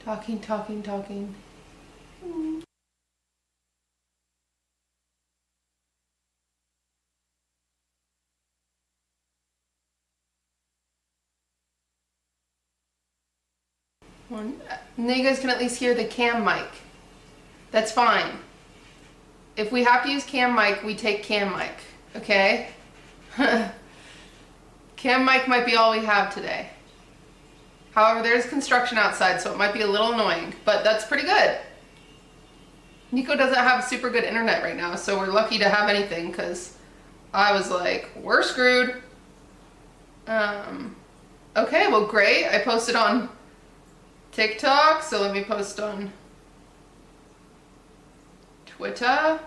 Talking, talking, talking. One. And then you guys can at least hear the cam mic. That's fine. If we have to use cam mic, we take cam mic, okay? Cam mic might be all we have today. However, there's construction outside, so it might be a little annoying, but that's pretty good. Nico doesn't have super good internet right now, so we're lucky to have anything, because I was like, we're screwed. Okay, well great. I posted on TikTok, so let me post on Twitter.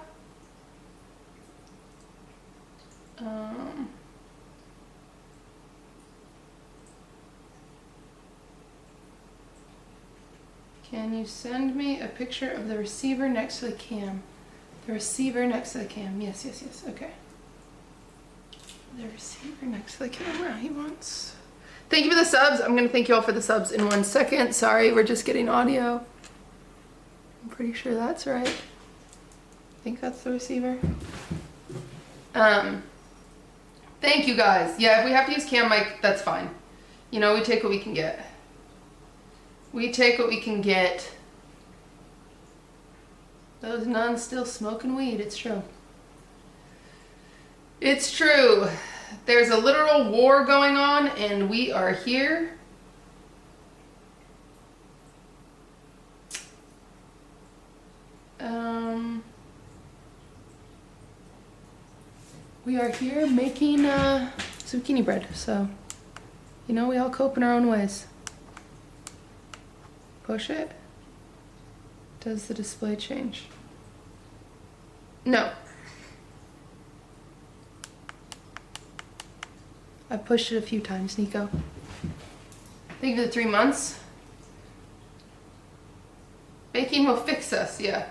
Can you send me a picture of the receiver next to the cam? The receiver next to the cam. Yes, yes, yes. Okay. The receiver next to the camera. He wants. Thank you for the subs. I'm going to thank you all for the subs in 1 second. Sorry, we're just getting audio. I'm pretty sure that's right. I think that's the receiver. Thank you guys. Yeah, if we have to use cam mic, that's fine. You know, we take what we can get. We take what we can get. Those nuns still smoking weed. It's true. It's true. There's a literal war going on, and we are here. We are here making zucchini bread. So, you know, we all cope in our own ways. Push it. Does the display change? No. I pushed it a few times, Nico. Thank you for the 3 months. Baking will fix us, yeah.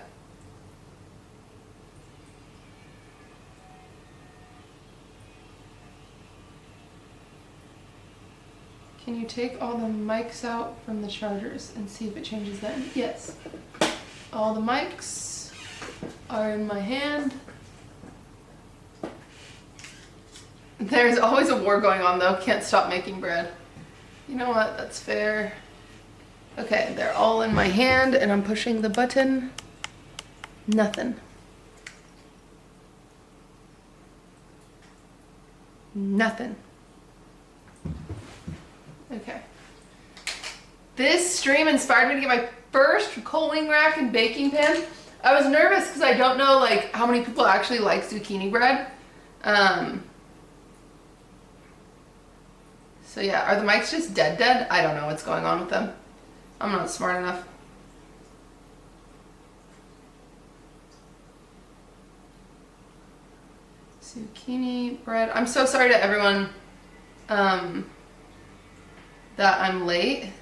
Can you take all the mics out from the chargers and see if it changes then? Yes. All the mics are in my hand. There's always a war going on though. Can't stop making bread. You know what? That's fair. Okay, they're all in my hand and I'm pushing the button. Nothing. Nothing. Okay. This stream inspired me to get my first coaling rack and baking pan. I was nervous because I don't know like how many people actually like zucchini bread. So yeah, are the mics just dead? I don't know what's going on with them. I'm not smart enough. Zucchini bread. I'm so sorry to everyone that I'm late.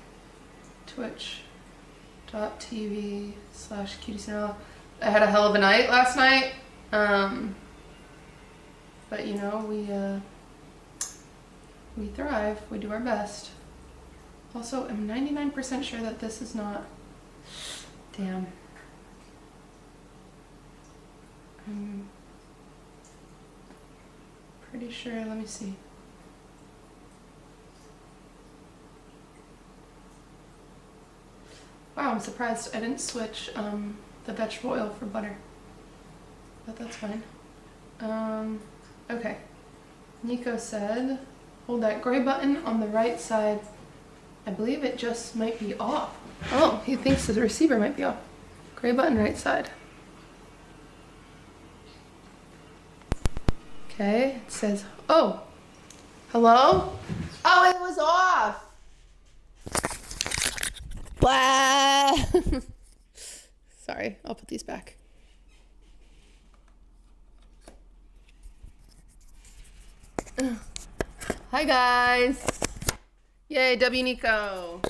Twitch.tv/QTCinderella. I had a hell of a night last night. But you know, we thrive. We do our best. Also, I'm 99% sure that this is not... Damn. I'm pretty sure. Let me see. Wow, I'm surprised I didn't switch the vegetable oil for butter. But that's fine. Okay. Nico said, hold that gray button on the right side. I believe it just might be off. Oh, he thinks the receiver might be off. Gray button right side. Okay, it says, oh, hello? Oh, it was off. Blah. Sorry, I'll put these back. Hi guys. Yay, W Nico.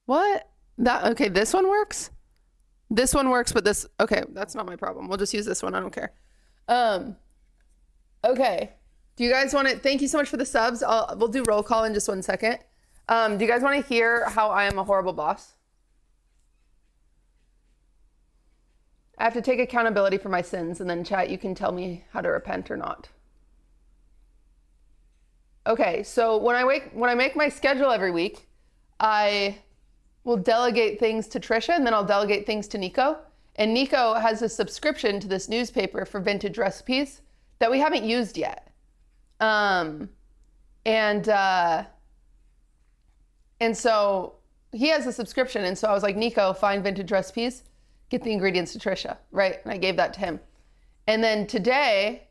What? Okay, this one works? This one works, but this, okay, that's not my problem. We'll just use this one. I don't care. Okay. Do you guys want to, thank you so much for the subs. We'll do roll call in just 1 second. Do you guys want to hear how I am a horrible boss? I have to take accountability for my sins, and then chat, you can tell me how to repent or not. Okay, so when I make my schedule every week, I will delegate things to Trisha, and then I'll delegate things to Nico. And Nico has a subscription to this newspaper for vintage recipes that we haven't used yet. And so he has a subscription, and so I was like, Nico, find vintage recipes, get the ingredients to Trisha, right? And I gave that to him. And then today,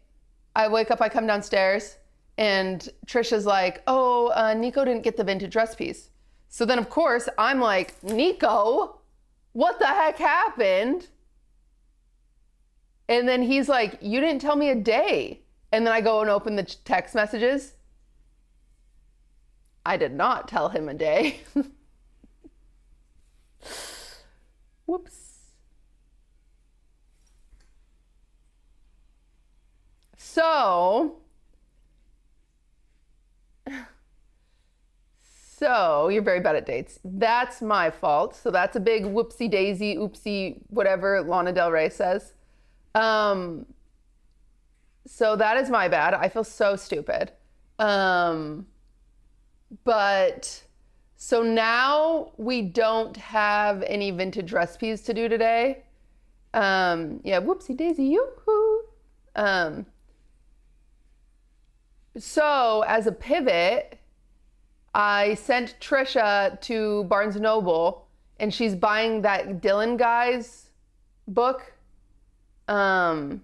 I wake up, I come downstairs, and Trisha's like, oh, Nico didn't get the vintage recipes. So then, of course, I'm like, Nico, what the heck happened? And then he's like, you didn't tell me a day. And then I go and open the text messages. I did not tell him a day. Whoops. So you're very bad at dates. That's my fault. So that's a big whoopsie daisy, oopsie, whatever Lana Del Rey says. So that is my bad. I feel so stupid. But so now we don't have any vintage recipes to do today. Yeah, whoopsie daisy, yoo-hoo. So as a pivot, I sent Trisha to Barnes & Noble, and she's buying that Dylan guy's book. And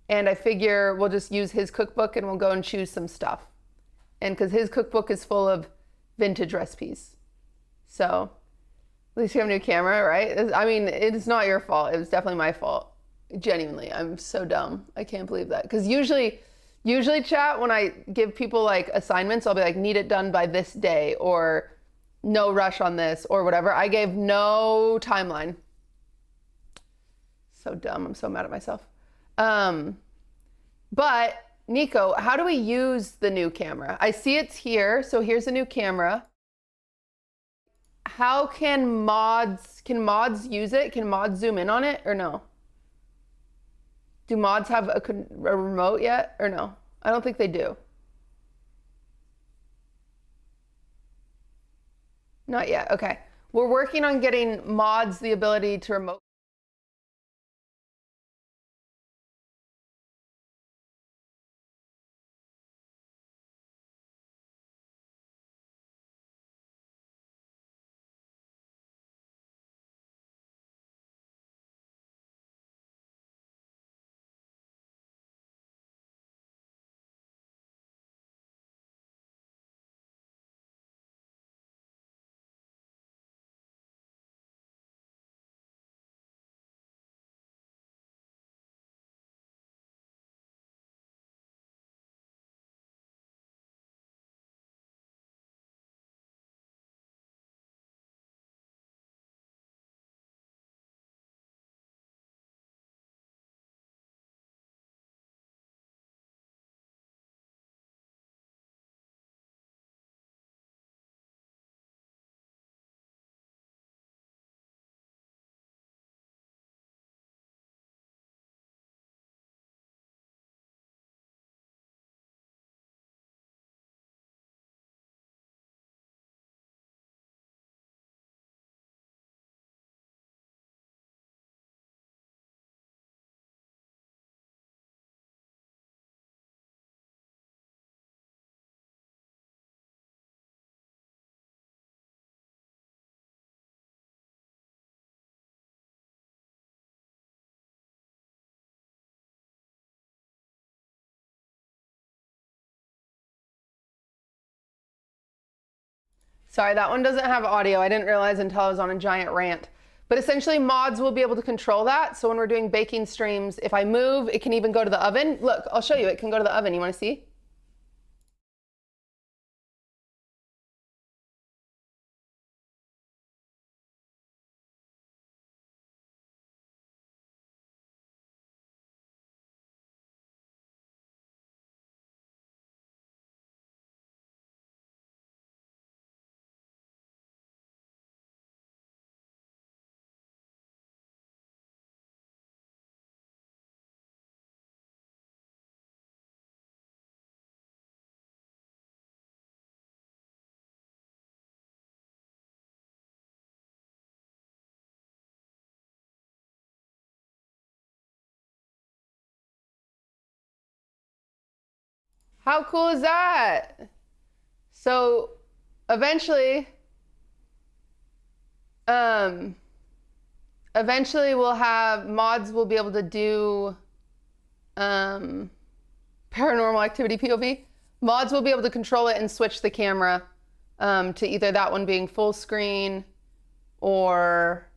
I figure we'll just use his cookbook and we'll go and choose some stuff. And because his cookbook is full of vintage recipes. So at least you have a new camera, right? I mean, it's not your fault. It was definitely my fault. Genuinely, I'm so dumb. I can't believe that. Because usually chat, when I give people like assignments, I'll be like, need it done by this day, or no rush on this, or whatever. I gave no timeline. So dumb. I'm so mad at myself. But Nico, how do we use the new camera? I see it's here. So here's the new camera. How can mods use it? Can mods zoom in on it or no? Do mods have a remote yet or no? I don't think they do. Not yet. Okay. We're working on getting mods the ability to remote. Sorry, that one doesn't have audio. I didn't realize until I was on a giant rant. But essentially, mods will be able to control that. So when we're doing baking streams, if I move, it can even go to the oven. Look, I'll show you. It can go to the oven. You want to see? How cool is that? So eventually we'll have mods will be able to do paranormal activity POV. Mods will be able to control it and switch the camera to either that one being full screen or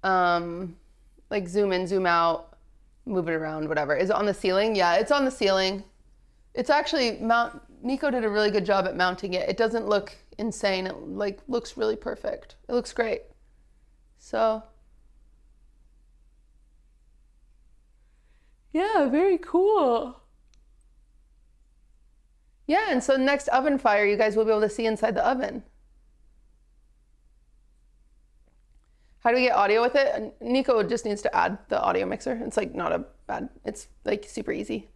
like zoom in, zoom out, move it around, whatever. Is it on the ceiling? Yeah, it's on the ceiling. It's actually Nico did a really good job at mounting it. It doesn't look insane. It like looks really perfect. It looks great. So yeah, very cool. Yeah, and so next oven fire, you guys will be able to see inside the oven. How do we get audio with it? Nico just needs to add the audio mixer. It's like not a bad, it's like super easy.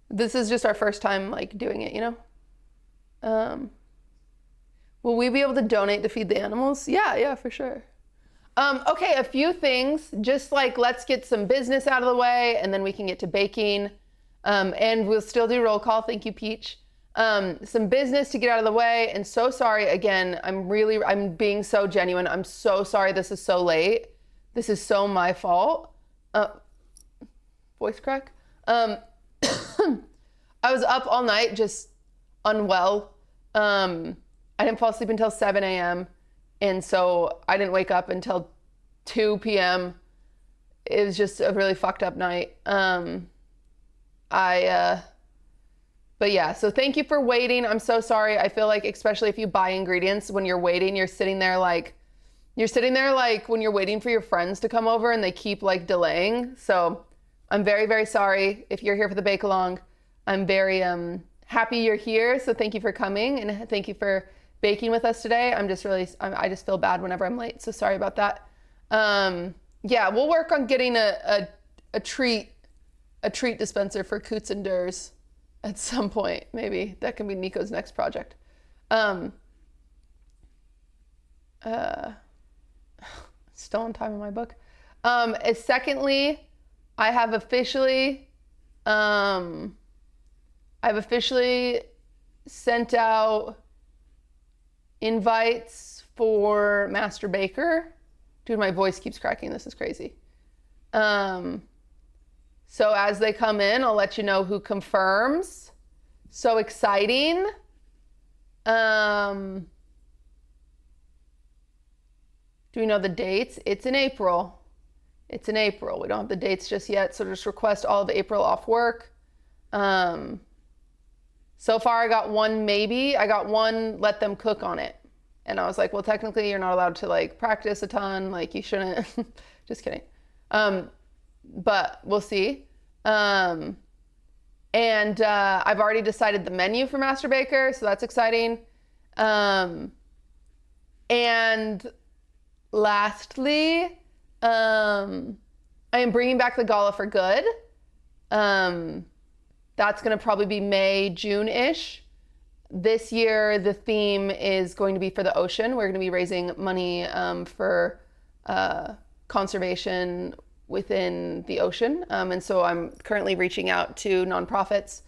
This is just our first time like doing it, you know? Will we be able to donate to feed the animals? Yeah, for sure. Okay, a few things, just like let's get some business out of the way and then we can get to baking. And we'll still do roll call. Thank you, Peach. Some business to get out of the way, and so sorry again. I'm being so genuine. I'm so sorry this is so late. This is so my fault. Voice crack. I was up all night just unwell. I didn't fall asleep until 7 a.m. and so I didn't wake up until 2 p.m. It was just a really fucked up night. But yeah, so thank you for waiting. I'm so sorry. I feel like, especially if you buy ingredients, when you're waiting, you're sitting there like when you're waiting for your friends to come over and they keep like delaying. So I'm very, very sorry if you're here for the bake along. I'm very happy you're here. So thank you for coming and thank you for baking with us today. I just feel bad whenever I'm late. So sorry about that. Yeah, we'll work on getting a treat dispenser for QTCinderella at some point. Maybe that can be Nico's next project. Still on time in my book. Secondly, I've officially sent out invites for Master Baker. Dude, my voice keeps cracking. This is crazy. So as they come in, I'll let you know who confirms. So exciting. Do we know the dates? It's in April. We don't have the dates just yet, so just request all of April off work. So far I got one maybe. I got one let them cook on it. And I was like, well, technically you're not allowed to like practice a ton. Like you shouldn't. Just kidding. But we'll see. And I've already decided the menu for Master Baker, so that's exciting. And lastly, I am bringing back the gala for good. That's going to probably be May, June-ish. This year, the theme is going to be for the ocean. We're going to be raising money for conservation within the ocean. And so I'm currently reaching out to nonprofits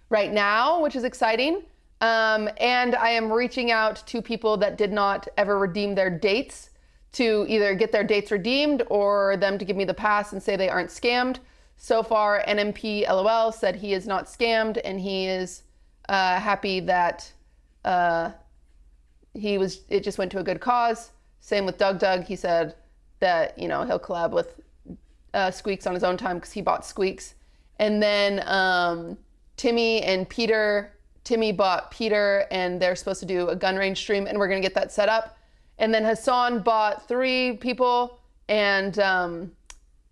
right now, which is exciting. And I am reaching out to people that did not ever redeem their dates to either get their dates redeemed or them to give me the pass and say they aren't scammed. So far, NMP LOL said he is not scammed and he is happy that it just went to a good cause. Same with Doug. He said that, he'll collab with Squeaks on his own time because he bought Squeaks. And then Timmy bought Peter and they're supposed to do a gun range stream and we're going to get that set up. And then Hassan bought 3 people and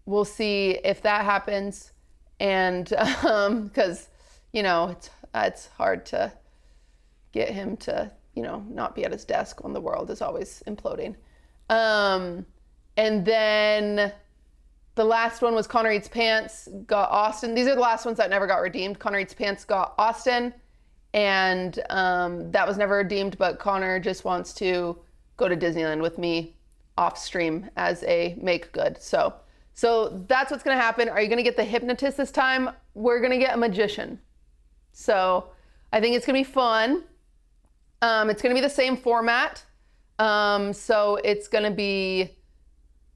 we'll see if that happens. And because, it's hard to get him to, not be at his desk when the world is always imploding. And then the last one was Connor Eats Pants, got Austin. These are the last ones that never got redeemed. Connor Eats Pants got Austin, and that was never redeemed, but Connor just wants to go to Disneyland with me off stream as a make good. So that's what's going to happen. Are you going to get the hypnotist this time? We're going to get a magician. So I think it's gonna be fun. It's gonna be the same format. So it's gonna be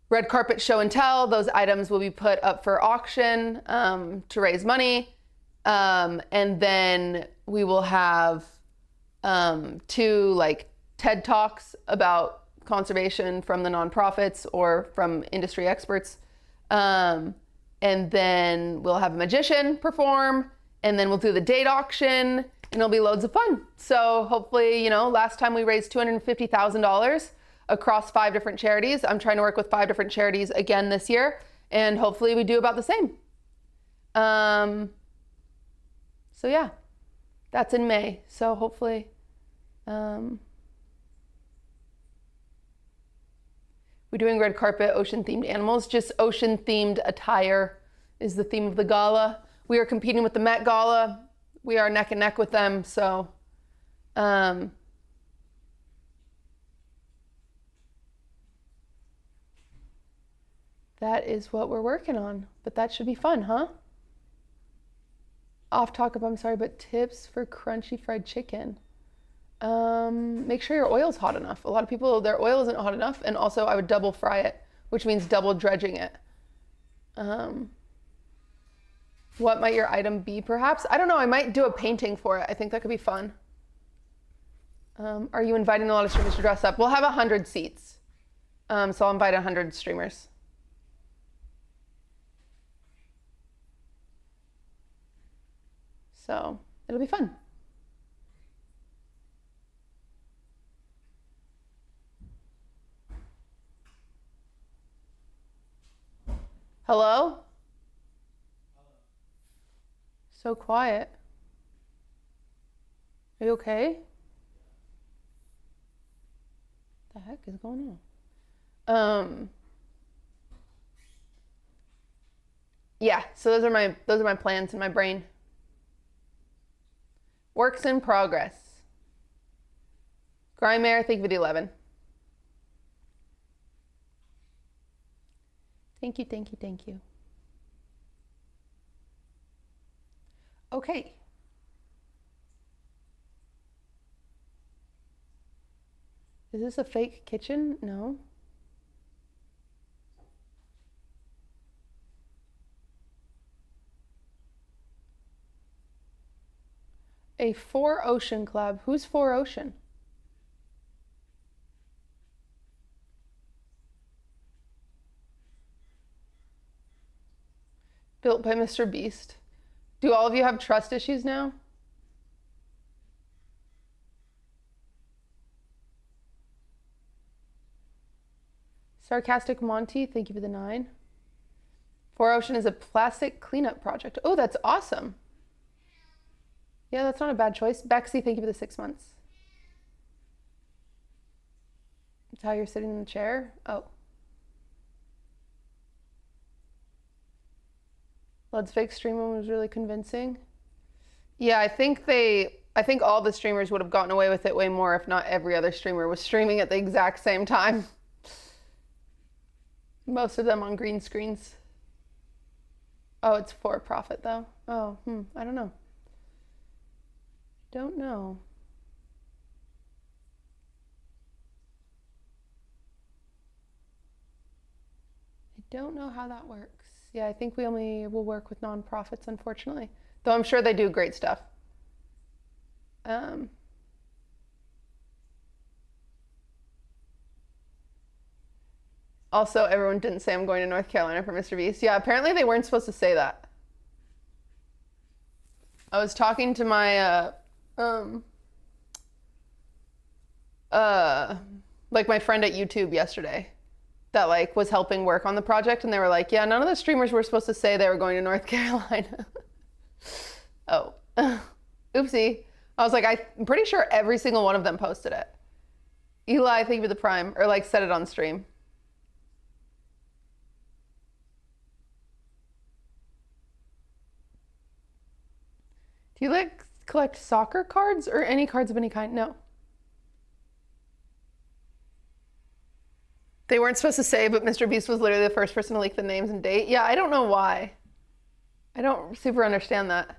red carpet show and tell. Those items will be put up for auction to raise money. And then we will have 2 like TED Talks about conservation from the nonprofits or from industry experts. And then we'll have a magician perform, and then we'll do the date auction, and it'll be loads of fun. So hopefully, last time we raised $250,000 across 5 different charities. I'm trying to work with 5 different charities again this year, and hopefully we do about the same. So yeah, that's in May. So hopefully, we're doing red carpet, ocean themed animals. Just ocean themed attire is the theme of the gala. We are competing with the Met Gala. We are neck and neck with them. So, that is what we're working on, but that should be fun, huh? Off topic, I'm sorry, but tips for crunchy fried chicken. Make sure your oil's hot enough. A lot of people, their oil isn't hot enough, and also I would double fry it, which means double dredging it. What might your item be, perhaps? I don't know, I might do a painting for it. I think that could be fun. Are you inviting a lot of streamers to dress up? We'll have 100 seats. So I'll invite 100 streamers. So it'll be fun. Hello? So quiet. Are you okay? What the heck is going on? Yeah, so those are my plans in my brain. Works in progress. Grimer, thank you for the 11. Thank you, thank you, thank you. Okay. Is this a fake kitchen? No. A 4 Ocean collab. Who's 4 Ocean? Built by Mr. Beast. Do all of you have trust issues now? Sarcastic Monty, thank you for the 9. 4 Ocean is a plastic cleanup project. Oh, that's awesome. Yeah, that's not a bad choice. Bexy, thank you for the 6 months. That's how you're sitting in the chair? Oh. Let's Fake Stream one was really convincing. Yeah, I think all the streamers would have gotten away with it way more if not every other streamer was streaming at the exact same time. Most of them on green screens. Oh, it's for profit though. Oh, I don't know. Don't know. I don't know how that works. Yeah, I think we only will work with nonprofits, unfortunately. Though I'm sure they do great stuff. Also, everyone didn't say I'm going to North Carolina for Mr. Beast. Yeah, apparently they weren't supposed to say that. I was talking to my, like my friend at YouTube yesterday that like was helping work on the project, and they were like, yeah, none of the streamers were supposed to say they were going to North Carolina. Oh, oopsie. I was like, I'm pretty sure every single one of them posted it. Eli, thank you for the prime, or like said it on stream. Do you like collect soccer cards or any cards of any kind? No. They weren't supposed to say, but Mr. Beast was literally the first person to leak the names and date. Yeah, I don't know why. I don't super understand that.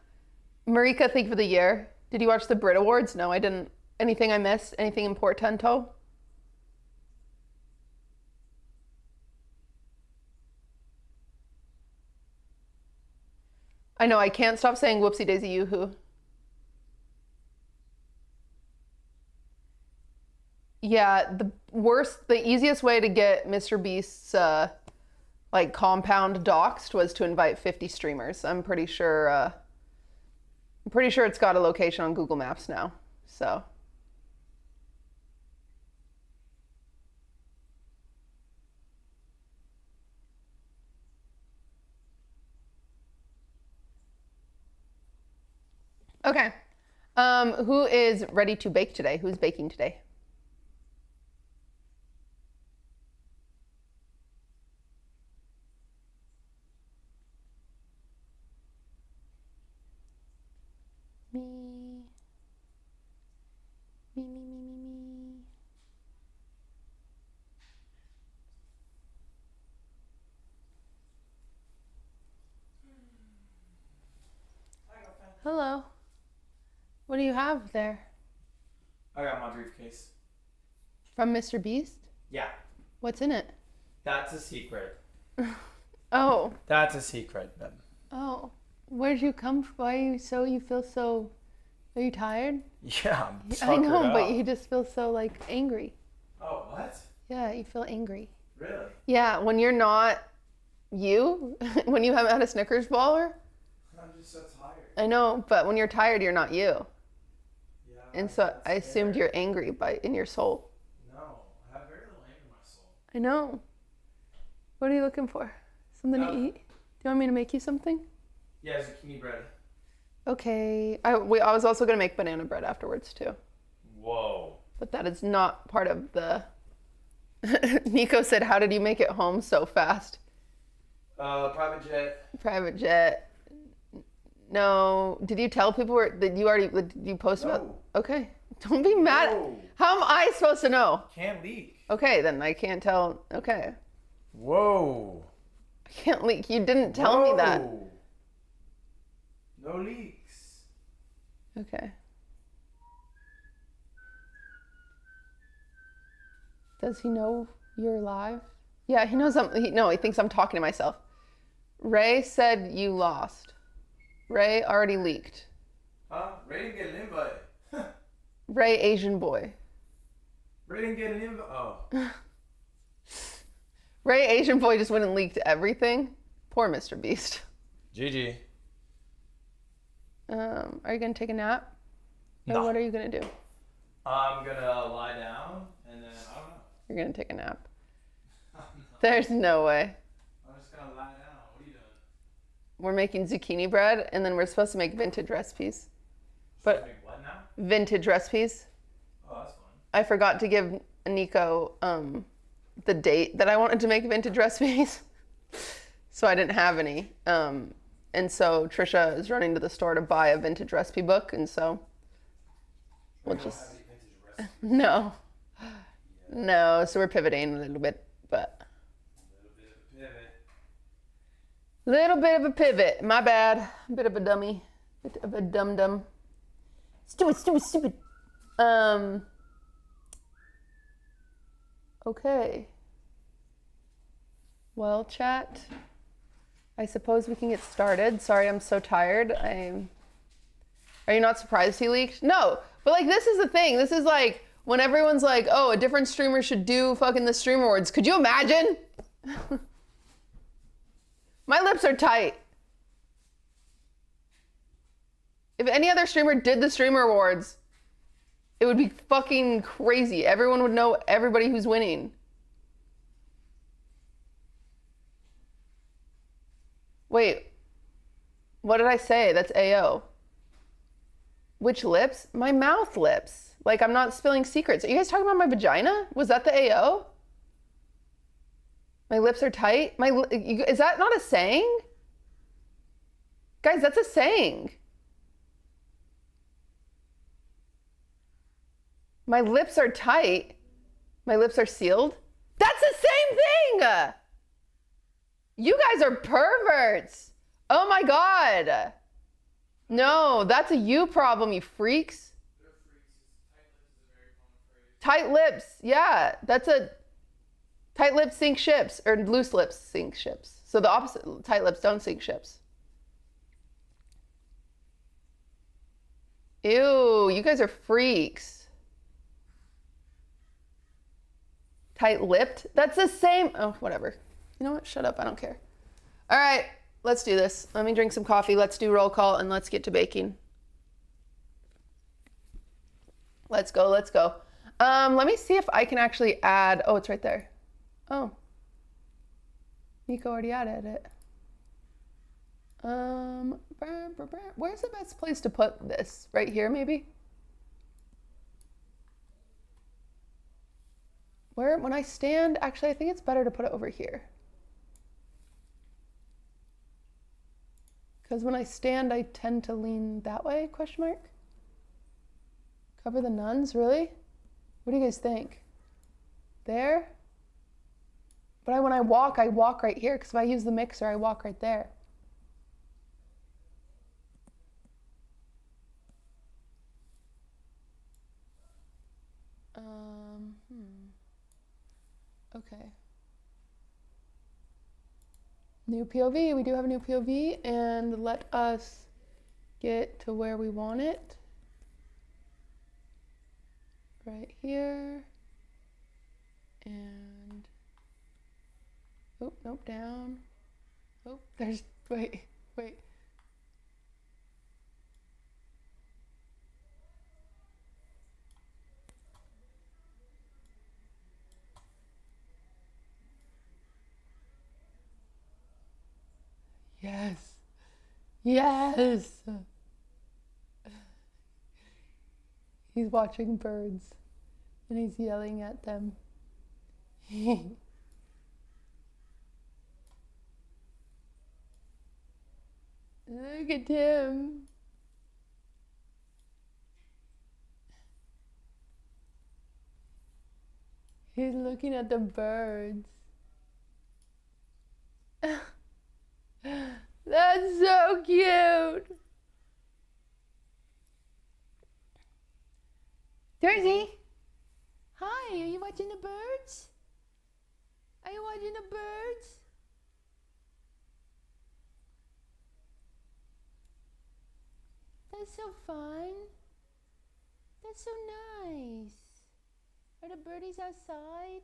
Marika, thank you for the year. Did you watch the Brit Awards? No, I didn't. Anything I missed? Anything importanto? I know, I can't stop saying whoopsie daisy yoo-hoo. Yeah, the easiest way to get Mr. Beast's like compound doxed was to invite 50 streamers. I'm pretty sure it's got a location on Google Maps now. So okay. Who is ready to bake today? Who's baking today? Me. Me. Hello. What do you have there? I got my briefcase. From Mr. Beast? Yeah. What's in it? That's a secret. Oh. That's a secret, Ben. Oh. Where'd you come from? Why are you feel so, are you tired? Yeah, I'm I know, tuckered but out. you just feel so like angry. Oh, what? Yeah, you feel angry. Really? Yeah, when you're not you, when you haven't had a Snickers bar. I'm just so tired. I know, but when you're tired, you're not you. Yeah. And so I assumed you're angry in your soul. No, I have very little anger in my soul. I know. What are you looking for? Something to eat? Do you want me to make you something? Yeah, zucchini bread. Okay. I was also going to make banana bread afterwards too. Whoa. But that is not part of the... Nico said, how did you make it home so fast? Private jet. Private jet. No. Did you tell people that you posted about? No. Okay. Don't be mad. No. How am I supposed to know? Can't leak. Okay, then I can't tell. Okay. Whoa. I can't leak. You didn't tell me that. Whoa. No leaks. Okay. Does he know you're live? Yeah, he knows he thinks I'm talking to myself. Ray said you lost. Ray already leaked. Huh? Ray didn't get an invite. Ray Asian boy. Ray didn't get an invite. Oh. Ray Asian boy just went and leaked everything. Poor Mr. Beast. GG. Are you gonna take a nap? Or No. what are you gonna do? I'm gonna lie down and then I don't know. You're gonna take a nap. There's no way. I'm just gonna lie down. What are you doing? We're making zucchini bread and then we're supposed to make vintage recipes. Should I But make what now? vintage recipes. Oh, that's fun. I forgot to give Nico the date that I wanted to make vintage recipes. So I didn't have any. And so Trisha is running to the store to buy a vintage recipe book, and so we'll We don't just have any vintage recipes. no. So we're pivoting a little bit, but Little bit of a pivot. my bad. Bit of a dummy, bit of a dum. Stupid. Okay. Well, chat. I suppose we can get started. Sorry, I'm so tired. Are you not surprised he leaked? No, but like this is the thing. This is like when everyone's like, "Oh, a different streamer should do fucking the Stream Awards." Could you imagine? My lips are tight. If any other streamer did the Streamer Awards, it would be fucking crazy. Everyone would know everybody who's winning. Wait, what did I say? That's AO. Which lips? My mouth lips. Like I'm not spilling secrets. Are you guys talking about my vagina? Was that the AO? My lips are tight. Is that not a saying? Guys, that's a saying. My lips are tight. My lips are sealed. That's the same thing. You guys are perverts. Oh my God. No, that's a you problem, you freaks. Tight lips, yeah, that's a tight lips sink ships, or loose lips sink ships. So the opposite, tight lips don't sink ships. Ew, you guys are freaks. Tight-lipped? That's the same. Oh, whatever. You know what? Shut up. I don't care. All right, let's do this. Let me drink some coffee. Let's do roll call and let's get to baking. Let's go. Let's go. Let me see if I can actually add. Oh, it's right there. Oh, Nico already added it. Where's the best place to put this? Right here, maybe? When I stand, actually, I think it's better to put it over here. Because when I stand, I tend to lean that way, question mark? Cover the nuns, really? What do you guys think? There? But when I walk right here, because if I use the mixer, I walk right there. Okay. New POV, we do have a new POV, and let us get to where we want it. Right here. And, oh, nope, down. Oh, there's, wait. Yes. Yes. He's watching birds and he's yelling at them. Look at him. He's looking at the birds. That's so cute. Jersey. Hi, are you watching the birds? Are you watching the birds? That's so fun. That's so nice. Are the birdies outside?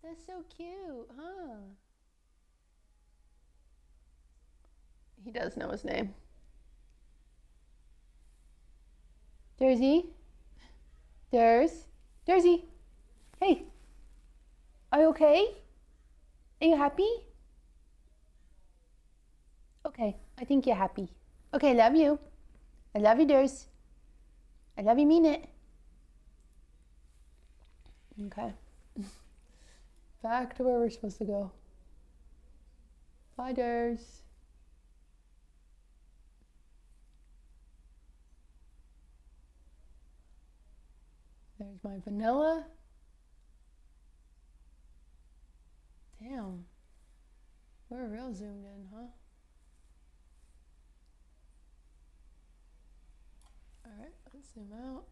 That's so cute, huh? He does know his name. Jersey? Jersey? Hey. Are you okay? Are you happy? Okay, I think you're happy. Okay, love you. I love you, Durs. I love you, mean it. Okay. Back to where we're supposed to go. Bye, Durs. There's my vanilla. Damn. We're real zoomed in, huh? Alright, let's zoom out.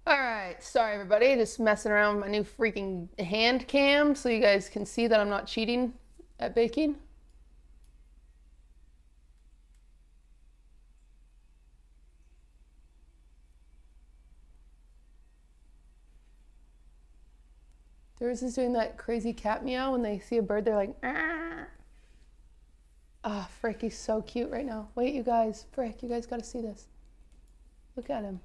Alright, sorry everybody, just messing around with my new freaking hand cam so you guys can see that I'm not cheating at baking. Durs is doing that crazy cat meow when they see a bird, they're like, ah. Oh, frick, he's so cute right now. Wait, you guys, frick, you guys gotta see this. Look at him.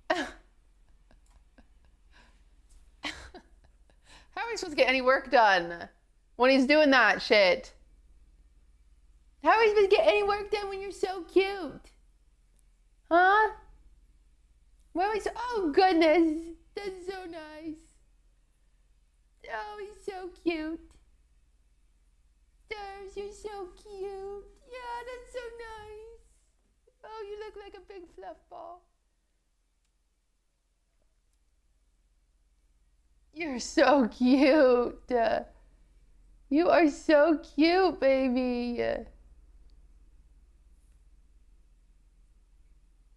How are we supposed to get any work done when he's doing that shit? How are we supposed to get any work done when you're so cute? Huh? Where are we oh, goodness. That's so nice. Oh, he's so cute. Durs, you're so cute. Yeah, that's so nice. Oh, you look like a big fluff ball. You're so cute. You are so cute, baby.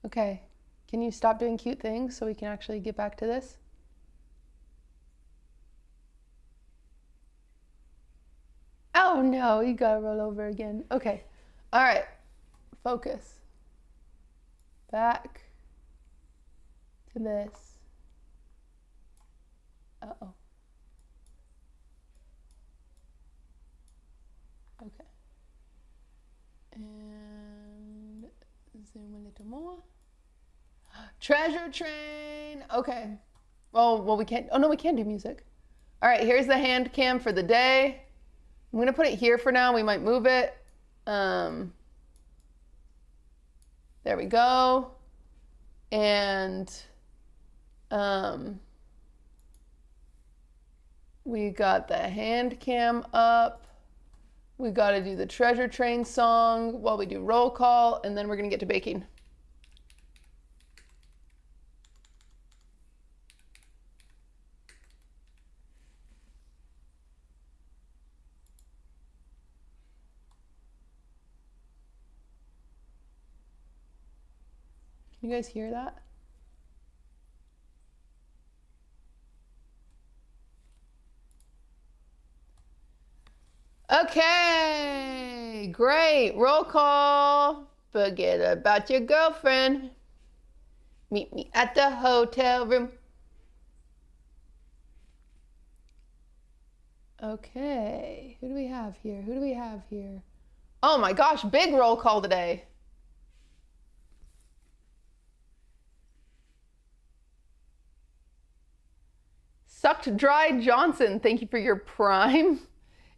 Okay, can you stop doing cute things so we can actually get back to this? Oh no, you gotta roll over again. Okay, all right, focus. Back to this. Uh-oh. Okay. And zoom a little more. Treasure train. Okay. Well, we can't. Oh no, we can do music. All right. Here's the hand cam for the day. I'm gonna put it here for now. We might move it. There we go. And we got the hand cam up. We got to do the treasure train song while we do roll call, and then we're gonna get to baking. Can you guys hear that? Okay, great. Roll call. Forget about your girlfriend. Meet me at the hotel room. Okay, who do we have here? Who do we have here? Oh my gosh, big roll call today. Sucked Dry Johnson, thank you for your prime.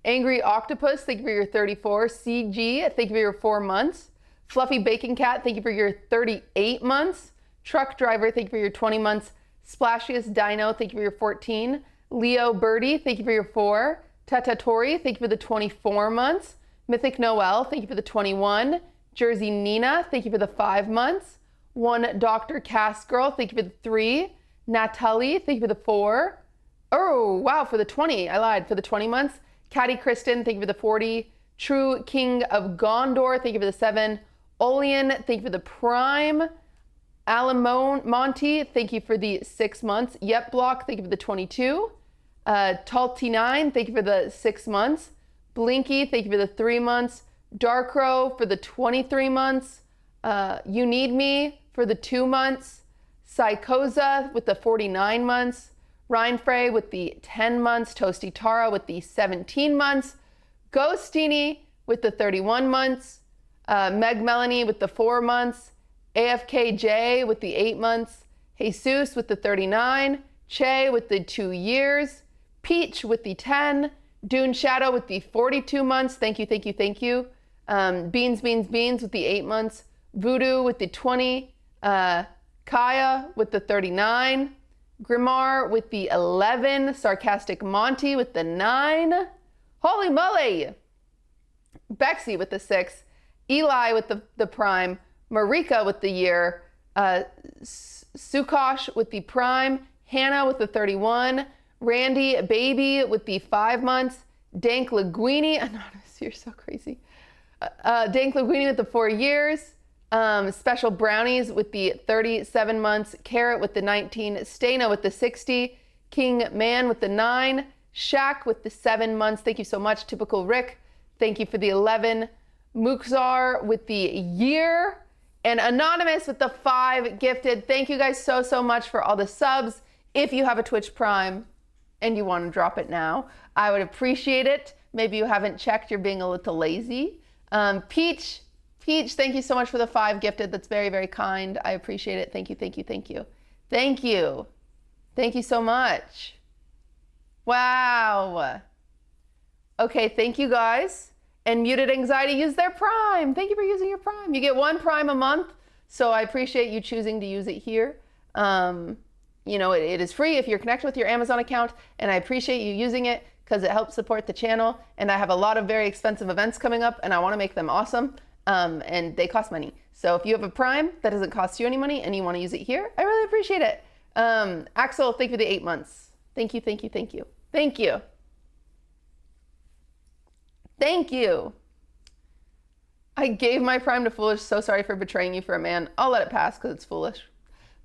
Angry Octopus, thank you for your 34. CG, thank you for your 4 months. Fluffy Bacon Cat, thank you for your 38 months. Truck Driver, thank you for your 20 months. Splashiest Dino, thank you for your 14. Leo Birdie, thank you for your 4. Tatatori, thank you for the 24 months. Mythic Noel, thank you for the 21. Jersey Nina, thank you for the 5 months. One Dr. Cass Girl, thank you for the 3. Natalie, thank you for the 4. Oh, wow, for the 20. I lied, for the 20 months. Caddy Kristen, thank you for the 40. True King of Gondor, thank you for the 7. Olean, thank you for the prime. Monty, thank you for the 6 months. Yep Block, thank you for the 22. Talty9, thank you for the 6 months. Blinky, thank you for the 3 months. Darkrow for the 23 months. You Need Me for the 2 months. Psychosa with the 49 months. Rhinefrey with the 10 months. Toasty Tara with the 17 months. Ghostini with the 31 months. Meg Melanie with the 4 months. AFKJ with the 8 months. Jesus with the 39. Che with the 2 years. Peach with the 10. Dune Shadow with the 42 months. Thank you, thank you, thank you. Beans with the 8 months. Voodoo with the 20. Kaya with the 39. Grimar with the 11. Sarcastic Monty with the 9. Holy moly! Bexy with the 6. Eli with the prime. Marika with the year. Sukosh with the prime. Hannah with the 31. Randy Baby with the 5 months. Dank Linguini. Anonymous, you're so crazy. Dank Linguini with the 4 years. Special Brownies with the 37 months. Carrot with the 19. Stana with the 60. King Man with the 9. Shaq with the 7 months. Thank you so much. Typical Rick, thank you for the 11. Muxar with the year. And Anonymous with the 5 gifted. Thank you guys so much for all the subs. If you have a Twitch Prime and you want to drop it now, I would appreciate it. Maybe you haven't checked, you're being a little lazy. Peach, thank you so much for the 5 gifted. That's very kind. I appreciate it. Thank you. Thank you so much. Wow. Okay, thank you guys. And Muted Anxiety used their Prime. Thank you for using your Prime. You get 1 Prime a month, so I appreciate you choosing to use it here. You know, it is free if you're connected with your Amazon account, and I appreciate you using it because it helps support the channel. And I have a lot of very expensive events coming up, and I want to make them awesome, and they cost money. So if you have a Prime that doesn't cost you any money and you want to use it here, I really appreciate it. Axel, thank you for the 8 months. Thank you, thank you, thank you. Thank you. Thank you. I gave my prime to Foolish. So sorry for betraying you for a man. I'll let it pass because it's foolish.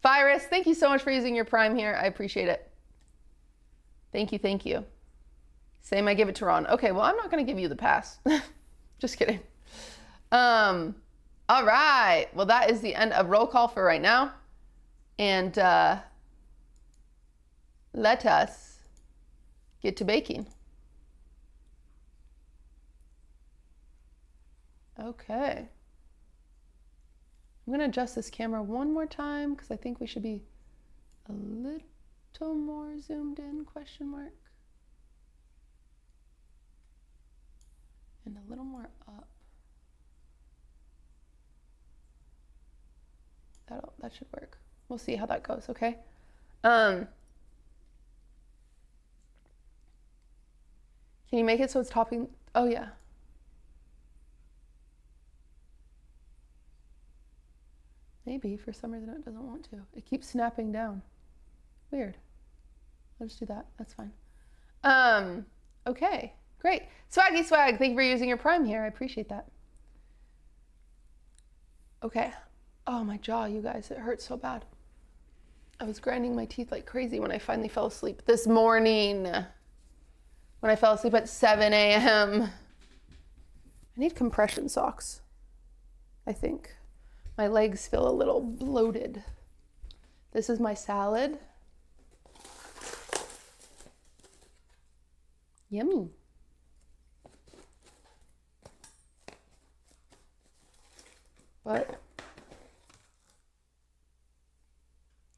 Virus, thank you so much for using your prime here. I appreciate it. Thank you, thank you. Same, I give it to Ron. Okay, well, I'm not going to give you the pass. Just kidding. All right. Well, that is the end of roll call for right now. And let us get to baking. Okay. I'm going to adjust this camera one more time because I think we should be a little more zoomed in, question mark. And a little more up. That should work. We'll see how that goes, okay? Can you make it so it's topping? Oh, yeah. Maybe for some reason it doesn't want to. It keeps snapping down. Weird. I'll just do that. That's fine. Okay, great. Swaggy Swag, thank you for using your prime here. I appreciate that. Okay. Oh, my jaw, you guys, it hurts so bad. I was grinding my teeth like crazy when I finally fell asleep this morning. When I fell asleep at 7 a.m. I need compression socks, I think. My legs feel a little bloated. This is my salad. Yummy. But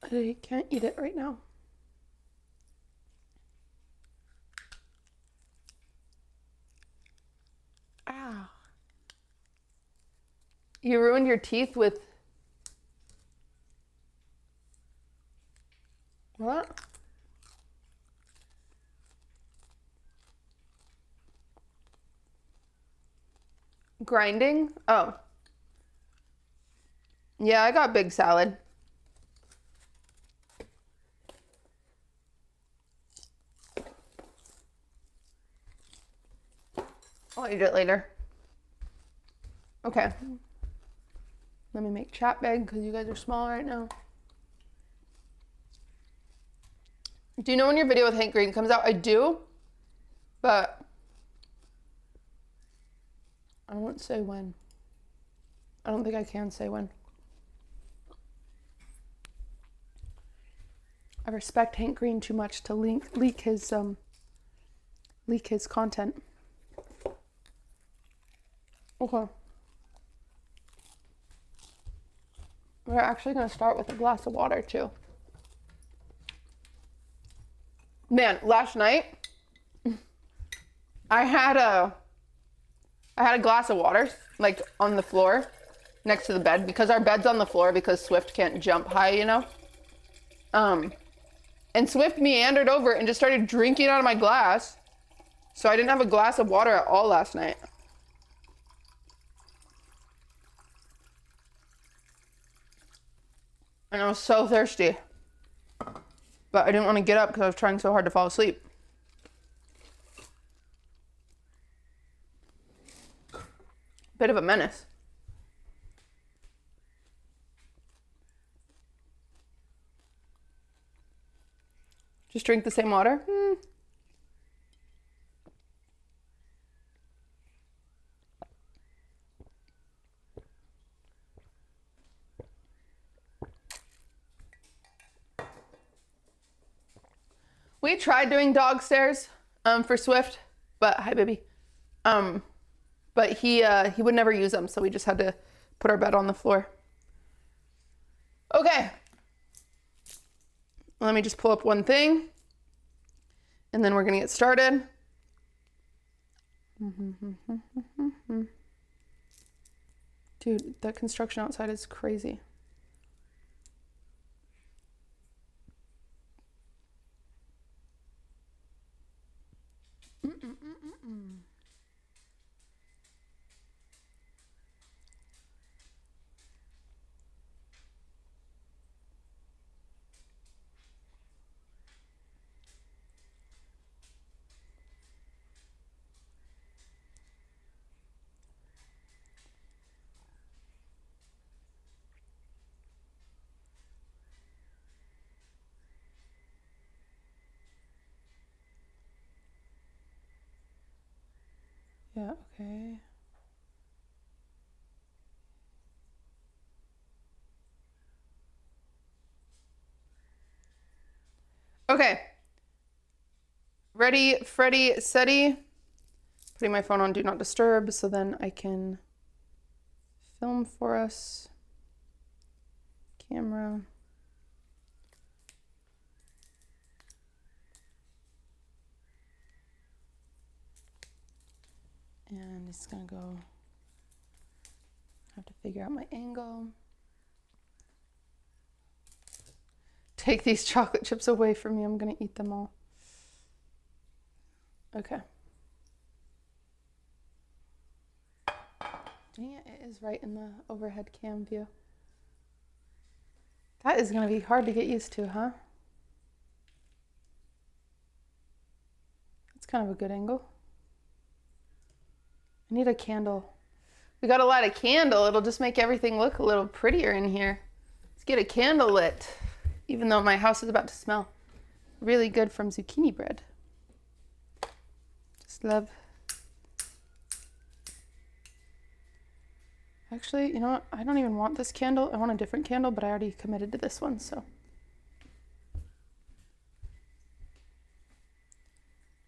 I can't eat it right now. Ah. You ruined your teeth with what? Grinding? Oh. Yeah, I got big salad. I'll eat it later. Okay. Let me make chat big because you guys are small right now. Do you know when your video with Hank Green comes out? I do, but I won't say when. I don't think I can say when. I respect Hank Green too much to leak his content. Okay. We're actually going to start with a glass of water too. Man, last night I had a glass of water like on the floor next to the bed because our bed's on the floor because Swift can't jump high, you know. And Swift meandered over and just started drinking out of my glass. So I didn't have a glass of water at all last night. And I was so thirsty. But I didn't want to get up because I was trying so hard to fall asleep. Bit of a menace. Just drink the same water? We tried doing dog stairs for Swift, but hi baby. But he would never use them, so we just had to put our bed on the floor. Okay. Let me just pull up one thing, and then we're gonna get started. Dude, that construction outside is crazy. Yeah, okay. Okay. Ready, Freddy, steady. Putting my phone on Do Not Disturb so then I can film for us. Camera. And it's gonna go, have to figure out my angle. Take these chocolate chips away from me, I'm gonna eat them all. Okay. Dang it, it is right in the overhead cam view. That is gonna be hard to get used to, huh? That's kind of a good angle. I need a candle. We gotta light a candle. It'll just make everything look a little prettier in here. Let's get a candle lit, even though my house is about to smell really good from zucchini bread. Just love. Actually, you know what? I don't even want this candle. I want a different candle, but I already committed to this one, so.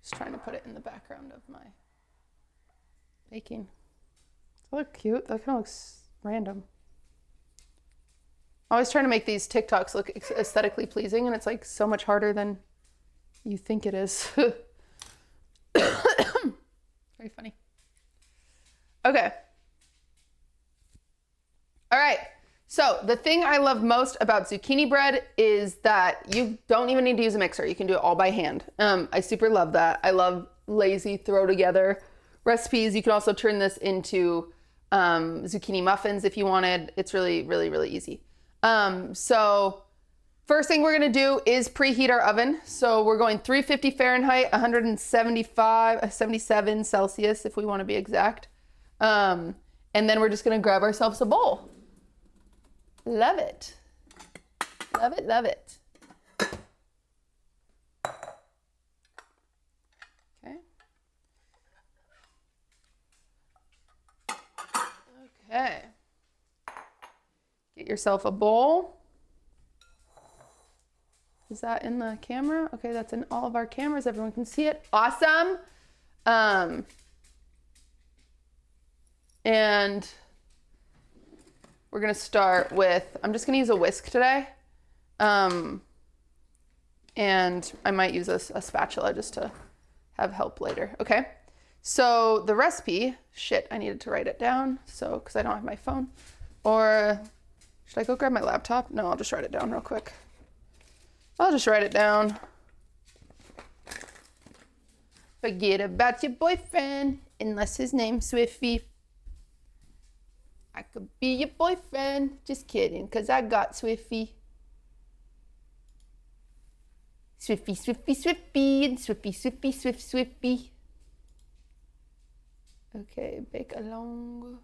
Just trying to put it in the background of my baking. Does that look cute? That kind of looks random. I always trying to make these TikToks look aesthetically pleasing, and it's like so much harder than you think it is. Very funny. Okay. All right. So the thing I love most about zucchini bread is that you don't even need to use a mixer. You can do it all by hand. I super love that. I love lazy throw together recipes. You can also turn this into zucchini muffins if you wanted. It's really, really, really easy. So first thing we're gonna do is preheat our oven. So we're going 350 Fahrenheit, 77 Celsius if we want to be exact. And then we're just gonna grab ourselves a bowl. Love it. Love it, love it. Okay. Okay. Get yourself a bowl. Is that in the camera? Okay, that's in all of our cameras. Everyone can see it. Awesome. And we're gonna start with, I'm just gonna use a whisk today. And I might use a spatula just to have help later, okay? So the recipe, shit, I needed to write it down, so, because I don't have my phone. Or should I go grab my laptop? No, I'll just write it down real quick. I'll just write it down. Forget about your boyfriend, unless his name's Swiffy. I could be your boyfriend. Just kidding, because I got Swiffy. Swiffy, Swiffy, Swiffy, and Swiffy, Swiffy, Swift, Swiffy. Okay, bake along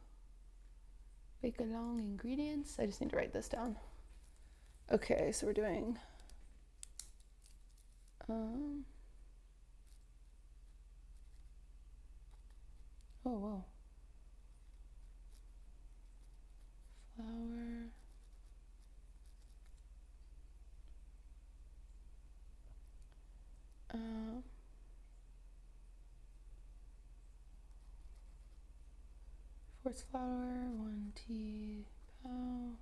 ingredients. I just need to write this down. Okay, so we're doing oh, whoa. Flour. Force flour, 1 tea-pow,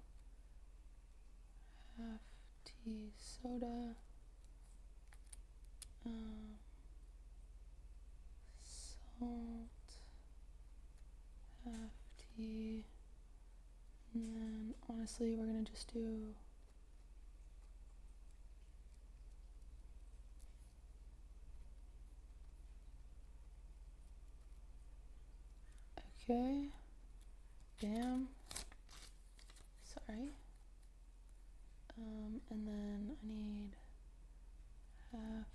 half tea soda, salt, half tea, and then honestly we're gonna just do okay. Bam. Sorry. And then I need half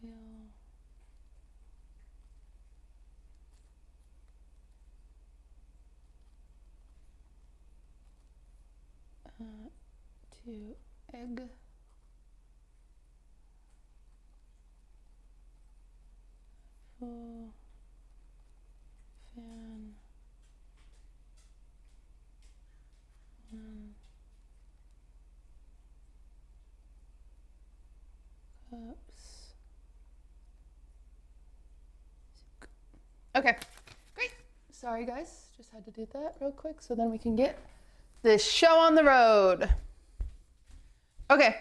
oil. To egg. Cool. Fan. Cups. Okay, great. Sorry guys, just had to do that real quick so then we can get this show on the road. Okay.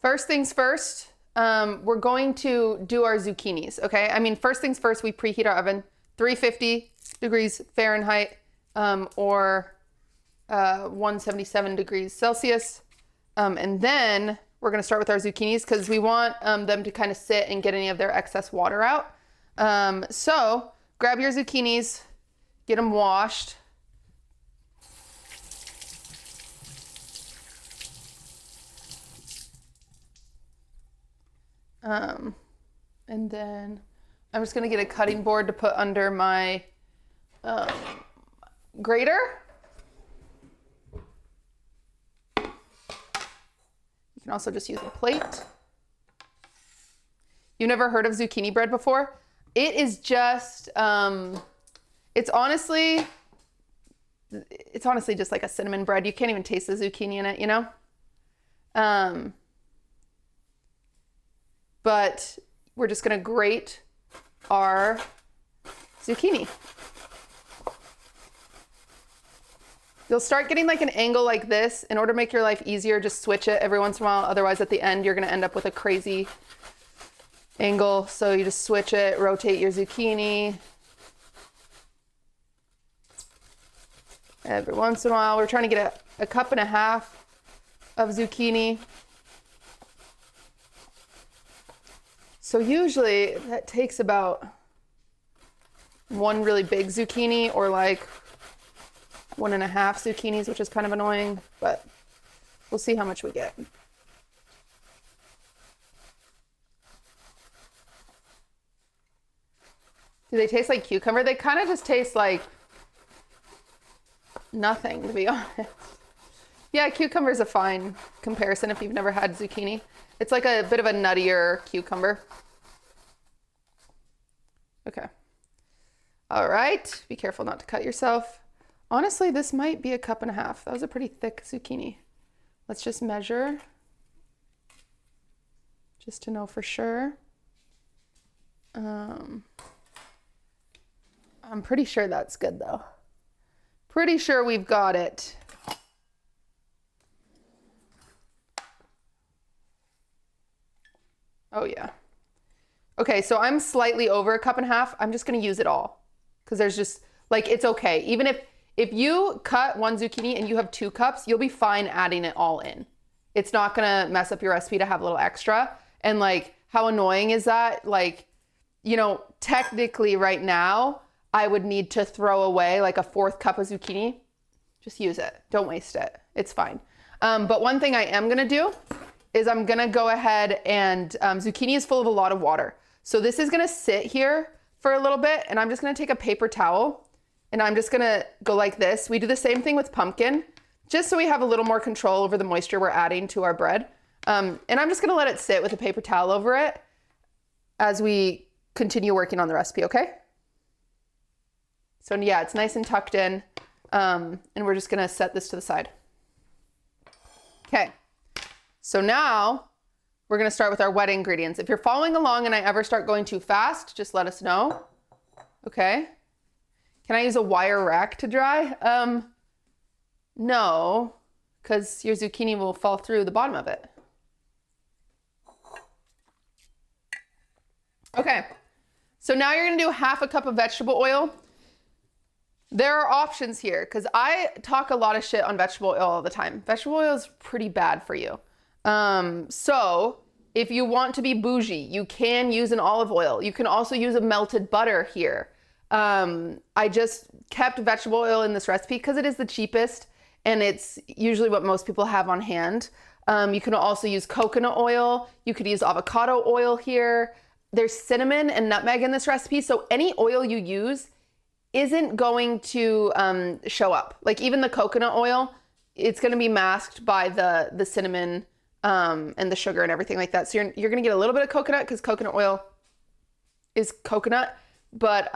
First things first, we're going to do our zucchinis, okay? I mean, first things first, we preheat our oven, 350 degrees Fahrenheit, or 177 degrees Celsius. And then we're gonna start with our zucchinis because we want them to kind of sit and get any of their excess water out. So grab your zucchinis, get them washed. And then I'm just gonna get a cutting board to put under my grater. You can also just use a plate. You've never heard of zucchini bread before? It is just, it's honestly just like a cinnamon bread. You can't even taste the zucchini in it, you know? But we're just gonna grate our zucchini. You'll start getting like an angle like this. In order to make your life easier, just switch it every once in a while. Otherwise at the end, you're gonna end up with a crazy angle. So you just switch it, rotate your zucchini. Every once in a while, we're trying to get a cup and a half of zucchini. So usually that takes about one really big zucchini or like 1.5 zucchinis, which is kind of annoying, but we'll see how much we get. Do they taste like cucumber? They kind of just taste like nothing, to be honest. Yeah, cucumber is a fine comparison if you've never had zucchini. It's like a bit of a nuttier cucumber. Okay. All right. Be careful not to cut yourself. Honestly, this might be a cup and a half. That was a pretty thick zucchini. Let's just measure just to know for sure. I'm pretty sure that's good though. Pretty sure we've got it. Oh yeah. Okay, so I'm slightly over a cup and a half. I'm just gonna use it all because there's just like, it's okay. Even if you cut one zucchini and you have 2 cups, you'll be fine adding it all in. It's not gonna mess up your recipe to have a little extra. And like, how annoying is that? Like, you know, technically right now, I would need to throw away like a 4th cup of zucchini. Just use it, don't waste it. It's fine. But one thing I am gonna do is I'm gonna go ahead and, zucchini is full of a lot of water. So this is gonna sit here for a little bit and I'm just gonna take a paper towel and I'm just gonna go like this. We do the same thing with pumpkin, just so we have a little more control over the moisture we're adding to our bread. And I'm just gonna let it sit with a paper towel over it as we continue working on the recipe, okay? So yeah, it's nice and tucked in. And we're just gonna set this to the side. Okay, so now we're gonna start with our wet ingredients. If you're following along and I ever start going too fast, just let us know, okay? Can I use a wire rack to dry? No, because your zucchini will fall through the bottom of it. Okay, so now you're gonna do 1/2 cup of vegetable oil. There are options here because I talk a lot of shit on vegetable oil all the time. Vegetable oil is pretty bad for you. So if you want to be bougie, you can use an olive oil. You can also use a melted butter here. I just kept vegetable oil in this recipe because it is the cheapest and it's usually what most people have on hand. You can also use coconut oil. You could use avocado oil here. There's cinnamon and nutmeg in this recipe. So any oil you use isn't going to show up. Like even the coconut oil, it's going to be masked by the cinnamon and the sugar and everything like that. So you're going to get a little bit of coconut because coconut oil is coconut. But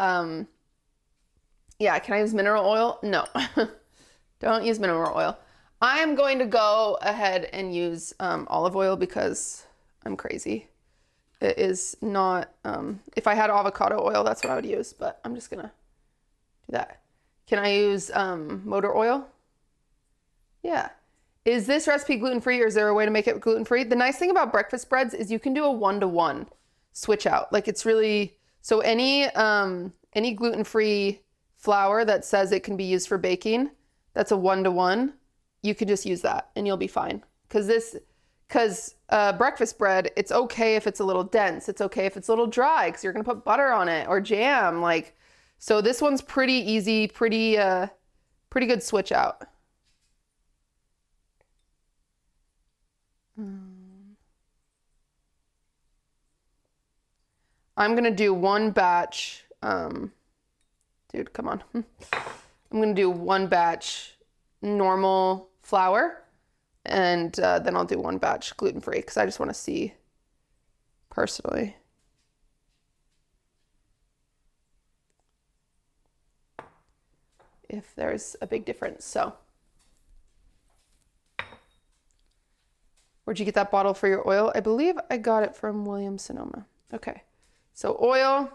yeah, can I use mineral oil? No, don't use mineral oil. I am going to go ahead and use olive oil because I'm crazy. It is not, if I had avocado oil, that's what I would use, but I'm just gonna do that. Can I use motor oil? Yeah. Is this recipe gluten-free or is there a way to make it gluten-free? The nice thing about breakfast breads is you can do a 1-to-1 switch out. Like it's really, so any gluten-free flour that says it can be used for baking, that's a 1-to-1. You could just use that and you'll be fine. Because breakfast bread, it's okay if it's a little dense. It's okay if it's a little dry because you're going to put butter on it or jam. Like, so this one's pretty easy, pretty good switch out. I'm going to do one batch. Dude, come on. I'm going to do one batch normal flour. And then I'll do one batch gluten-free because I just want to see personally. If there's a big difference. So, where'd you get that bottle for your oil? I believe I got it from Williams-Sonoma. Okay, so oil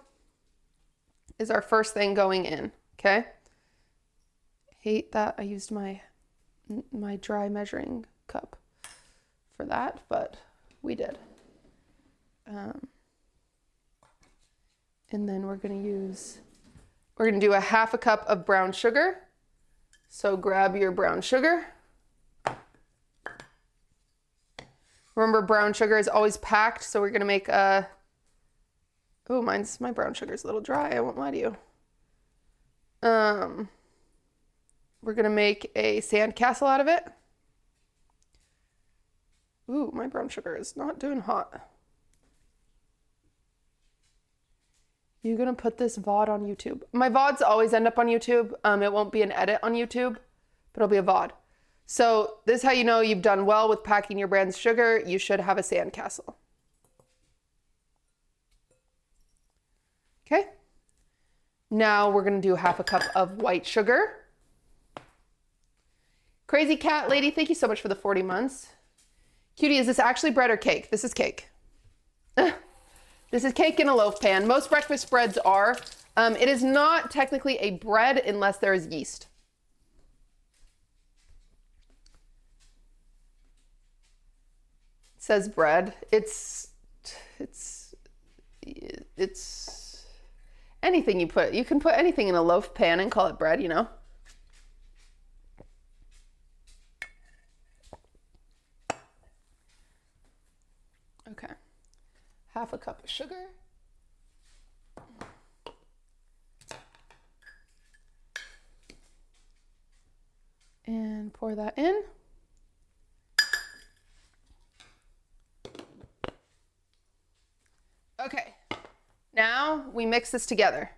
is our first thing going in. Okay. Hate that I used my dry measuring cup for that, but we did. And then we're going to do a 1/2 cup of brown sugar. So grab your brown sugar. Remember, brown sugar is always packed, so we're going to make a, oh, my brown sugar is a little dry, I won't lie to you. We're going to make a sandcastle out of it. Ooh, my brown sugar is not doing hot. You gonna put this VOD on YouTube? My VODs always end up on YouTube. It won't be an edit on YouTube, but it'll be a VOD. So this is how you know you've done well with packing your brown sugar. You should have a sandcastle. Okay. Now we're gonna do 1/2 cup of white sugar. Crazy Cat Lady, thank you so much for the 40 months. Cutie, is this actually bread or cake? This is cake. This is cake in a loaf pan. Most breakfast breads are. It is not technically a bread unless there is yeast. It says bread. It's anything you put. You can put anything in a loaf pan and call it bread, you know? Okay, 1/2 cup of sugar. And pour that in. Okay, now we mix this together.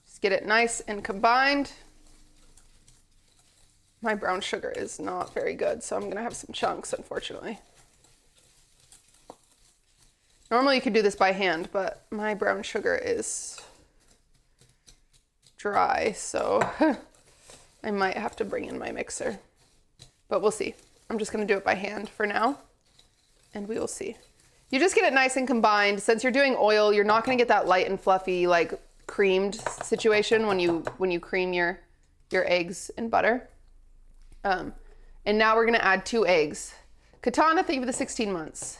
Just get it nice and combined. My brown sugar is not very good, so I'm gonna have some chunks, unfortunately. Normally you could do this by hand, but my brown sugar is dry, so I might have to bring in my mixer, but we'll see. I'm just gonna do it by hand for now, and we will see. You just get it nice and combined. Since you're doing oil, you're not gonna get that light and fluffy, like creamed situation when you cream your eggs in butter. And now we're gonna add 2 eggs. Katana, thank you for the 16 months.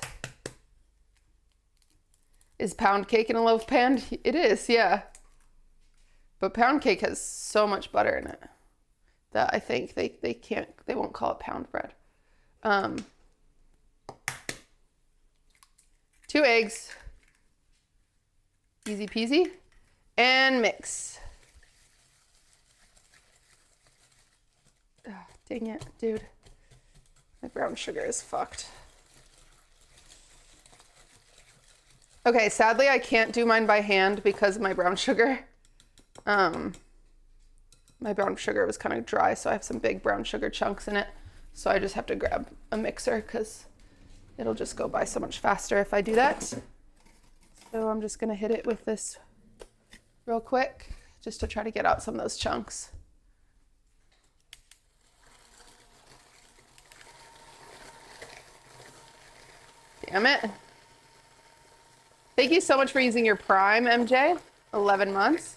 Is pound cake in a loaf pan? It is, yeah. But pound cake has so much butter in it that I think they won't call it pound bread. 2 eggs, easy peasy, and mix. Oh, dang it, dude. My brown sugar is fucked. Okay, sadly I can't do mine by hand because of my brown sugar. my brown sugar was kind of dry, so I have some big brown sugar chunks in it. So I just have to grab a mixer because it'll just go by so much faster if I do that. So I'm just gonna hit it with this real quick just to try to get out some of those chunks. Damn it. Thank you so much for using your Prime, MJ. 11 months.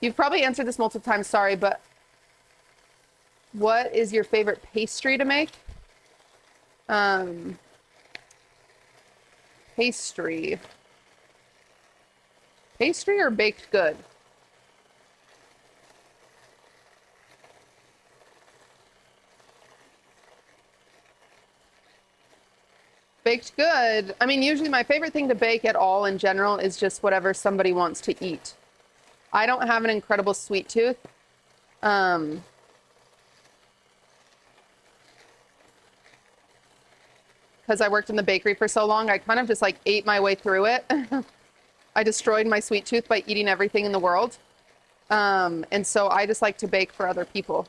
You've probably answered this multiple times, sorry, but what is your favorite pastry to make? Pastry. Pastry or baked good? Baked good. I mean, usually my favorite thing to bake at all in general is just whatever somebody wants to eat. I don't have an incredible sweet tooth. Because I worked in the bakery for so long, I kind of just like ate my way through it. I destroyed my sweet tooth by eating everything in the world. And so I just like to bake for other people.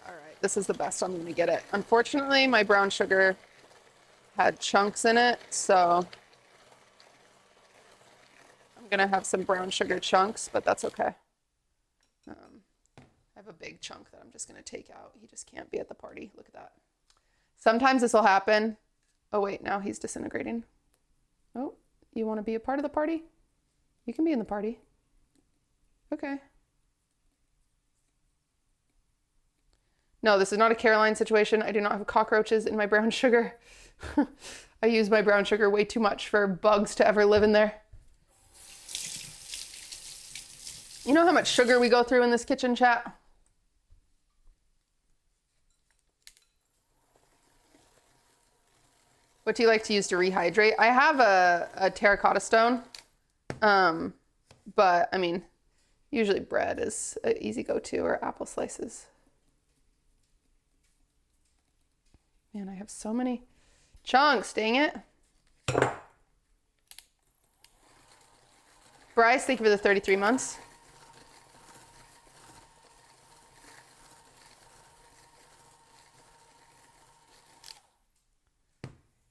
All right, this is the best I'm gonna get it. Unfortunately, my brown sugar had chunks in it, so I'm gonna have some brown sugar chunks, but that's okay. I have a big chunk that I'm just gonna take out. He just can't be at the party. Look at that. Sometimes this will happen. Oh wait, now he's disintegrating. Oh, you want to be a part of the party? You can be in the party. Okay. No, this is not a Caroline situation. I do not have cockroaches in my brown sugar. I use my brown sugar way too much for bugs to ever live in there. You know how much sugar we go through in this kitchen, chat? What do you like to use to rehydrate? I have a terracotta stone, but I mean, usually bread is an easy go-to, or apple slices. Man, I have so many chunks, dang it. Bryce, thank you for the 33 months.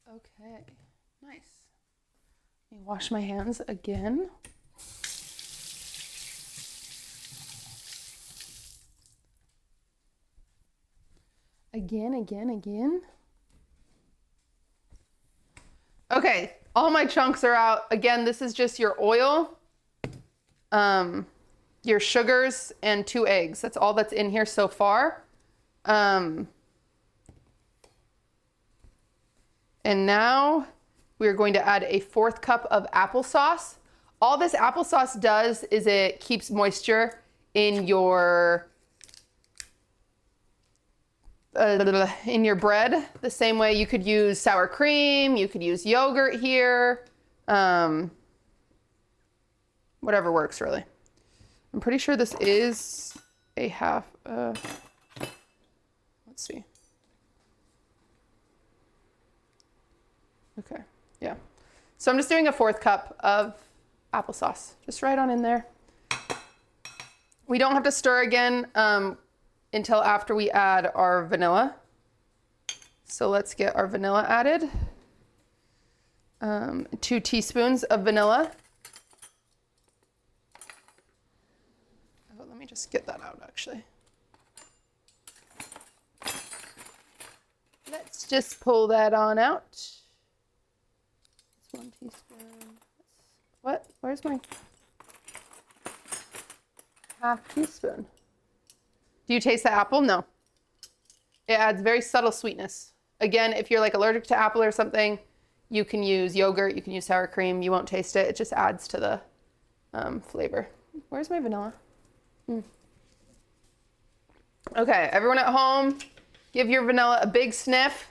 Okay, nice. Let me wash my hands again. Again. Okay, all my chunks are out. Again, this is just your oil, your sugars, and 2 eggs. That's all that's in here so far. And now we're going to add a 4th cup of applesauce. All this applesauce does is it keeps moisture in your bread, the same way you could use sour cream, you could use yogurt here, whatever works really. I'm pretty sure this is a half, let's see. Okay, yeah. So I'm just doing a 4th cup of applesauce, just right on in there. We don't have to stir again until after we add our vanilla. So let's get our vanilla added. 2 teaspoons of vanilla. Oh, let me just get that out actually. Let's just pull that on out. It's 1 teaspoon. What? Where's my half teaspoon? Do you taste the apple? No. It adds very subtle sweetness. Again, if you're like allergic to apple or something, you can use yogurt, you can use sour cream. You won't taste it. It just adds to the flavor. Where's my vanilla? Okay, everyone at home, give your vanilla a big sniff.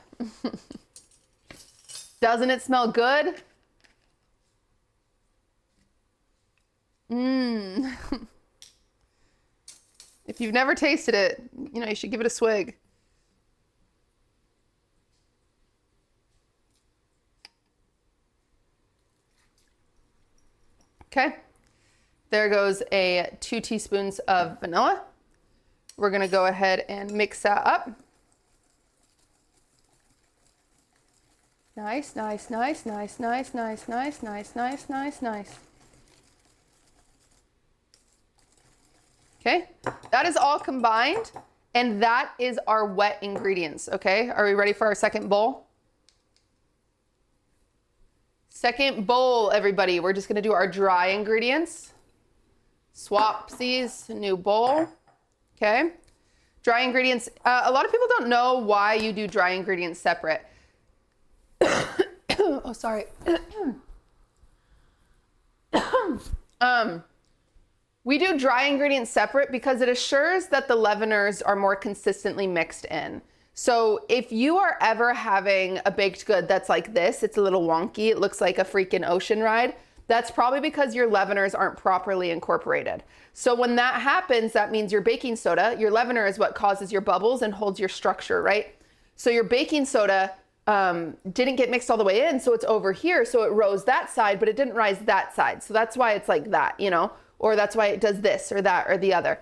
Doesn't it smell good? If you've never tasted it, you know, you should give it a swig. Okay. There goes 2 teaspoons of vanilla. We're gonna go ahead and mix that up. Nice, nice, nice, nice, nice, nice, nice, nice, nice, nice, nice. Okay, that is all combined, and that is our wet ingredients, okay? Are we ready for our second bowl? Second bowl, everybody. We're just gonna do our dry ingredients. Swapsies, new bowl, okay? Dry ingredients, a lot of people don't know why you do dry ingredients separate. Oh, sorry. We do dry ingredients separate because it assures that the leaveners are more consistently mixed in. So if you are ever having a baked good that's like this, it's a little wonky, it looks like a freaking ocean ride, that's probably because your leaveners aren't properly incorporated. So when that happens, that means your baking soda, your leavener is what causes your bubbles and holds your structure, right? So your baking soda didn't get mixed all the way in, so it's over here, so it rose that side, but it didn't rise that side. So that's why it's like that, you know, or that's why it does this or that or the other.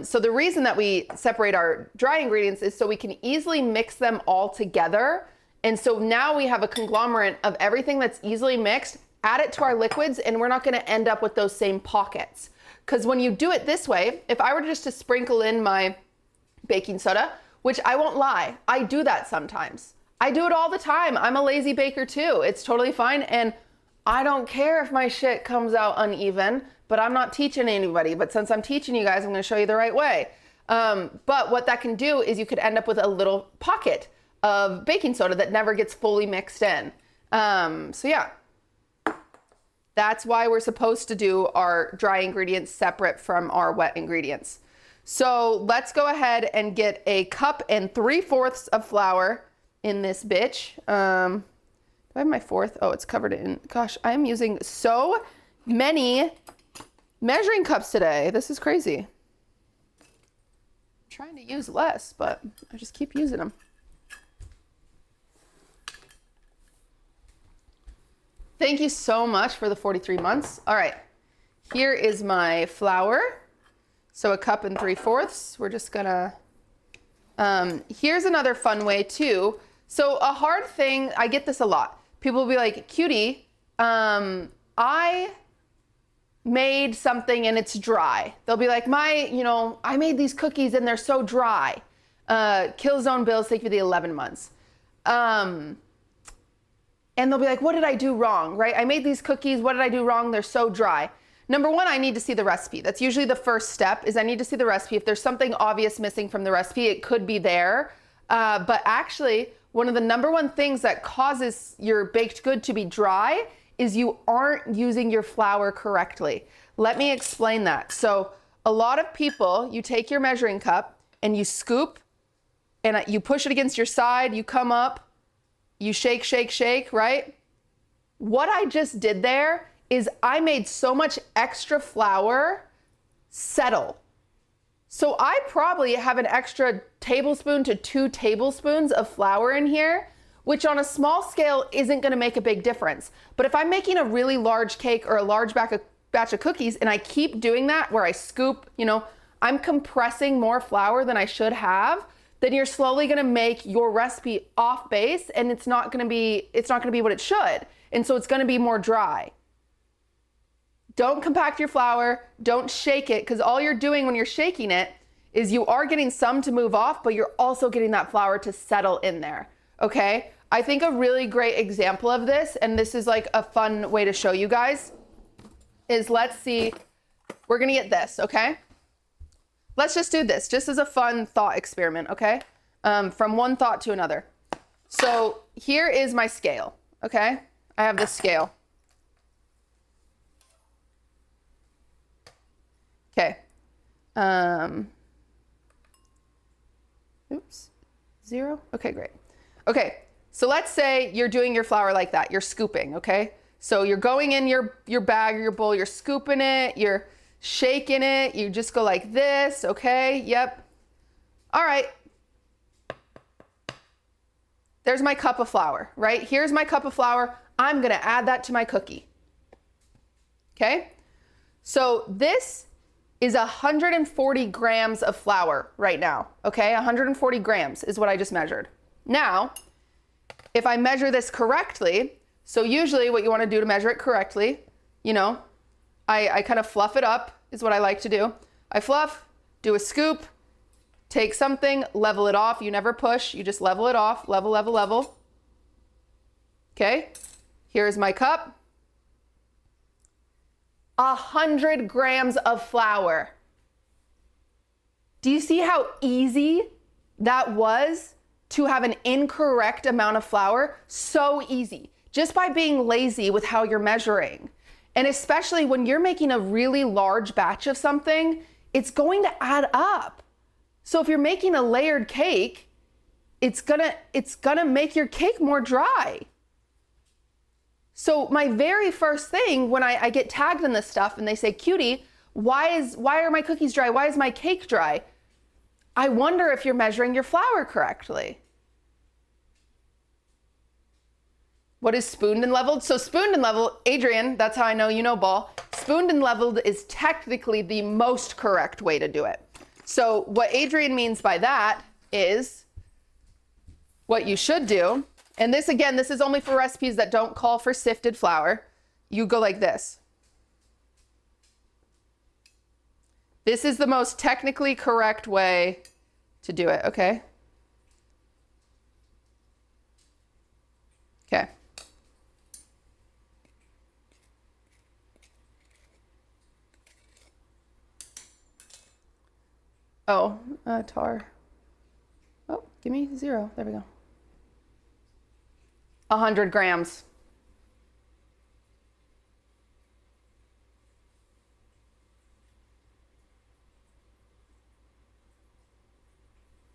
So the reason that we separate our dry ingredients is so we can easily mix them all together. And so now we have a conglomerate of everything that's easily mixed, add it to our liquids, and we're not gonna end up with those same pockets. Because when you do it this way, if I were just to sprinkle in my baking soda, which I won't lie, I do that sometimes. I do it all the time. I'm a lazy baker too. It's totally fine. And I don't care if my shit comes out uneven, but I'm not teaching anybody. But since I'm teaching you guys, I'm gonna show you the right way. But what that can do is you could end up with a little pocket of baking soda that never gets fully mixed in. So yeah, that's why we're supposed to do our dry ingredients separate from our wet ingredients. So let's go ahead and get 1 3/4 cups of flour in this bitch. Do I have my 4th? Oh, it's covered in, gosh, I'm using so many measuring cups today. This is crazy. I'm trying to use less, but I just keep using them. Thank you so much for the 43 months. All right, here is my flour. So 1 3/4 cups. We're just gonna, here's another fun way too. So a hard thing, I get this a lot. People will be like, Cutie, I made something and it's dry. They'll be like, I made these cookies and they're so dry. Killzone bills take you the 11 months. And they'll be like, what did I do wrong, right? I made these cookies, what did I do wrong? They're so dry. Number one, I need to see the recipe. That's usually the first step, is I need to see the recipe. If there's something obvious missing from the recipe, it could be there. But actually, one of the number one things that causes your baked good to be dry is you aren't using your flour correctly. Let me explain that. So a lot of people, you take your measuring cup and you scoop and you push it against your side, you come up, you shake, shake, shake, right? What I just did there is I made so much extra flour settle. So I probably have an extra tablespoon to 2 tablespoons of flour in here, which on a small scale isn't gonna make a big difference. But if I'm making a really large cake or a large batch of cookies and I keep doing that where I scoop, I'm compressing more flour than I should have, then you're slowly gonna make your recipe off base and it's not gonna be what it should. And so it's gonna be more dry. Don't compact your flour, don't shake it, because all you're doing when you're shaking it is you are getting some to move off, but you're also getting that flour to settle in there, okay? I think a really great example of this, and this is like a fun way to show you guys, is let's see, we're gonna get this, okay? Let's just do this, just as a fun thought experiment, okay? From one thought to another. So here is my scale, okay? I have this scale. Okay. Oops. 0? Okay, great. Okay, so let's say you're doing your flour like that. You're scooping, okay? So you're going in your bag or your bowl, you're scooping it, you're shaking it, you just go like this, okay? Yep. All right. There's my cup of flour, right? Here's my cup of flour. I'm gonna add that to my cookie. Okay? So this is 140 grams of flour right now, okay? 140 grams is what I just measured. Now, if I measure this correctly, so usually what you want to do to measure it correctly, you know, I kind of fluff it up is what I like to do. I fluff, do a scoop, take something, level it off. You never push, you just level it off, level, level, level. Okay, here's my cup. 100 grams of flour. Do you see how easy that was to have an incorrect amount of flour? So easy, just by being lazy with how you're measuring. And especially when you're making a really large batch of something, it's going to add up. So if you're making a layered cake, it's gonna make your cake more dry. So my very first thing when I get tagged in this stuff and they say, Cutie, why are my cookies dry? Why is my cake dry? I wonder if you're measuring your flour correctly. What is spooned and leveled? So spooned and leveled, Adrian, that's how I know you know ball. Spooned and leveled is technically the most correct way to do it. So what Adrian means by that is what you should do. And this, again, this is only for recipes that don't call for sifted flour. You go like this. This is the most technically correct way to do it, okay? Okay. Oh, tar. Oh, give me 0. There we go. 100 grams.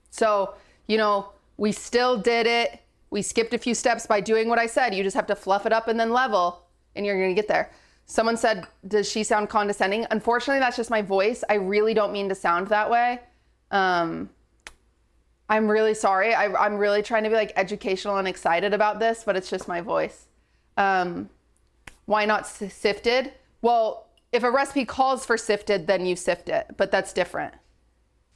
So, you know, we still did it. We skipped a few steps by doing what I said. You just have to fluff it up and then level, and you're gonna get there. Someone said, does she sound condescending? Unfortunately, that's just my voice. I really don't mean to sound that way. I'm really sorry. I'm really trying to be like educational and excited about this, but it's just my voice. Why not sifted? Well, if a recipe calls for sifted, then you sift it, but that's different.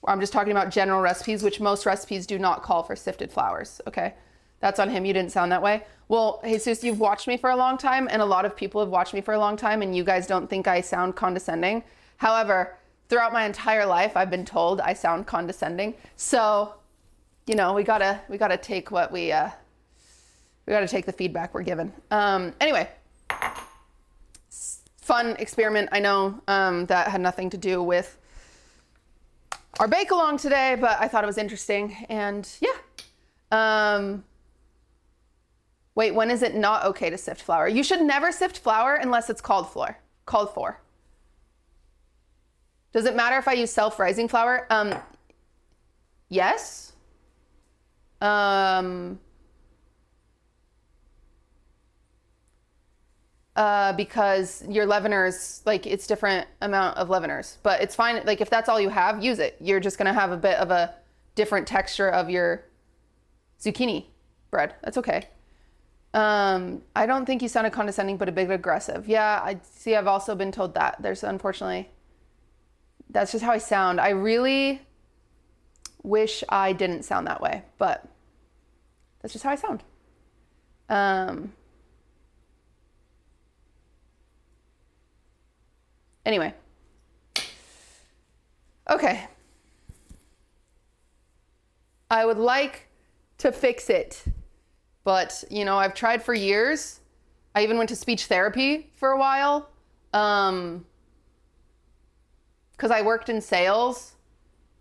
I'm just talking about general recipes, which most recipes do not call for sifted flours, okay? That's on him, you didn't sound that way. Well, Jesus, you've watched me for a long time, and a lot of people have watched me for a long time, and you guys don't think I sound condescending. However, throughout my entire life, I've been told I sound condescending. So, you know, we gotta take what we gotta take the feedback we're given. Anyway, fun experiment. I know that had nothing to do with our bake along today, but I thought it was interesting. And yeah. Wait, when is it not okay to sift flour? You should never sift flour unless it's called for. Does it matter if I use self-rising flour? Yes. Because your leaveners, like it's different amount of leaveners, but it's fine. Like if that's all you have, use it. You're just going to have a bit of a different texture of your zucchini bread. That's okay. I don't think you sounded condescending, but a bit aggressive. Yeah, I see. I've also been told that. Unfortunately, that's just how I sound. I really wish I didn't sound that way, but that's just how I sound. Anyway. Okay. I would like to fix it, but you know, I've tried for years. I even went to speech therapy for a while. Because I worked in sales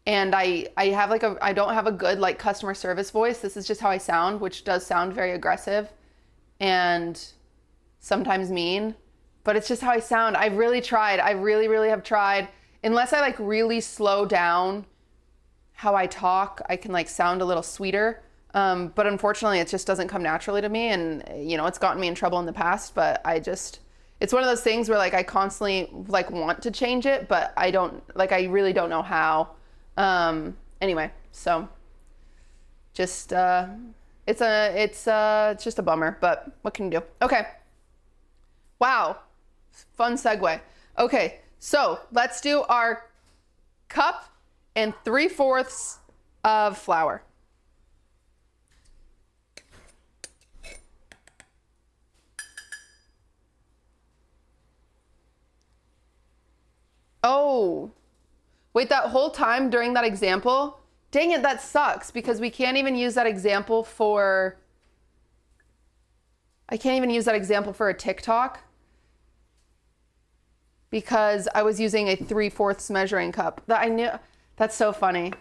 and I have like I don't have a good like customer service voice. This is just how I sound, which does sound very aggressive and sometimes mean, but it's just how I sound. I've really tried. I really, really have tried. Unless I like really slow down how I talk, I can like sound a little sweeter. But unfortunately it just doesn't come naturally to me. And you know, it's gotten me in trouble in the past, but it's one of those things where like I constantly like want to change it, but I really don't know how. Anyway, so just, it's just a bummer, but what can you do? Okay. Wow. Fun segue. Okay. So let's do our cup and 3/4 of flour. Oh, wait, that whole time during that example, dang it, that sucks because we can't even use that example for, I can't even use that example for a TikTok because I was using a 3/4 measuring cup. That I knew, that's so funny.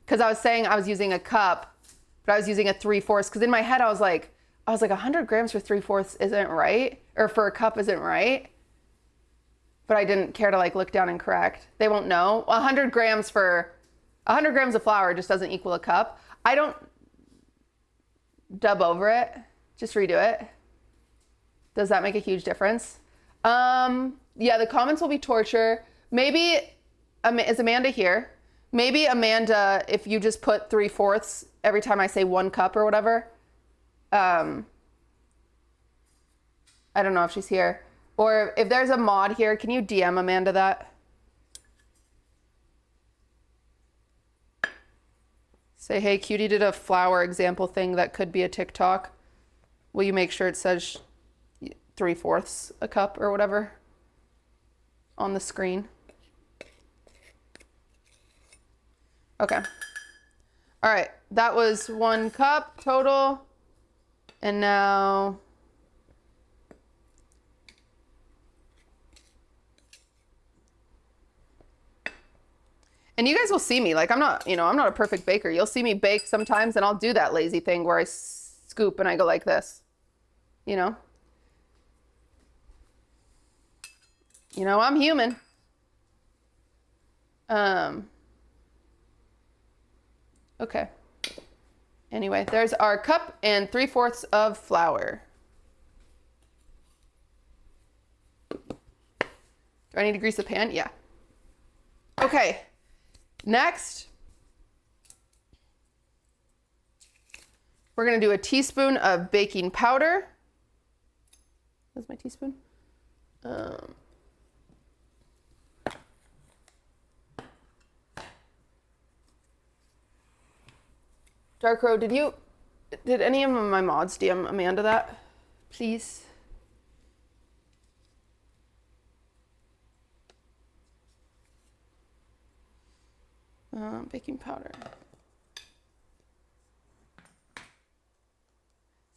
Because I was saying I was using a cup, but I was using a 3/4 because in my head I was like 100 grams for 3/4 isn't right, or for a cup isn't right. But I didn't care to like look down and correct. They won't know. 100 grams of flour just doesn't equal a cup. I don't dub over it. Just redo it. Does that make a huge difference? Yeah, the comments will be torture. Maybe, is Amanda here? Maybe Amanda, if you just put 3/4 every time I say 1 cup or whatever. I don't know if she's here. Or if there's a mod here, can you DM Amanda that? Say, hey, Cutie did a flour example thing that could be a TikTok. Will you make sure it says 3/4 a cup or whatever on the screen? Okay. All right, that was 1 cup total. And now, and you guys will see me, like I'm not a perfect baker. You'll see me bake sometimes and I'll do that lazy thing where I scoop and I go like this, you know? I'm human. Okay. Anyway, there's our cup and 3/4 of flour. Do I need to grease the pan? Yeah. Okay. Next, we're going to do a teaspoon of baking powder. That's my teaspoon. Dark Road, did any of my mods DM Amanda that? Please. Baking powder. Is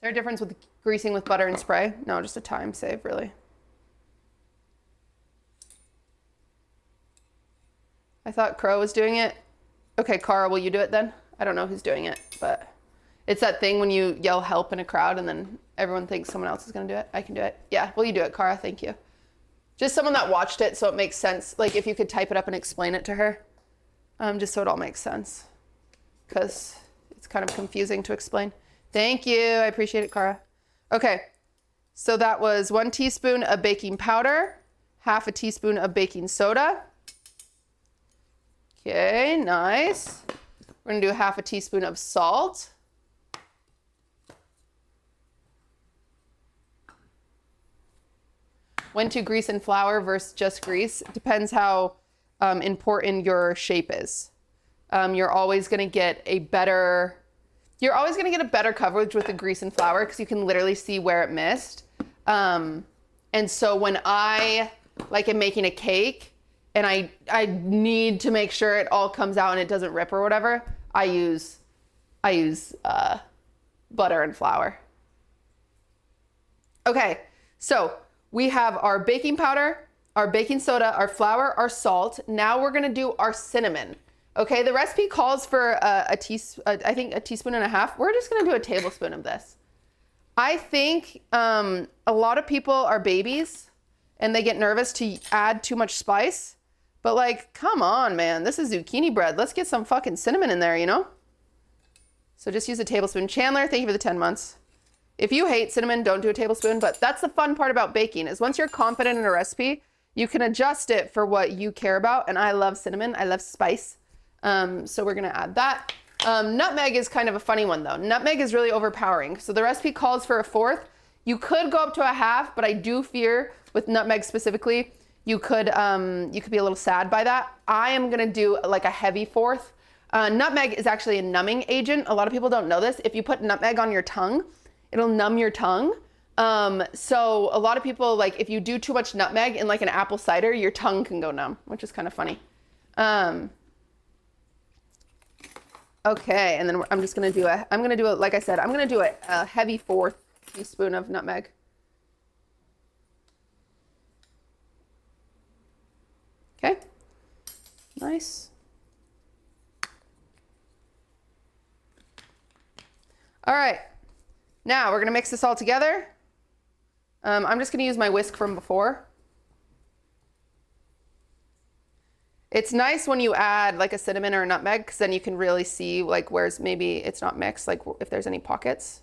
there a difference with greasing with butter and spray? No, just a time save, really. I thought Crow was doing it. Okay, Cara, will you do it then? I don't know who's doing it, but it's that thing when you yell help in a crowd and then everyone thinks someone else is going to do it. I can do it. Yeah, will you do it, Cara? Thank you. Just someone that watched it so it makes sense. Like if you could type it up and explain it to her. Just so it all makes sense, because it's kind of confusing to explain. Thank you. I appreciate it, Cara. Okay, so that was 1 teaspoon of baking powder, 1/2 teaspoon of baking soda. Okay, nice. We're going to do 1/2 teaspoon of salt. When to grease and flour versus just grease. It depends how important your shape is. You're always going to get a better coverage with the grease and flour because you can literally see where it missed. And so when I am making a cake and I need to make sure it all comes out and it doesn't rip or whatever, I use butter and flour. Okay, so we have our baking powder, our baking soda, our flour, our salt. Now we're gonna do our cinnamon. Okay, the recipe calls for I think a teaspoon and a half. We're just gonna do a tablespoon of this. I think a lot of people are babies and they get nervous to add too much spice. But like, come on, man, this is zucchini bread. Let's get some fucking cinnamon in there, you know? So just use a tablespoon. Chandler, thank you for the 10 months. If you hate cinnamon, don't do a tablespoon, but that's the fun part about baking is once you're confident in a recipe, you can adjust it for what you care about. And I love cinnamon, I love spice. So we're gonna add that. Nutmeg is kind of a funny one though. Nutmeg is really overpowering. So the recipe calls for 1/4. You could go up to a 1/2, but I do fear with nutmeg specifically, you could be a little sad by that. I am gonna do like a heavy fourth. Nutmeg is actually a numbing agent. A lot of people don't know this. If you put nutmeg on your tongue, it'll numb your tongue. So a lot of people, like if you do too much nutmeg in like an apple cider, your tongue can go numb, which is kind of funny. Okay, and then I'm just gonna do like I said, I'm gonna do a heavy 4th teaspoon of nutmeg. Okay, nice. All right, now we're gonna mix this all together. I'm just gonna use my whisk from before. It's nice when you add like a cinnamon or a nutmeg, because then you can really see like where's maybe it's not mixed, like if there's any pockets.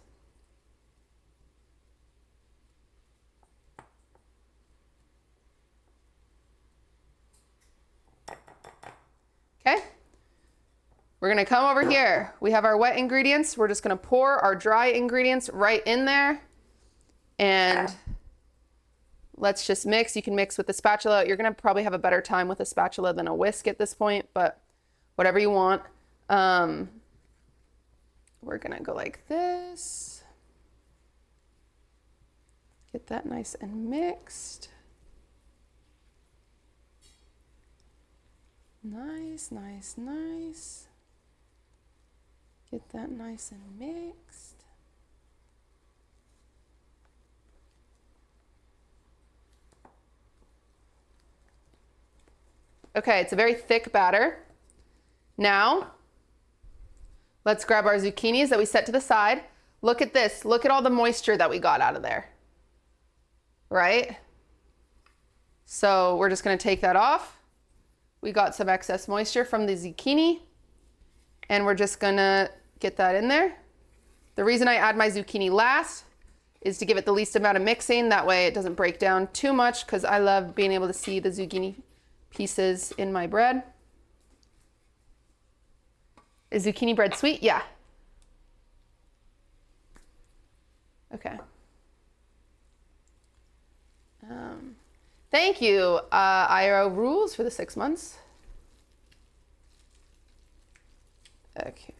Okay, we're gonna come over here. We have our wet ingredients. We're just gonna pour our dry ingredients right in there, and let's just mix. You can mix with the spatula. You're gonna probably have a better time with a spatula than a whisk at this point, but whatever you want. We're gonna go like this. Get that nice and mixed. Nice, nice, nice. Get that nice and mixed. Okay, it's a very thick batter. Now, let's grab our zucchinis that we set to the side. Look at this. Look at all the moisture that we got out of there. Right? So we're just going to take that off. We got some excess moisture from the zucchini, and we're just going to get that in there. The reason I add my zucchini last is to give it the least amount of mixing. That way it doesn't break down too much, because I love being able to see the zucchini pieces in my bread. Is zucchini bread sweet? Yeah. Okay. Thank you, IRO Rules, for the 6 months. Okay.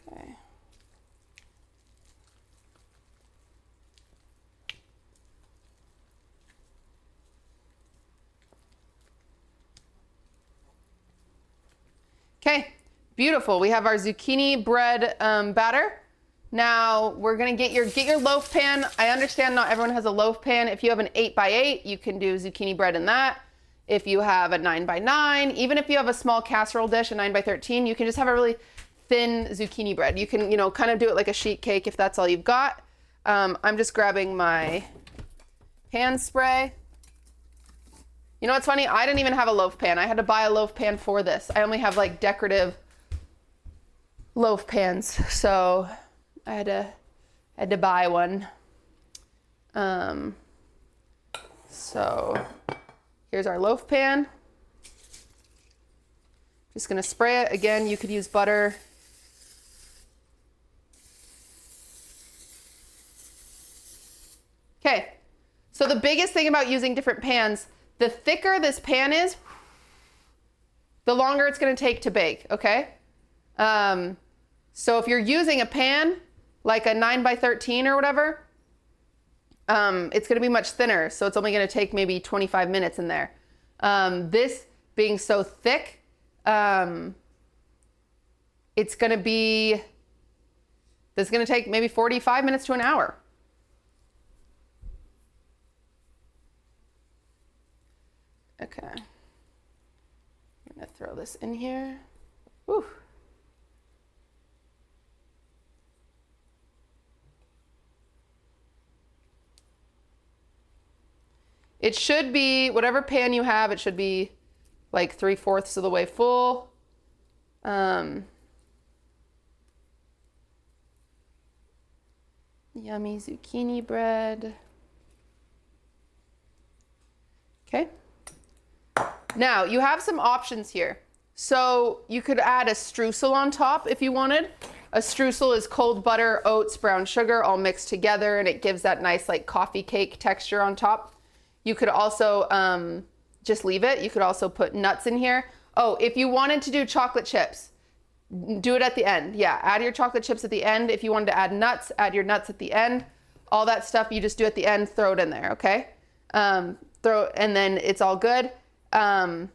Okay, beautiful. We have our zucchini bread batter. Now we're gonna get your loaf pan. I understand not everyone has a loaf pan. If you have an 8x8, you can do zucchini bread in that. If you have a 9x9, even if you have a small casserole dish, a 9x13, you can just have a really thin zucchini bread. You can, kind of do it like a sheet cake if that's all you've got. I'm just grabbing my pan spray. You know what's funny? I didn't even have a loaf pan. I had to buy a loaf pan for this. I only have like decorative loaf pans, so I had to buy one. So here's our loaf pan. Just gonna spray it. Again, you could use butter. Okay, so the biggest thing about using different pans, the thicker this pan is, the longer it's gonna take to bake, okay? So if you're using a pan, like a 9x13 or whatever, it's gonna be much thinner, so it's only gonna take maybe 25 minutes in there. This being so thick, it's gonna take maybe 45 minutes to an hour. Okay, I'm gonna throw this in here. Whew. It should be, whatever pan you have, it should be like 3/4 of the way full. Yummy zucchini bread. Okay. Now you have some options here. So you could add a streusel on top if you wanted. A streusel is cold butter, oats, brown sugar all mixed together, and it gives that nice like coffee cake texture on top. You could also just leave it. You could also put nuts in here. Oh, if you wanted to do chocolate chips, do it at the end. Yeah, add your chocolate chips at the end. If you wanted to add nuts, add your nuts at the end. All that stuff you just do at the end, throw it in there, okay? And then it's all good. I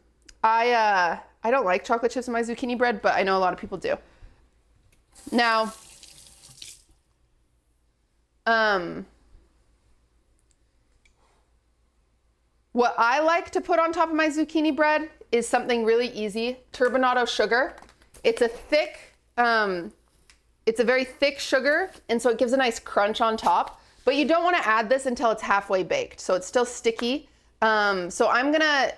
don't like chocolate chips in my zucchini bread, but I know a lot of people do. Now, what I like to put on top of my zucchini bread is something really easy, turbinado sugar. It's a very thick sugar, and so it gives a nice crunch on top, but you don't want to add this until it's halfway baked, so it's still sticky. So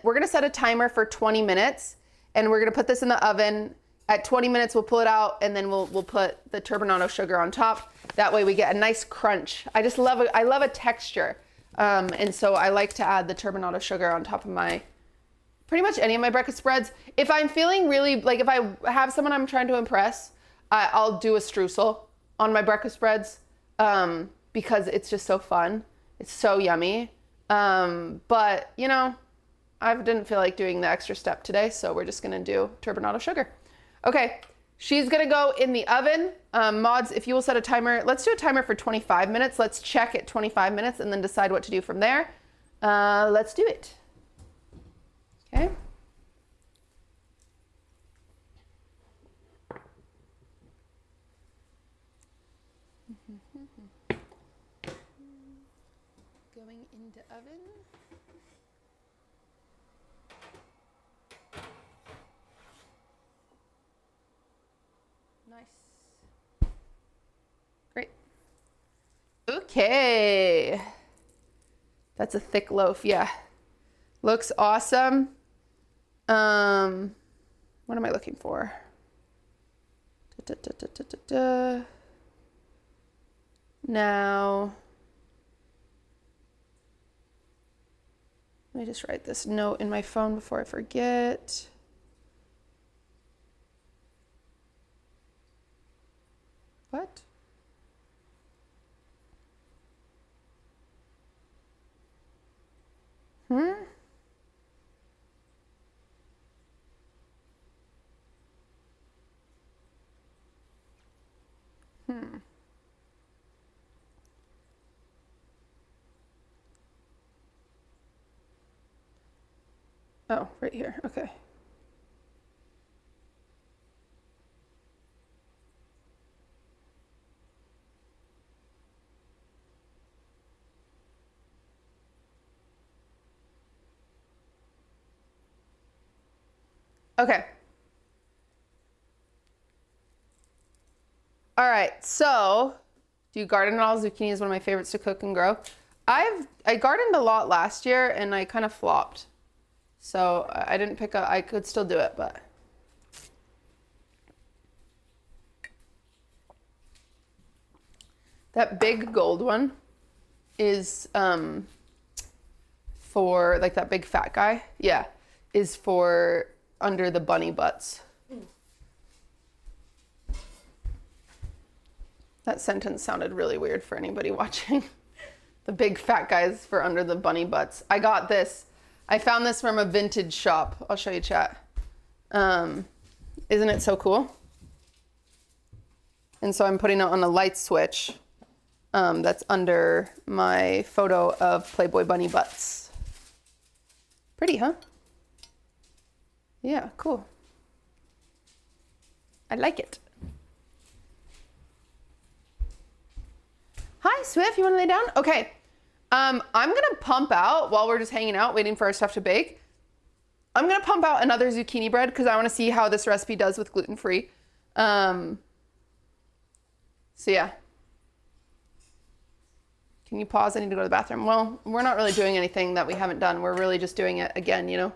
we're gonna set a timer for 20 minutes, and we're gonna put this in the oven. At 20 minutes, we'll pull it out, and then we'll put the turbinado sugar on top. That way we get a nice crunch. I love a texture. And so I like to add the turbinado sugar on top of pretty much any of my breakfast spreads. If I'm feeling really, like if I have someone I'm trying to impress, I'll do a streusel on my breakfast spreads, because it's just so fun. It's so yummy. But you know, I didn't feel like doing the extra step today, so we're just gonna do turbinado sugar. Okay, she's gonna go in the oven. Mods, if you will set a timer, let's do a timer for 25 minutes. Let's check at 25 minutes and then decide what to do from there. Let's do it. Okay. Going into oven. Nice. Great. Okay. That's a thick loaf, yeah. Looks awesome. What am I looking for? Now, let me just write this note in my phone before I forget. What? Oh, right here. Okay. Okay. All right, so do you garden at all? Zucchini is one of my favorites to cook and grow. I gardened a lot last year and I kind of flopped. So I didn't pick up, I could still do it, but. That big gold one is for, like that big fat guy, yeah, is for under the bunny butts. That sentence sounded really weird for anybody watching. The big fat guys for under the bunny butts. I got this. I found this from a vintage shop. I'll show you, chat. Isn't it so cool? And so I'm putting it on a light switch that's under my photo of Playboy bunny butts. Pretty, huh? Yeah, cool. I like it. Hi, Swift, you wanna lay down? Okay, I'm gonna pump out while we're just hanging out, waiting for our stuff to bake. I'm gonna pump out another zucchini bread because I wanna see how this recipe does with gluten-free. So yeah. Can you pause? I need to go to the bathroom. Well, we're not really doing anything that we haven't done. We're really just doing it again, you know?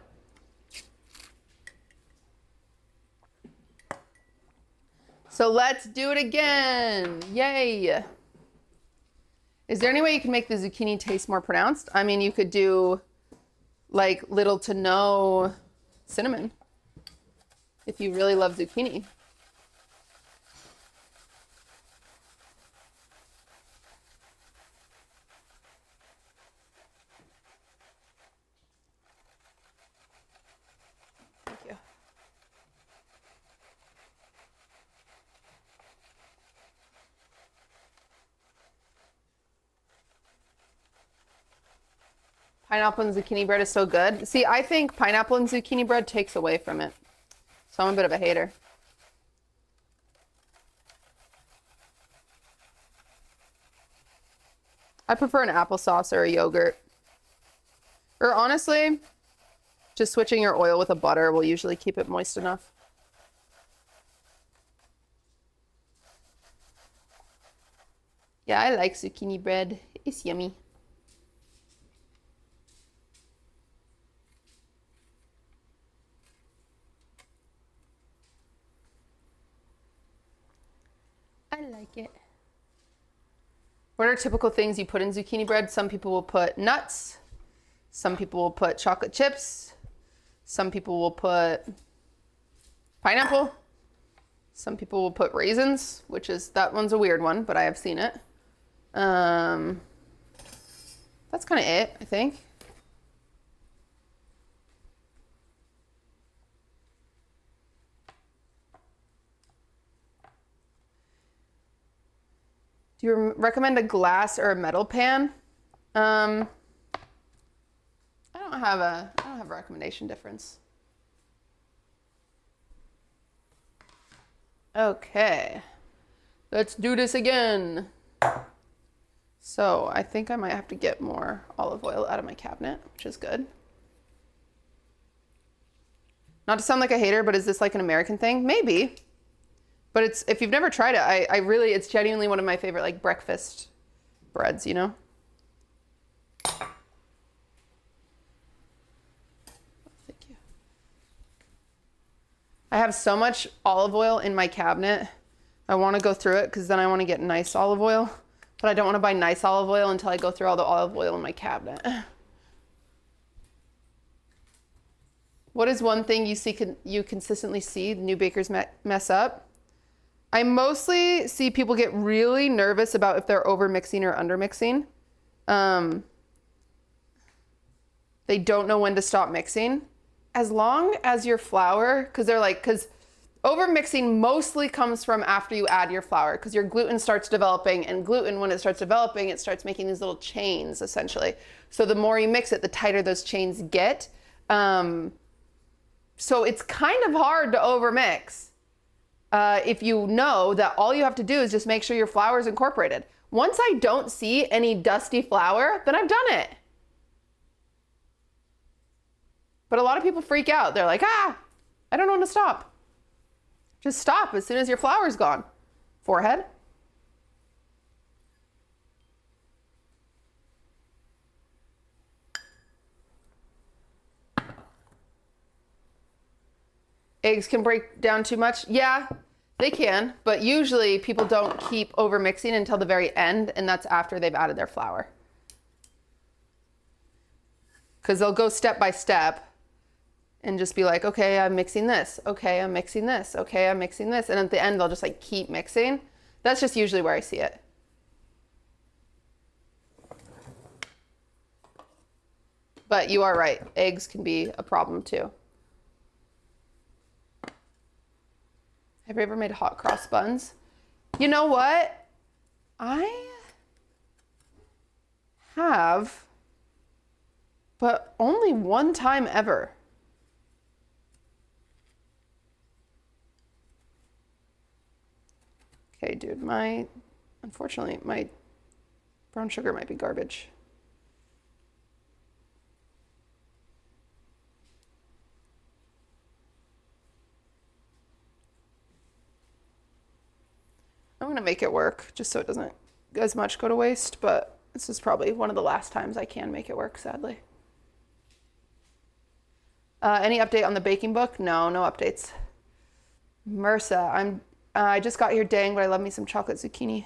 So let's do it again. Yay. Is there any way you can make the zucchini taste more pronounced? I mean, you could do like little to no cinnamon if you really love zucchini. Pineapple and zucchini bread is so good. See, I think pineapple and zucchini bread takes away from it. So I'm a bit of a hater. I prefer an applesauce or a yogurt. Or honestly, just switching your oil with a butter will usually keep it moist enough. Yeah, I like zucchini bread. It's yummy. I like it. What are typical things you put in zucchini bread? Some people will put nuts. Some people will put chocolate chips. Some people will put pineapple. Some people will put raisins, which is, that one's a weird one, but I have seen it. That's kind of it, I think. Do you recommend a glass or a metal pan? I don't have a recommendation difference. Okay, let's do this again. So I think I might have to get more olive oil out of my cabinet, which is good. Not to sound like a hater, but is this like an American thing? Maybe. But it's, if you've never tried it, I really, it's genuinely one of my favorite like breakfast breads, you know? Thank you. I have so much olive oil in my cabinet. I want to go through it because then I want to get nice olive oil, but I don't want to buy nice olive oil until I go through all the olive oil in my cabinet. What is one thing you consistently see new bakers mess up? I mostly see people get really nervous about if they're over mixing or under mixing. They don't know when to stop mixing. As long as your flour, because over mixing mostly comes from after you add your flour, because your gluten starts developing, and gluten, when it starts developing, it starts making these little chains essentially. So the more you mix it, the tighter those chains get. So it's kind of hard to over mix. If you know that all you have to do is just make sure your flour is incorporated. Once I don't see any dusty flour, then I've done it. But a lot of people freak out. They're like, I don't know when to stop. Just stop as soon as your flour's gone. Forehead. Eggs can break down too much. Yeah, they can, but usually people don't keep over mixing until the very end, and that's after they've added their flour. Because they'll go step by step and just be like, okay, I'm mixing this. Okay, I'm mixing this. Okay, I'm mixing this. And at the end, they'll just like keep mixing. That's just usually where I see it. But you are right. Eggs can be a problem too. Have you ever made hot cross buns? You know what? I have, but only one time ever. Okay, dude, unfortunately, my brown sugar might be garbage. I'm gonna make it work just so it doesn't as much go to waste, but this is probably one of the last times I can make it work, sadly. Any update on the baking book? No updates. MRSA, I just got here, dang, but I love me some chocolate zucchini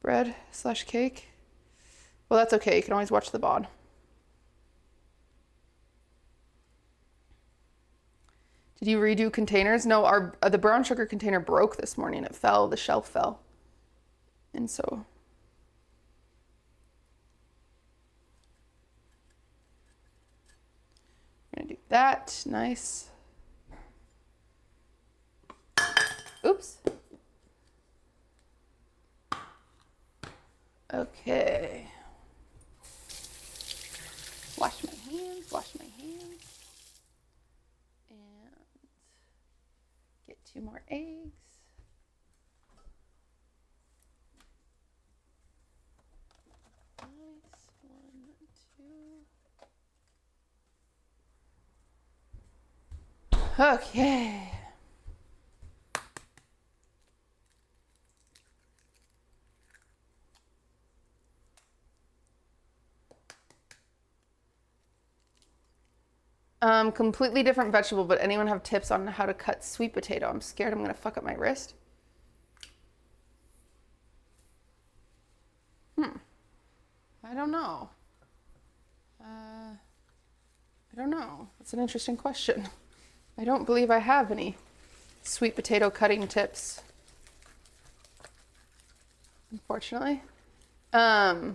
bread / cake. Well, that's okay. You can always watch the VOD. Did you redo containers? No, the brown sugar container broke this morning. It fell, the shelf fell. And so I'm gonna do that, nice. Oops. Okay. Wash my hands, wash my hands. And get 2 more eggs. Nice, 1, 2. Okay. Completely different vegetable, but anyone have tips on how to cut sweet potato? I'm scared I'm gonna fuck up my wrist. I don't know. I don't know. That's an interesting question. I don't believe I have any sweet potato cutting tips, unfortunately. What's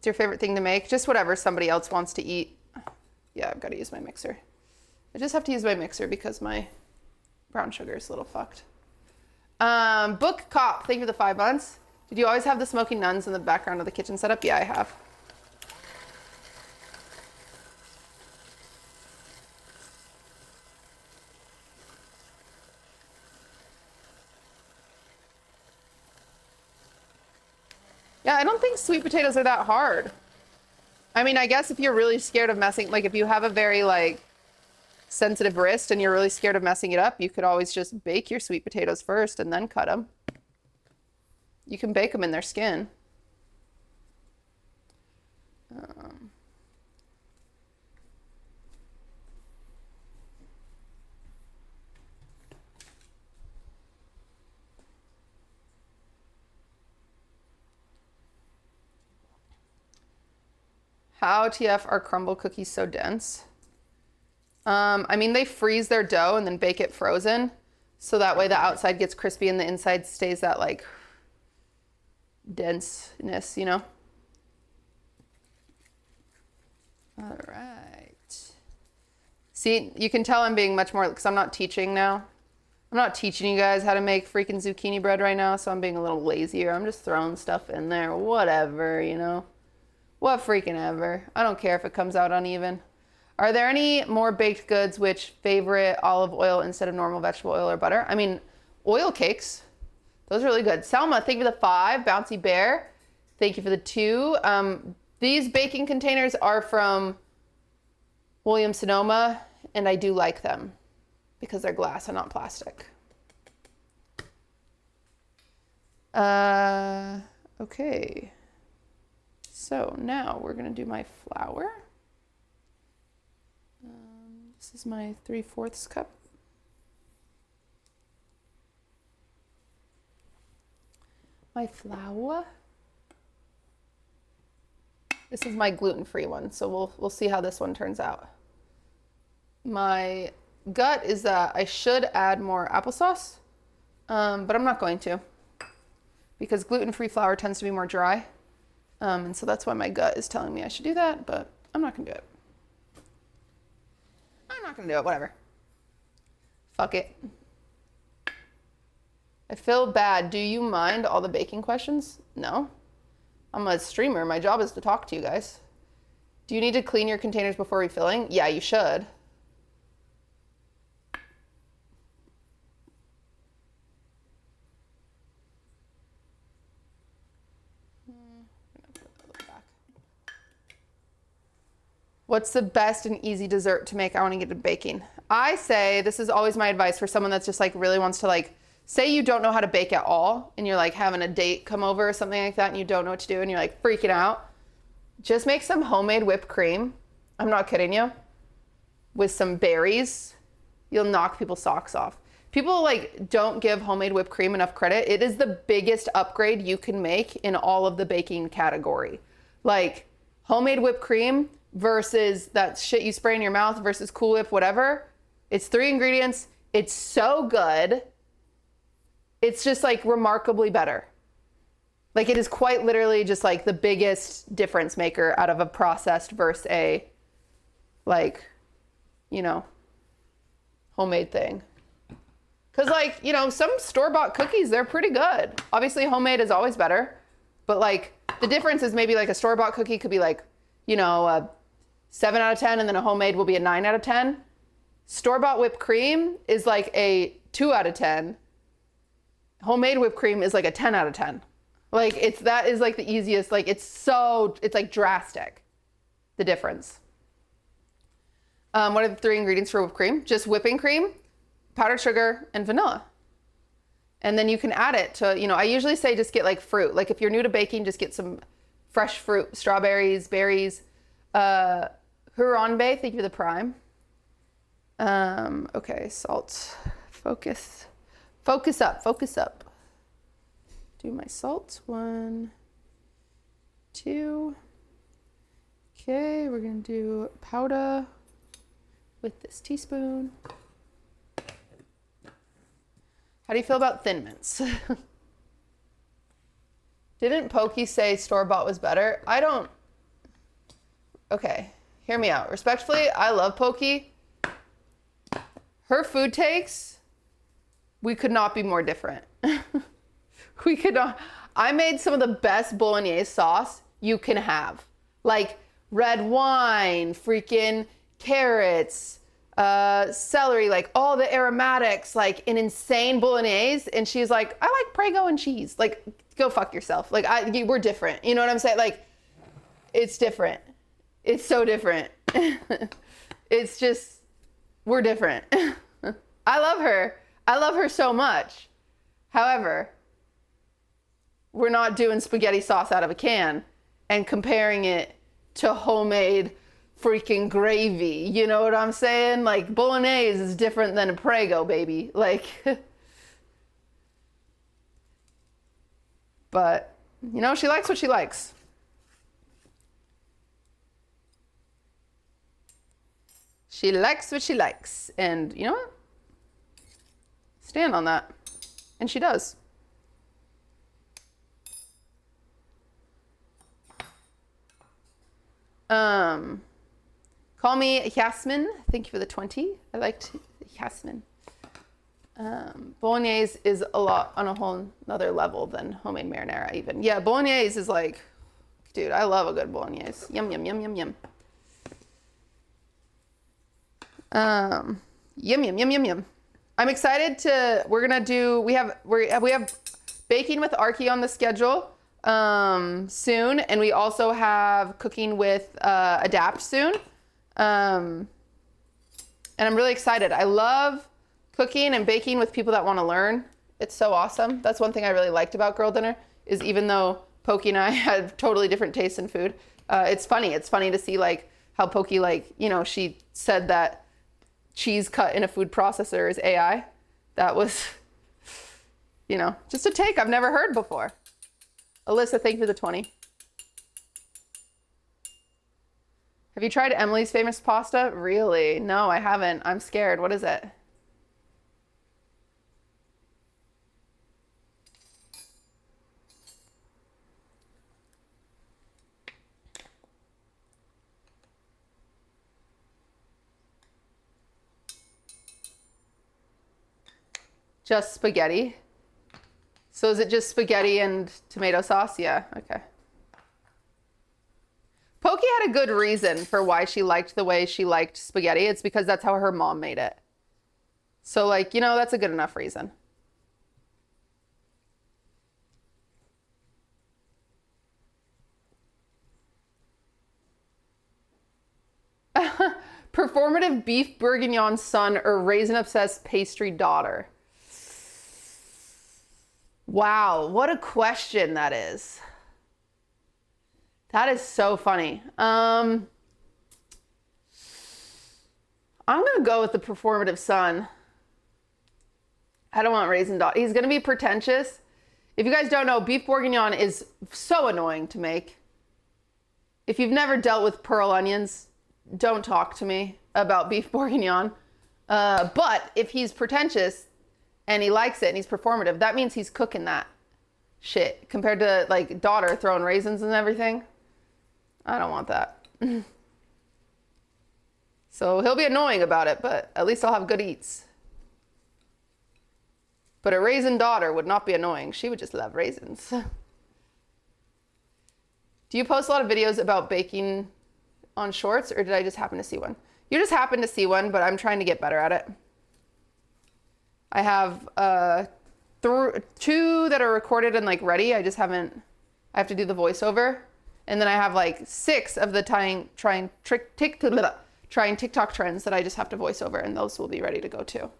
your favorite thing to make? Just whatever somebody else wants to eat. Yeah, I've got to use my mixer. I just have to use my mixer because my brown sugar is a little fucked. Book Cop, thank you for the 5 months. Did you always have the smoking nuns in the background of the kitchen setup? Yeah, I have. Yeah, I don't think sweet potatoes are that hard. I mean, I guess if you're really scared of messing, like if you have a very like sensitive wrist and you're really scared of messing it up, you could always just bake your sweet potatoes first and then cut them. You can bake them in their skin. How TF are crumble cookies so dense? I mean, they freeze their dough and then bake it frozen. So that way the outside gets crispy and the inside stays that like denseness, you know? All right. See, you can tell I'm being much more, because I'm not teaching now. I'm not teaching you guys how to make freaking zucchini bread right now, so I'm being a little lazier. I'm just throwing stuff in there, whatever, you know? What freaking ever. I don't care if it comes out uneven. Are there any more baked goods which favorite olive oil instead of normal vegetable oil or butter? I mean, oil cakes. Those are really good. Selma, thank you for the 5. Bouncy Bear, thank you for the 2. These baking containers are from Williams Sonoma, and I do like them because they're glass and not plastic. Okay. So now we're gonna do my flour. This is my 3/4 cup. My flour. This is my gluten-free one, so we'll see how this one turns out. My gut is that I should add more applesauce, but I'm not going to because gluten-free flour tends to be more dry. And so that's why my gut is telling me I should do that, but I'm not gonna do it. I'm not gonna do it, whatever. Fuck it. I feel bad. Do you mind all the baking questions? No. I'm a streamer. My job is to talk to you guys. Do you need to clean your containers before refilling? Yeah, you should. What's the best and easy dessert to make? I want to get into baking. I say, this is always my advice for someone that's just like really wants to like, say you don't know how to bake at all and you're like having a date come over or something like that and you don't know what to do and you're like freaking out. Just make some homemade whipped cream. I'm not kidding you. With some berries, you'll knock people's socks off. People like don't give homemade whipped cream enough credit. It is the biggest upgrade you can make in all of the baking category. Like homemade whipped cream versus that shit you spray in your mouth versus Cool Whip, whatever. It's 3 ingredients. It's so good. It's just like remarkably better. Like it is quite literally just like the biggest difference maker out of a processed versus a like, you know, homemade thing. Cause like, you know, some store-bought cookies, they're pretty good. Obviously homemade is always better, but like the difference is maybe like a store-bought cookie could be like you know, a 7 out of 10, and then a homemade will be a 9 out of 10. Store-bought whipped cream is like a 2 out of 10. Homemade whipped cream is like a 10 out of 10. Like that is like the easiest, like it's like drastic, the difference. What are the 3 ingredients for whipped cream? Just whipping cream, powdered sugar, and vanilla. And then you can add it to, you know, I usually say just get like fruit. Like if you're new to baking, just get some fresh fruit, strawberries, berries. Harambe, thank you for the prime. Okay, salt, focus up. Do my salt, 1, 2. Okay, we're gonna do powder with this teaspoon. How do you feel about Thin Mints? Didn't Pokey say store-bought was better? I don't. Okay, hear me out. Respectfully, I love Pokey. Her food takes, we could not be more different. We could not. I made some of the best bolognese sauce you can have. Like red wine, freaking carrots, celery, like all the aromatics, like an insane bolognese. And she's like, I like Prego and cheese. Like, go fuck yourself. Like, we're different. You know what I'm saying? Like, it's different. It's so different. It's just, we're different. I love her. I love her so much. However, we're not doing spaghetti sauce out of a can and comparing it to homemade freaking gravy. You know what I'm saying? Like, bolognese is different than a Prego, baby. Like, but, you know, she likes what she likes. She likes what she likes. And you know what? Stand on that. And she does. Call me Yasmin. Thank you for the 20. I liked Yasmin. Bolognese is a lot on a whole another level than homemade marinara even. Yeah, bolognese is like, dude, I love a good bolognese. Yum, yum, yum, yum, yum. Yum, yum, yum, yum, yum. I'm excited to, we have baking with Archie on the schedule soon, and we also have cooking with Adapt soon. And I'm really excited. I love cooking and baking with people that want to learn. It's so awesome. That's one thing I really liked about Girl Dinner, is even though Pokey and I had totally different tastes in food, it's funny. It's funny to see like how Pokey, like, you know, she said that cheese cut in a food processor is AI. That was, you know, just a take I've never heard before. Alyssa, thank you for the 20. Have you tried Emily's famous pasta? Really? No, I haven't. I'm scared. What is it? Just spaghetti. So is it just spaghetti and tomato sauce? Yeah, okay. Pokey had a good reason for why she liked the way she liked spaghetti. It's because that's how her mom made it. So like, you know, that's a good enough reason. Performative beef bourguignon son or raisin obsessed pastry daughter. Wow, what a question that is. That is so funny. I'm gonna go with the performative son. I don't want raisin daughter. He's gonna be pretentious. If you guys don't know, beef bourguignon is so annoying to make. If you've never dealt with pearl onions, don't talk to me about beef bourguignon. But if he's pretentious and he likes it and he's performative, that means he's cooking that shit compared to like daughter throwing raisins and everything. I don't want that. So he'll be annoying about it, but at least I'll have good eats. But a raisin daughter would not be annoying. She would just love raisins. Do you post a lot of videos about baking on shorts, or did I just happen to see one? You just happened to see one, but I'm trying to get better at it. I have 2 that are recorded and like ready. I have to do the voiceover. And then I have like 6 of the trying TikTok trends that I just have to voice over, and those will be ready to go too.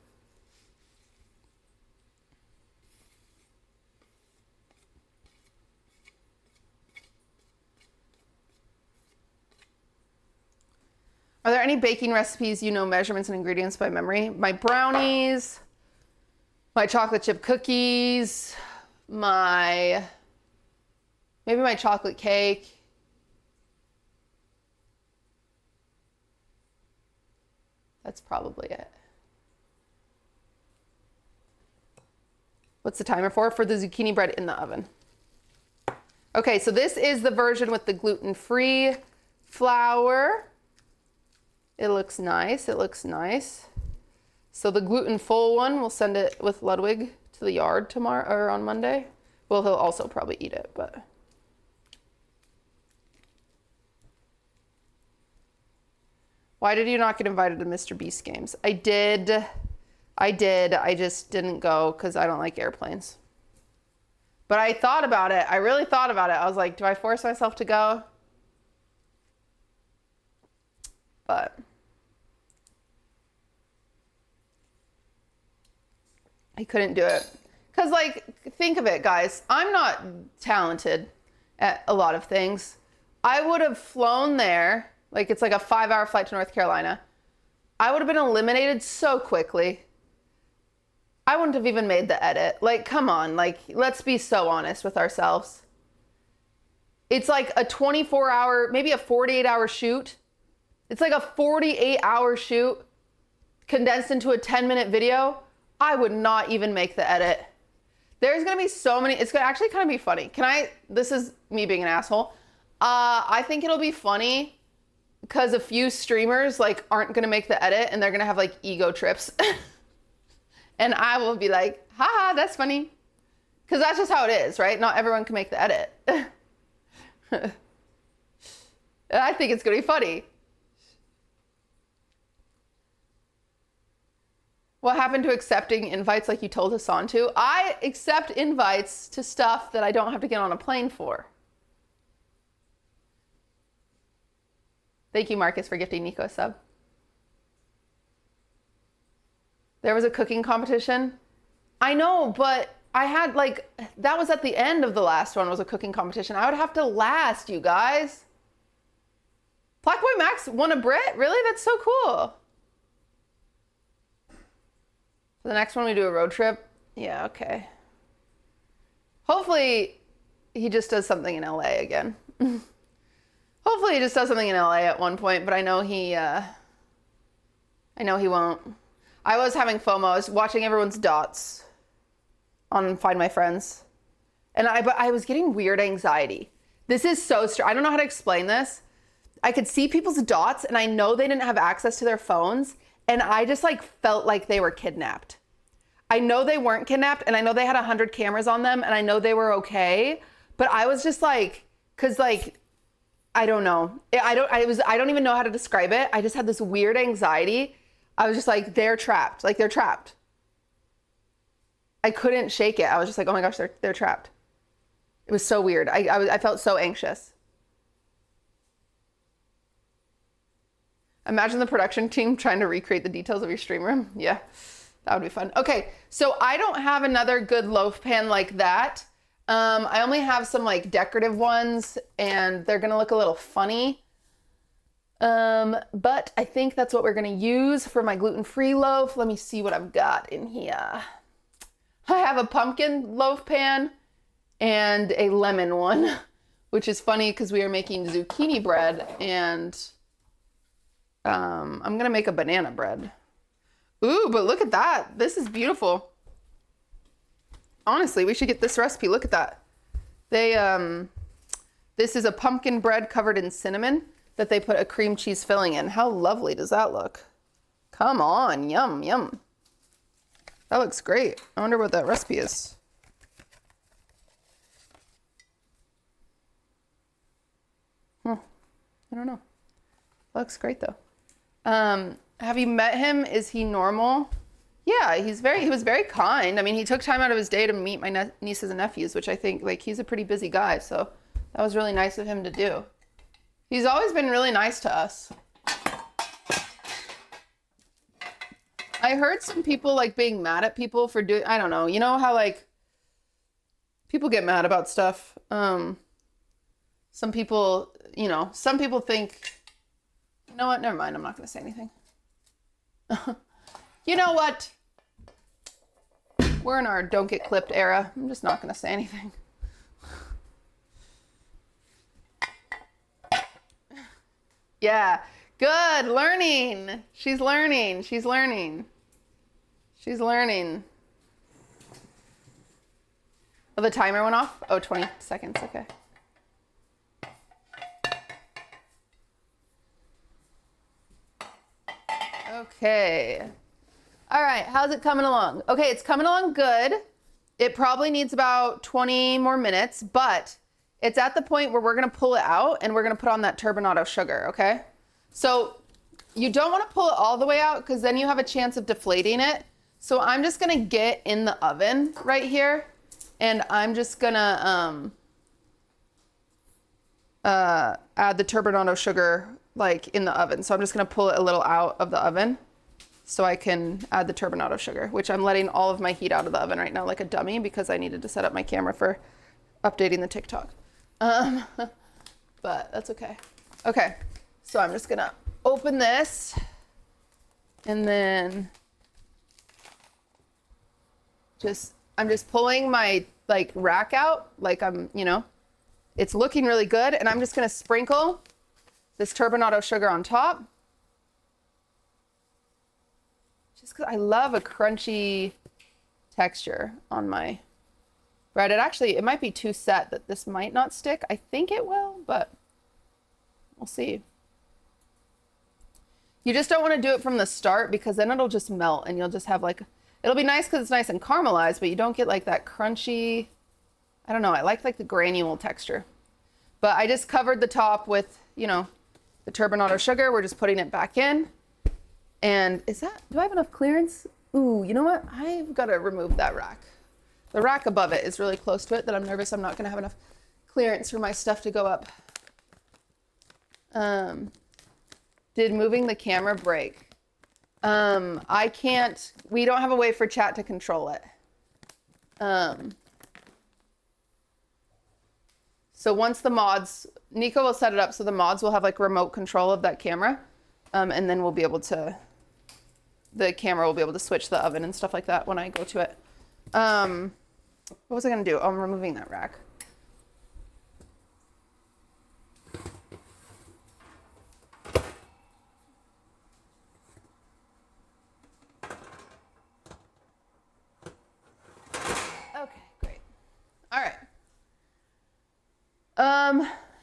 Are there any baking recipes you know measurements and ingredients by memory? My brownies, my chocolate chip cookies, maybe my chocolate cake. That's probably it. What's the timer for? For the zucchini bread in the oven. Okay, so this is the version with the gluten-free flour. It looks nice. It looks nice. So the gluten-full one, we'll send it with Ludwig to the yard tomorrow or on Monday. Well, he'll also probably eat it, but. Why did you not get invited to Mr. Beast games? I did. I just didn't go because I don't like airplanes. But I thought about it. I really thought about it. I was like, do I force myself to go? But I couldn't do it. Because, like, think of it, guys. I'm not talented at a lot of things. I would have flown there. Like, it's like a 5-hour flight to North Carolina. I would have been eliminated so quickly. I wouldn't have even made the edit. Like, come on. Like, let's be so honest with ourselves. It's like a 24-hour, maybe a 48-hour shoot. It's like a 48-hour shoot condensed into a 10-minute video. I would not even make the edit. There's going to be so many. It's going to actually kind of be funny. This is me being an asshole. I think it'll be funny because a few streamers like aren't going to make the edit and they're going to have like ego trips. And I will be like, haha, that's funny. Because that's just how it is, right? Not everyone can make the edit. And I think it's going to be funny. What happened to accepting invites like you told Hassan to? I accept invites to stuff that I don't have to get on a plane for. Thank you, Marcus, for gifting Nico a sub. There was a cooking competition. I know, but I had like, that was at the end of the last one was a cooking competition. I would have to last, you guys. Black Boy Max won a Brit? Really? That's so cool. The next one we do a road trip. Yeah, okay. Hopefully he just does something in LA again. Hopefully he just does something in LA at one point, but I know he won't. I was having FOMO. I was watching everyone's dots on Find My Friends. But I was getting weird anxiety. This is so strange. I don't know how to explain this. I could see people's dots and I know they didn't have access to their phones. And I just like felt like they were kidnapped. I know they weren't kidnapped and I know they had 100 cameras on them and I know they were okay. But I was just like, cause like, I don't know. I don't even know how to describe it. I just had this weird anxiety. I was just like, they're trapped. Like they're trapped. I couldn't shake it. I was just like, oh my gosh, they're trapped. It was so weird. I felt so anxious. Imagine the production team trying to recreate the details of your stream room. Yeah, that would be fun. Okay, so I don't have another good loaf pan like that. I only have some like decorative ones and they're gonna look a little funny. But I think that's what we're gonna use for my gluten-free loaf. Let me see what I've got in here. I have a pumpkin loaf pan and a lemon one, which is funny because we are making zucchini bread and I'm gonna make a banana bread. Ooh, but look at that. This is beautiful. Honestly, we should get this recipe. Look at that. This is a pumpkin bread covered in cinnamon that they put a cream cheese filling in. How lovely does that look? Come on, yum, yum. That looks great. I wonder what that recipe is. I don't know. Looks great though. Have you met him? Is he normal? Yeah, he was very kind. I mean, he took time out of his day to meet my nieces and nephews, which I think, like, he's a pretty busy guy, so that was really nice of him to do. He's always been really nice to us. I heard some people, like, being mad at people for doing, I don't know, you know how, like, people get mad about stuff. Some people, you know, some people think, you know what, never mind, I'm not going to say anything. You know what? We're in our don't get clipped era. I'm just not going to say anything. Yeah, good, learning. She's learning. She's learning. She's learning. Oh, the timer went off? Oh, 20 seconds, okay. Okay. All right, how's it coming along? Okay, it's coming along good. It probably needs about 20 more minutes, but it's at the point where we're gonna pull it out and we're gonna put on that turbinado sugar, okay? So you don't wanna pull it all the way out because then you have a chance of deflating it. So I'm just gonna get in the oven right here and I'm just gonna add the turbinado sugar like in the oven. So I'm just gonna pull it a little out of the oven so I can add the turbinado sugar, which I'm letting all of my heat out of the oven right now like a dummy because I needed to set up my camera for updating the TikTok. But that's okay. Okay, so I'm just gonna open this and then I'm just pulling my like rack out like I'm, you know, it's looking really good and I'm just gonna sprinkle this turbinado sugar on top. Just because I love a crunchy texture on my bread. It might be too set that this might not stick. I think it will, but we'll see. You just don't want to do it from the start because then it'll just melt and you'll just have like, it'll be nice because it's nice and caramelized, but you don't get like that crunchy, I don't know, I like the granule texture. But I just covered the top with, you know, the turbinado sugar. We're just putting it back in. And do I have enough clearance? Ooh, you know what? I've got to remove that rack. The rack above it is really close to it that I'm nervous I'm not going to have enough clearance for my stuff to go up. Did moving the camera break? I can't, we don't have a way for chat to control it. So once the mods, Nico will set it up so the mods will have like remote control of that camera. And then we'll be able to, the camera will be able to switch the oven and stuff like that when I go to it. What was I gonna do? Oh, I'm removing that rack. Okay, great. All right.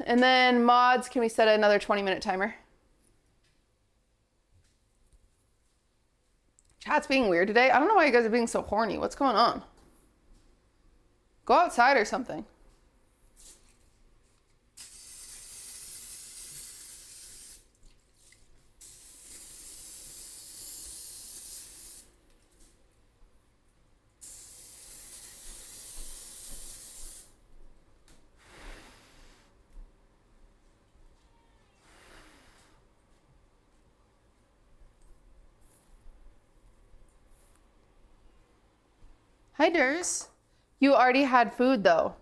And then mods, can we set another 20-minute timer? Chat's being weird today. I don't know why you guys are being so horny. What's going on? Go outside or something. Hi, Durs. You already had food though.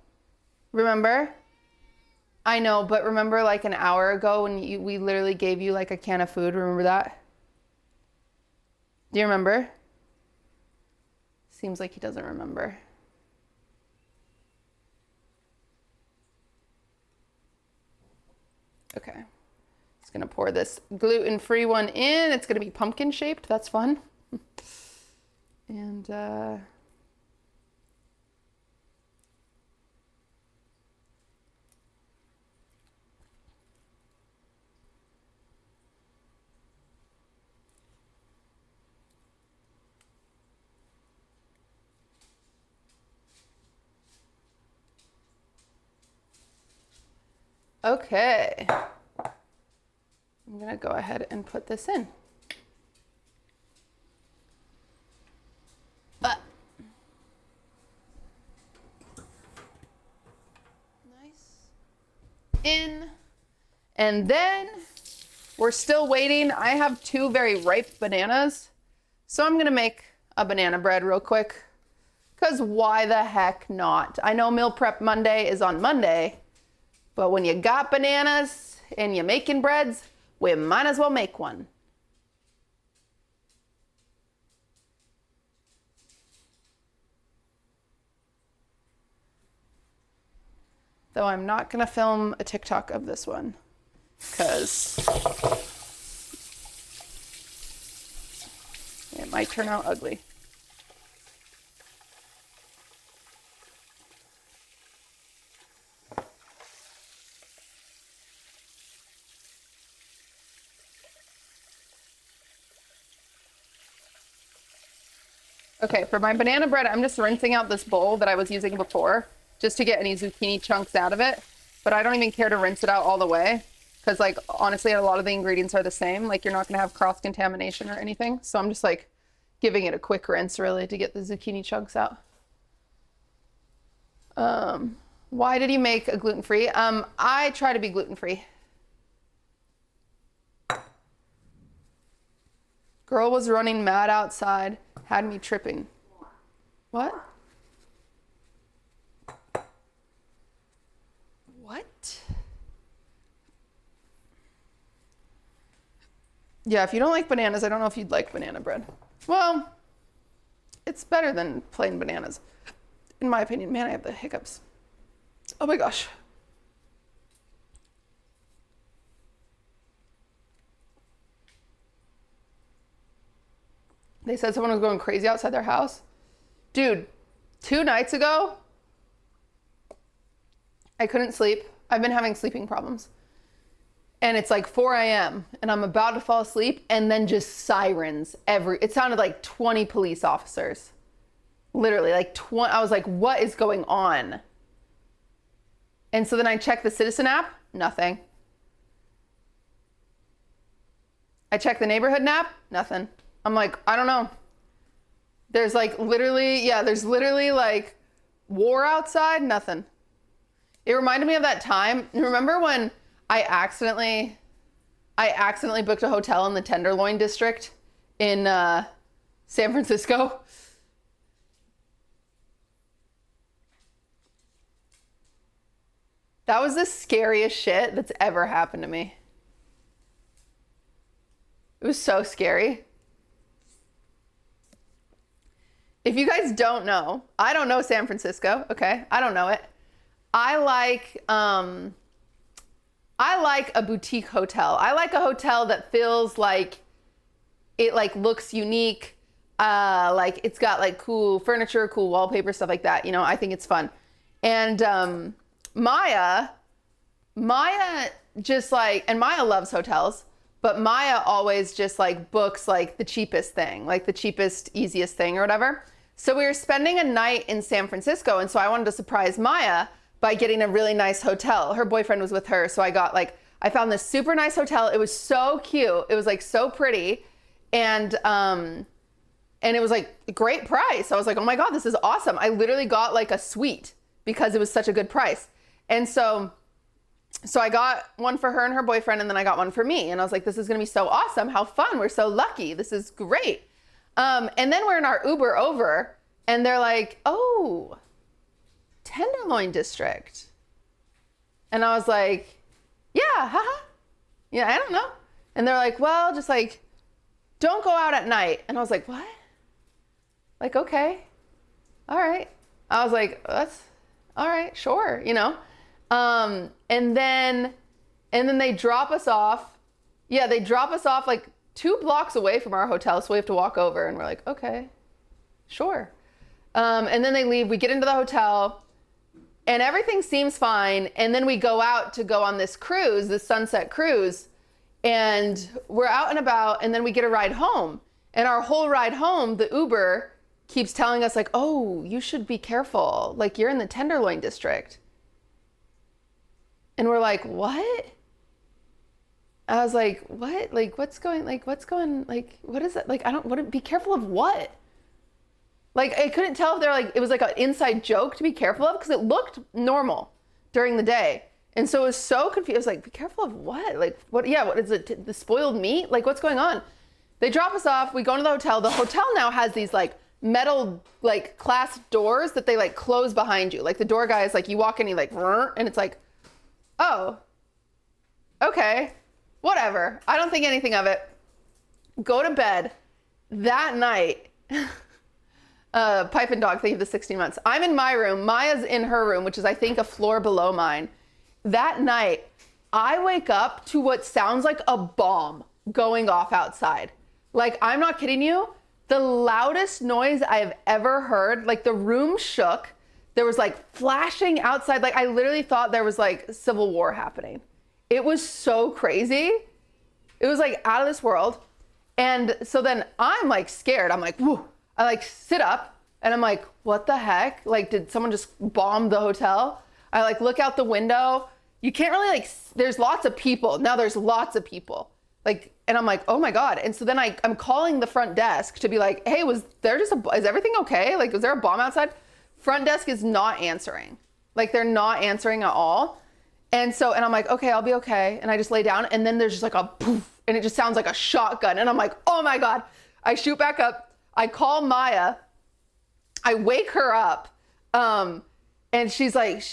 Remember? I know, but remember like an hour ago when we literally gave you like a can of food? Remember that? Do you remember? Seems like he doesn't remember. Okay. Just gonna pour this gluten-free one in. It's gonna be pumpkin shaped. That's fun. And okay. I'm gonna go ahead and put this in. Nice. In. And then we're still waiting. I have 2 very ripe bananas. So I'm gonna make a banana bread real quick. Because why the heck not? I know Meal Prep Monday is on Monday, but when you got bananas and you're making breads, we might as well make one. Though I'm not gonna film a TikTok of this one, because it might turn out ugly. Okay, for my banana bread, I'm just rinsing out this bowl that I was using before just to get any zucchini chunks out of it. But I don't even care to rinse it out all the way because, like, honestly, a lot of the ingredients are the same. Like, you're not going to have cross-contamination or anything. So I'm just, like, giving it a quick rinse, really, to get the zucchini chunks out. Why did you make a gluten-free? I try to be gluten-free. Girl was running mad outside. Had me tripping. What? What? Yeah, if you don't like bananas, I don't know if you'd like banana bread. Well, it's better than plain bananas, in my opinion. Man, I have the hiccups. Oh my gosh. They said someone was going crazy outside their house. Dude, 2 nights ago, I couldn't sleep. I've been having sleeping problems. And it's like 4 a.m. and I'm about to fall asleep and then just sirens it sounded like 20 police officers. Literally like 20. I was like, what is going on? And so then I checked the Citizen app, nothing. I checked the neighborhood app, nothing. I'm like, I don't know. There's like literally like war outside, nothing. It reminded me of that time. Remember when I accidentally booked a hotel in the Tenderloin district in San Francisco? That was the scariest shit that's ever happened to me. It was so scary. If you guys don't know, I don't know San Francisco, okay? I don't know it. I like a boutique hotel. I like a hotel that feels like it like looks unique. Like it's got like cool furniture, cool wallpaper, stuff like that. You know, I think it's fun. And Maya just like, and Maya loves hotels, but Maya always just like books like the cheapest thing, like the cheapest, easiest thing or whatever. So we were spending a night in San Francisco. And so I wanted to surprise Maya by getting a really nice hotel. Her boyfriend was with her. So I found this super nice hotel. It was so cute. It was like so pretty. And it was like a great price. I was like, oh my God, this is awesome. I literally got like a suite because it was such a good price. And so I got one for her and her boyfriend, and then I got one for me. And I was like, this is going to be so awesome. How fun. We're so lucky. This is great. And then we're in our Uber over and they're like, oh, Tenderloin district. And I was like, yeah, haha. Yeah, I don't know. And they're like, well, just like, don't go out at night. And I was like, what? Like, okay. All right. I was like, that's all right, sure, you know? And then they drop us off. Yeah, they drop us off like 2 blocks away from our hotel. So we have to walk over and we're like, okay, sure. And then they leave, we get into the hotel and everything seems fine. And then we go out to go on this cruise, this sunset cruise, and we're out and about, and then we get a ride home. And our whole ride home, the Uber keeps telling us like, oh, you should be careful. Like you're in the Tenderloin district. And we're like, what? I was like, what? Like, what's going, like, what is it? Like, be careful of what? Like, I couldn't tell if they're like, it was like an inside joke to be careful of because it looked normal during the day. And so it was so confused. I was like, be careful of what? Like, what? Yeah, what is it? The spoiled meat? Like, what's going on? They drop us off. We go into the hotel. The hotel now has these like metal, like glass doors that they like close behind you. Like the door guy is like, you walk in, he like, and it's like, oh, okay, whatever. I don't think anything of it. Go to bed that night. Pipe and Dog, thank you for the 16 months. I'm in my room. Maya's in her room, which is, I think, a floor below mine. That night, I wake up to what sounds like a bomb going off outside. Like, I'm not kidding you. The loudest noise I have ever heard, like the room shook. There was like flashing outside. Like, I literally thought there was like civil war happening. It was so crazy. It was like out of this world. And so then I'm like scared. I'm like, whoo. I like sit up and I'm like, what the heck? Like, did someone just bomb the hotel? I like look out the window. You can't really like, there's lots of people. Now there's lots of people. Like, and I'm like, oh my God. And so then I'm calling the front desk to be like, hey, is everything okay? Like, was there a bomb outside? Front desk is not answering. Like, they're not answering at all. And I'm like, okay, I'll be okay. And I just lay down and then there's just like a poof and it just sounds like a shotgun. And I'm like, oh my God. I shoot back up. I call Maya, I wake her up, and she's like,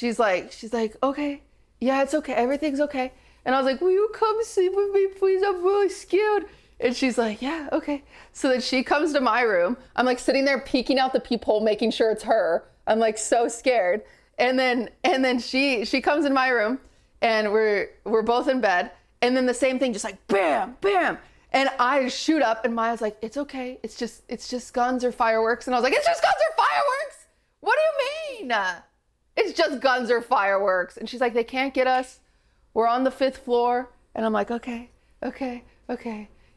okay, yeah, it's okay, everything's okay. And I was like, will you come sleep with me, please? I'm really scared. And she's like, yeah, okay. So then she comes to my room. I'm like sitting there peeking out the peephole, making sure it's her. I'm like so scared. And then she comes in my room, and we're both in bed. And then the same thing, just like bam, bam. And I shoot up and Maya's like, it's okay. It's just guns or fireworks. And I was like, it's just guns or fireworks? What do you mean? It's just guns or fireworks. And she's like, they can't get us. We're on the 5th floor. And I'm like, okay.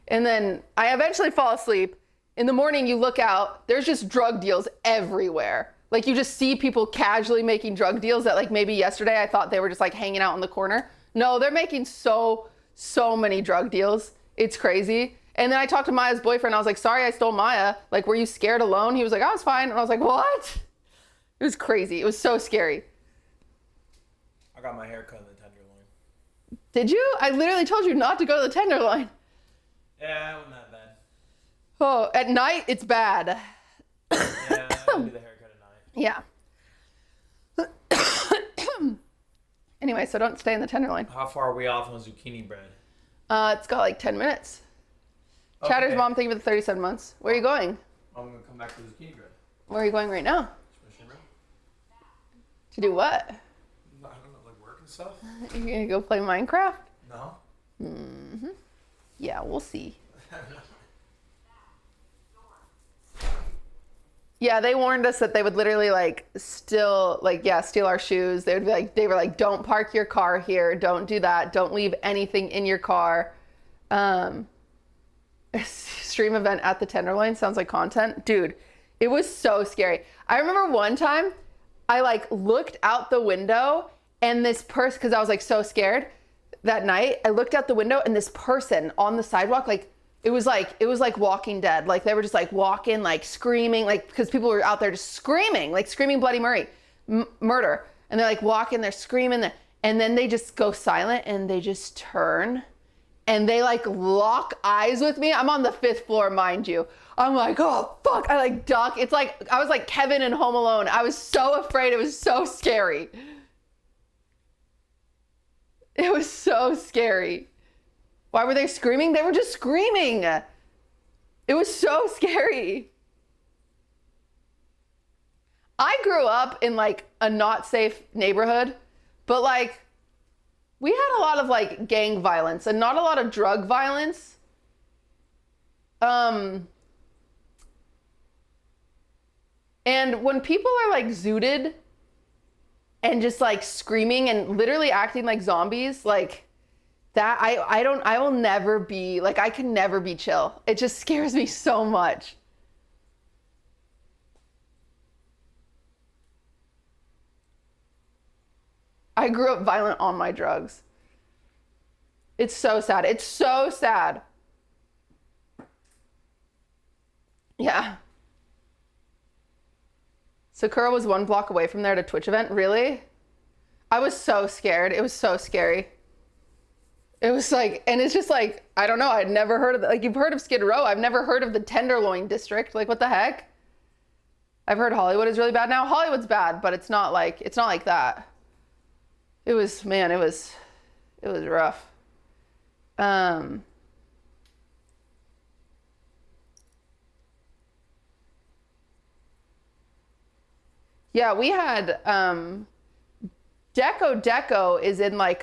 And then I eventually fall asleep. In the morning, you look out, there's just drug deals everywhere. Like, you just see people casually making drug deals that like maybe yesterday I thought they were just like hanging out in the corner. No, they're making so many drug deals. It's crazy. And then I talked to Maya's boyfriend. I was like, sorry, I stole Maya. Like, were you scared alone? He was like, I was fine. And I was like, what? It was crazy. It was so scary. I got my hair cut in the Tenderloin. Did you? I literally told you not to go to the Tenderloin. Yeah, it wasn't that bad. Oh, at night, it's bad. Yeah, I do the haircut at night. Anyway, so don't stay in the Tenderloin. How far are we off on zucchini bread? It's got like 10 minutes. Okay. Chatter's mom, thank you for the 37 months. Where are you going? I'm going to come back to zucchini bread. Where are you going right now? Machine room? To do what? I don't know, like work and stuff? You're going to go play Minecraft? No. Mm-hmm. Yeah, we'll see. Yeah, they warned us that they would literally steal our shoes. They were like, don't park your car here. Don't do that. Don't leave anything in your car. Stream event at the Tenderloin sounds like content. Dude, it was so scary. I remember one time I looked out the window and this person, cause I was so scared that night, I looked out the window and this person on the sidewalk, it was like Walking Dead. Like they were just walking, screaming, because people were out there just screaming Bloody murder. And they're walking, they're screaming, and then they just go silent and they just turn and they lock eyes with me. I'm on the 5th floor, mind you. I'm like, oh fuck, I duck. It's I was like Kevin in Home Alone. I was so afraid. It was so scary. It was so scary. Why were they screaming? They were just screaming. It was so scary. I grew up in a not safe neighborhood, but we had a lot of gang violence and not a lot of drug violence. And when people are zooted and just screaming and literally acting like zombies, that I will never be, I can never be chill. It just scares me so much. I grew up violent on my drugs. It's so sad. It's so sad. Yeah. Sakura was 1 block away from there at a Twitch event. Really? I was so scared. It was so scary. It was like, and it's just like, I don't know. I'd never heard of it. Like, you've heard of Skid Row. I've never heard of the Tenderloin District. Like, what the heck? I've heard Hollywood is really bad now. Hollywood's bad, but it's not like that. It was, man, it was rough. Yeah, we had, Deco is in like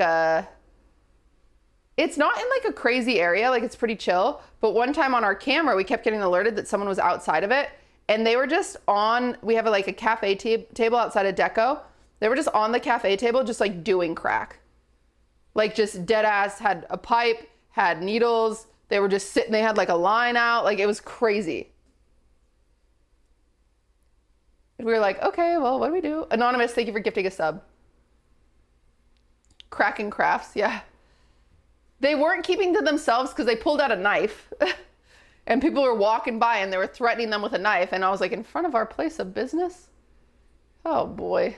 it's not in like a crazy area, like it's pretty chill. But one time on our camera, we kept getting alerted that someone was outside of it, and they were just on, we have like a cafe table outside of Deco. They were just on the cafe table, just like doing crack. Like just dead ass, had a pipe, had needles. They were just sitting, they had like a line out. Like it was crazy. And we were like, okay, well, what do we do? Anonymous, thank you for gifting a sub. Cracking crafts, yeah. They weren't keeping to themselves because they pulled out a knife. And people were walking by and they were threatening them with a knife. And I was like, in front of our place of business? Oh boy.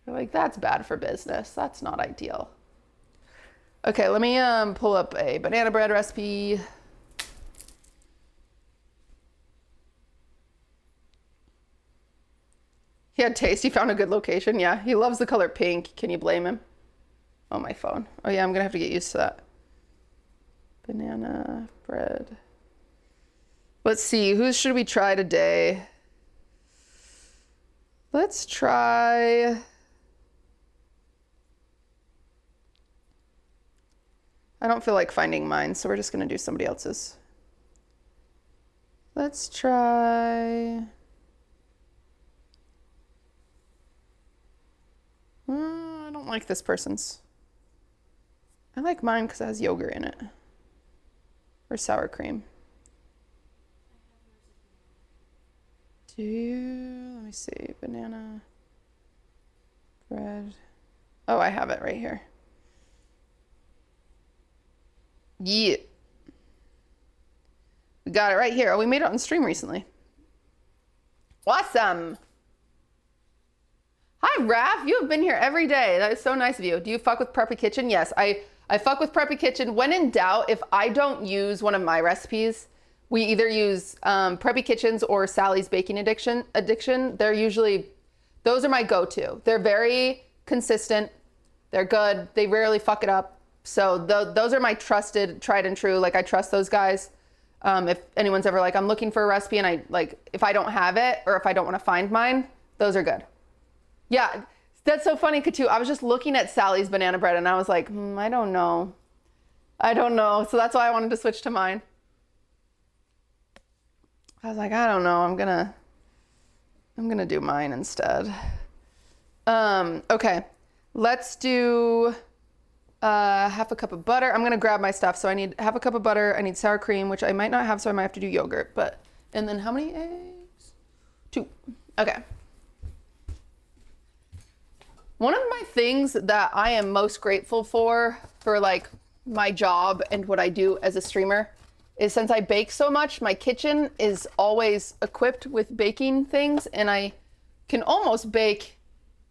They're like, that's bad for business. That's not ideal. Okay, let me pull up a banana bread recipe. He had taste. He found a good location. Yeah, he loves the color pink. Can you blame him? Oh, my phone. Oh, yeah, I'm going to have to get used to that. Banana bread. Let's see. Who should we try today? Let's try... I don't feel like finding mine, so we're just going to do somebody else's. Let's try... I don't like this person's. I like mine because it has yogurt in it. Or sour cream. Let me see, banana bread. Oh, I have it right here. Yeah. We got it right here. Oh, we made it on stream recently. Awesome. Hi, Raph. You have been here every day. That is so nice of you. Do you fuck with Preppy Kitchen? Yes, I fuck with Preppy Kitchen. When in doubt, if I don't use one of my recipes, we either use Preppy Kitchen's or Sally's Baking Addiction. They're usually, those are my go-to. They're very consistent. They're good. They rarely fuck it up. So those are my trusted, tried and true. Like, I trust those guys. If anyone's ever like, I'm looking for a recipe and if I don't have it or if I don't want to find mine, those are good. Yeah, that's so funny, Katu. I was just looking at Sally's banana bread and I was like, I don't know. So that's why I wanted to switch to mine. I was like, I don't know. I'm gonna do mine instead. Okay, let's do half a cup of butter. I'm gonna grab my stuff. So I need half a cup of butter. I need sour cream, which I might not have, so I might have to do yogurt. And then how many eggs? 2. Okay. One of my things that I am most grateful for like my job and what I do as a streamer is, since I bake so much, my kitchen is always equipped with baking things, and I can almost bake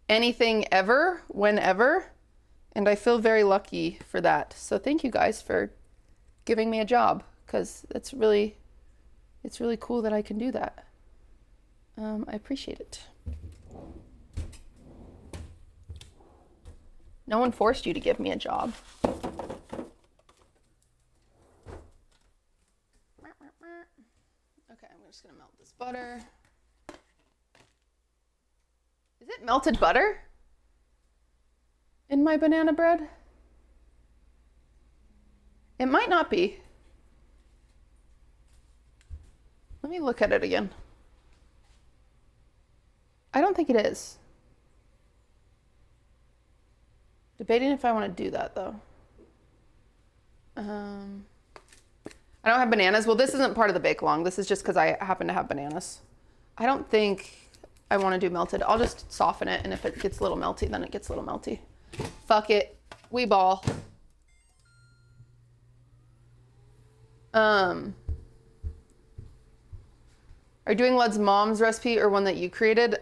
anything ever, whenever, and I feel very lucky for that. So thank you guys for giving me a job, because it's really cool that I can do that. I appreciate it. No one forced you to give me a job. Okay, I'm just gonna melt this butter. Is it melted butter in my banana bread? It might not be. Let me look at it again. I don't think it is. Debating if I want to do that though. I don't have bananas. Well, this isn't part of the bake along. This is just because I happen to have bananas. I don't think I want to do melted. I'll just soften it, and if it gets a little melty, then it gets a little melty. Fuck it. We ball. Are you doing Led's mom's recipe or one that you created?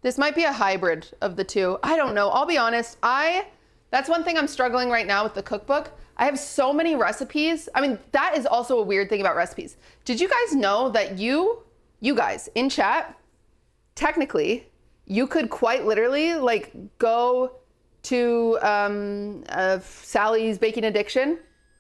This might be a hybrid of the two. I don't know. I'll be honest. That's one thing I'm struggling right now with the cookbook. I have so many recipes. I mean, that is also a weird thing about recipes. Did you guys know that you guys in chat, technically, you could quite literally like go to Sally's Baking Addiction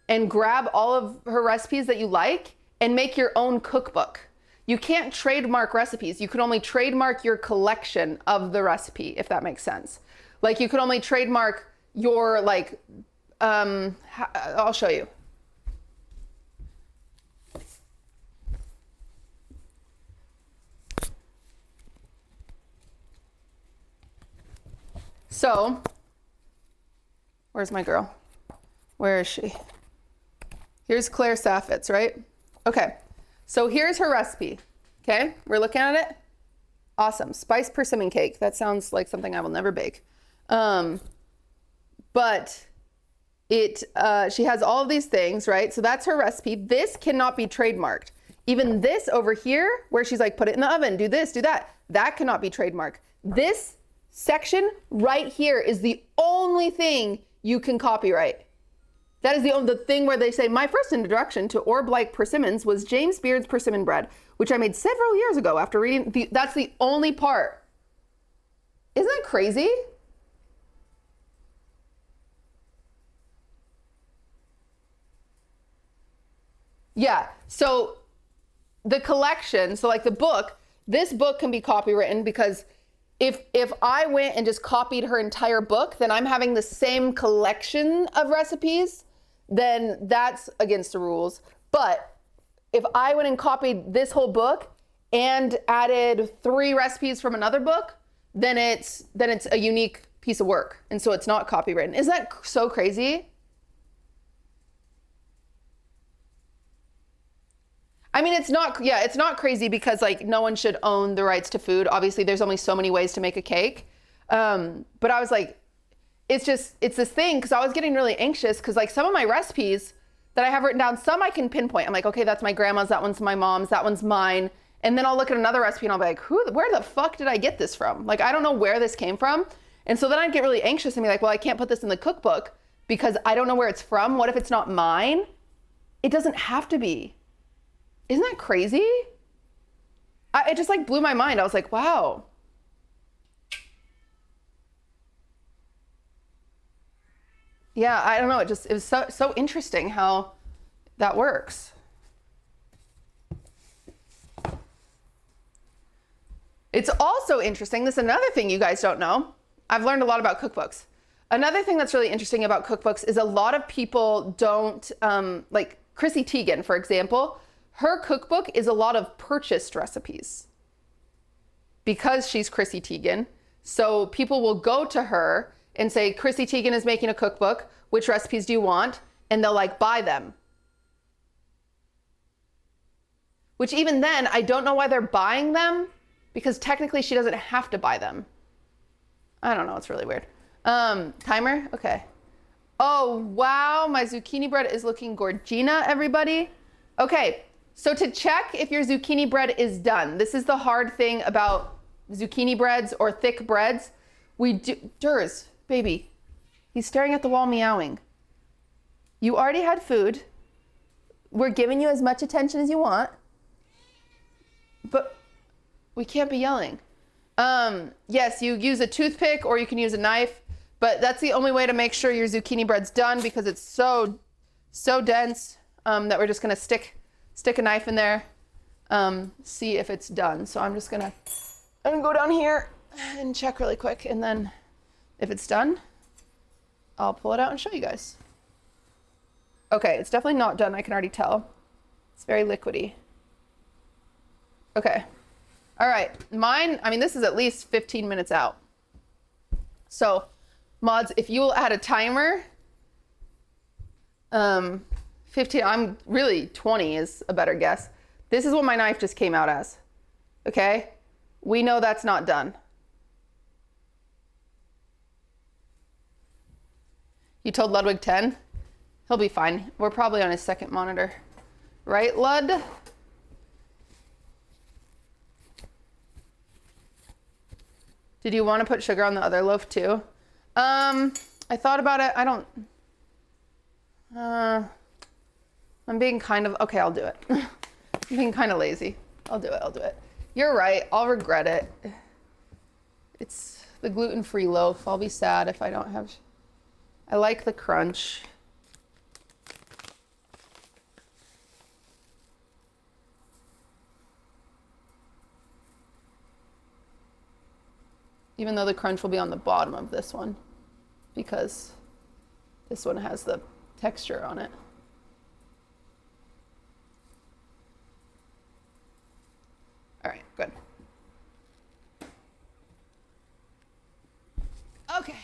and grab all of her recipes that you like and make your own cookbook. You can't trademark recipes. You can only trademark your collection of the recipe, if that makes sense. Like you could only trademark your like, I'll show you. So, where's my girl? Where is she? Here's Claire Saffitz, right? Okay, so here's her recipe. Okay, we're looking at it. Awesome, spiced persimmon cake. That sounds like something I will never bake. But she has all of these things, right? So that's her recipe. This cannot be trademarked. Even this over here, where she's like, put it in the oven, do this, do that. That cannot be trademarked. This section right here is the only thing you can copyright. That is the thing where they say, my first introduction to orb-like persimmons was James Beard's persimmon bread, which I made several years ago after reading. That's the only part. Isn't that crazy? Yeah, so the collection, so like the book, this book can be copywritten because if I went and just copied her entire book, then I'm having the same collection of recipes, then that's against the rules. But if I went and copied this whole book and added 3 recipes from another book, then it's a unique piece of work. And so it's not copywritten. Isn't that so crazy? I mean, it's not crazy because like no one should own the rights to food. Obviously there's only so many ways to make a cake. But I was like, it's this thing because I was getting really anxious because like some of my recipes that I have written down, some I can pinpoint. I'm like, okay, that's my grandma's, that one's my mom's, that one's mine. And then I'll look at another recipe and I'll be like, where the fuck did I get this from? Like, I don't know where this came from. And so then I'd get really anxious and be like, well, I can't put this in the cookbook because I don't know where it's from. What if it's not mine? It doesn't have to be. Isn't that crazy? It just like blew my mind. I was like, wow. Yeah, I don't know. It was so interesting how that works. It's also interesting. This is another thing you guys don't know. I've learned a lot about cookbooks. Another thing that's really interesting about cookbooks is a lot of people don't, like Chrissy Teigen, for example, her cookbook is a lot of purchased recipes because she's Chrissy Teigen. So people will go to her and say, Chrissy Teigen is making a cookbook. Which recipes do you want? And they'll like buy them. Which even then, I don't know why they're buying them because technically she doesn't have to buy them. I don't know. It's really weird. Timer? Okay. Oh, wow. My zucchini bread is looking gorgina, everybody. Okay. So to check if your zucchini bread is done, this is the hard thing about zucchini breads or thick breads. Durs, baby, he's staring at the wall meowing. You already had food. We're giving you as much attention as you want, but we can't be yelling. Yes, you use a toothpick or you can use a knife, but that's the only way to make sure your zucchini bread's done because it's so dense that we're just gonna stick a knife in there, see if it's done. So I'm gonna go down here and check really quick. And then if it's done, I'll pull it out and show you guys. Okay, it's definitely not done. I can already tell. It's very liquidy. Okay. All right, mine, I mean, this is at least 15 minutes out. So mods, if you will add a timer, 15, I'm really 20 is a better guess. This is what my knife just came out as. Okay? We know that's not done. You told Ludwig 10? He'll be fine. We're probably on his second monitor. Right, Lud? Did you want to put sugar on the other loaf too? I thought about it. I don't... I'm being kind of... Okay, I'll do it. I'm being kind of lazy. I'll do it. You're right. I'll regret it. It's the gluten-free loaf. I'll be sad if I don't have... I like the crunch. Even though the crunch will be on the bottom of this one, because this one has the texture on it. All right, good. Okay,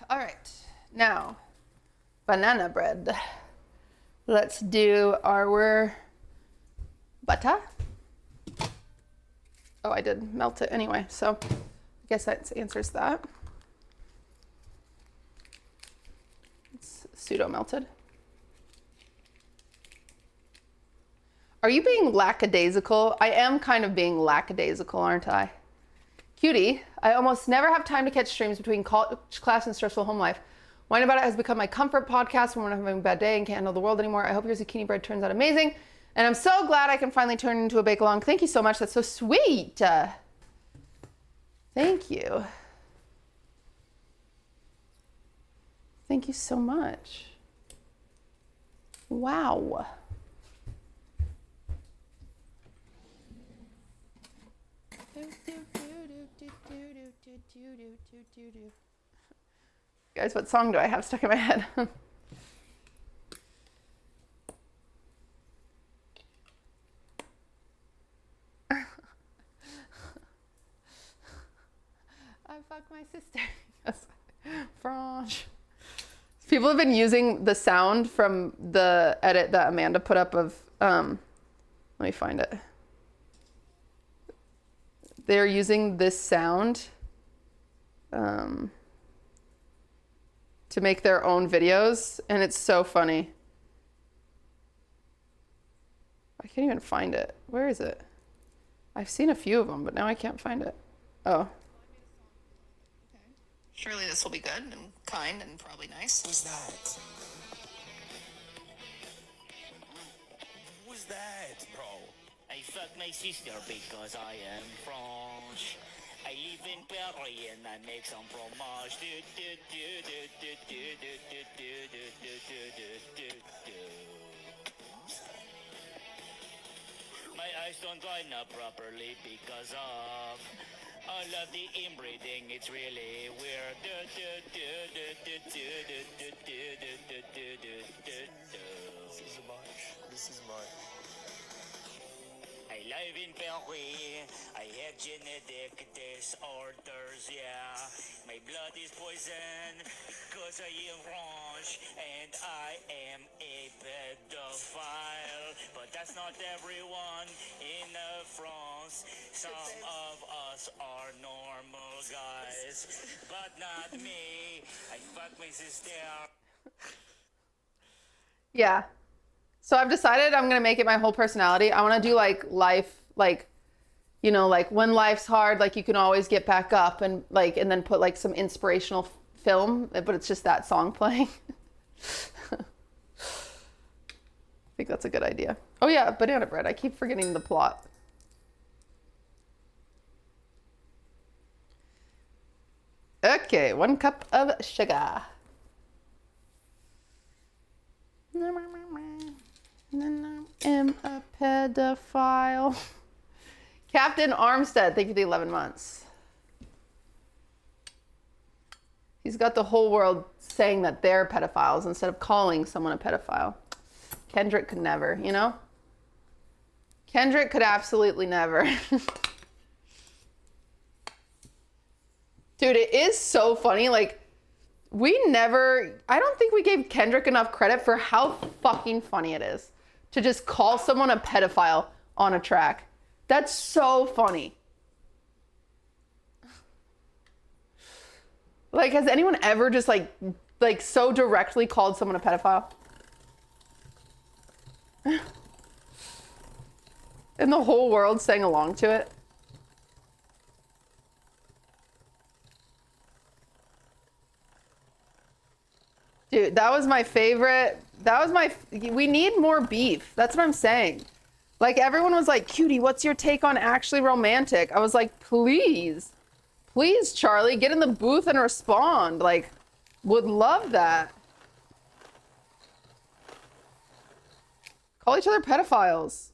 all right. Now, banana bread. Let's do our butter. Oh, I did melt it anyway, so I guess that answers that. It's pseudo melted. Are you being lackadaisical? I am kind of being lackadaisical, aren't I? Cutie, I almost never have time to catch streams between college class and stressful home life. Wine About It has become my comfort podcast when I'm having a bad day and can't handle the world anymore. I hope your zucchini bread turns out amazing. And I'm so glad I can finally turn into a bake-along. Thank you so much. That's so sweet. Thank you. Thank you so much. Wow. Guys, what song do I have stuck in my head? I fucked my sister. Yes. Franche. People have been using the sound from the edit that Amanda put up of, let me find it. They're using this sound to make their own videos, and it's so funny. I can't even find it. Where is it? I've seen a few of them, but now I can't find it. Oh. Surely this will be good and kind and probably nice. Who's that? Who's that, bro? I fuck my sister because I am French. I live in Paris and I make some fromage. My eyes don't line up properly because of all of the inbreeding. It's really weird. This is much. I live in Paris, I have genetic disorders, yeah. My blood is poison, cause I am French, and I am a pedophile. But that's not everyone in France. Some of us are normal guys, but not me. I fuck my sister. Yeah. So I've decided I'm going to make it my whole personality. I want to do like life, like, you know, like when life's hard, like you can always get back up and like, and then put like some inspirational film, but it's just that song playing. I think that's a good idea. Oh yeah, banana bread. I keep forgetting the plot. Okay, 1 cup of sugar. I'm a pedophile. Captain Armstead, thank you for the 11 months. He's got the whole world saying that they're pedophiles instead of calling someone a pedophile. Kendrick could never, you know? Kendrick could absolutely never. Dude, it is so funny. Like, I don't think we gave Kendrick enough credit for how fucking funny it is to just call someone a pedophile on a track. That's so funny. Like, has anyone ever just like like so directly called someone a pedophile. And the whole world sang along to it. Dude, that was my favorite. We need more beef. That's what I'm saying. Like, everyone was like, Cutie, what's your take on Actually Romantic? I was like, please, Charlie, get in the booth and respond. Like, would love that. Call each other pedophiles.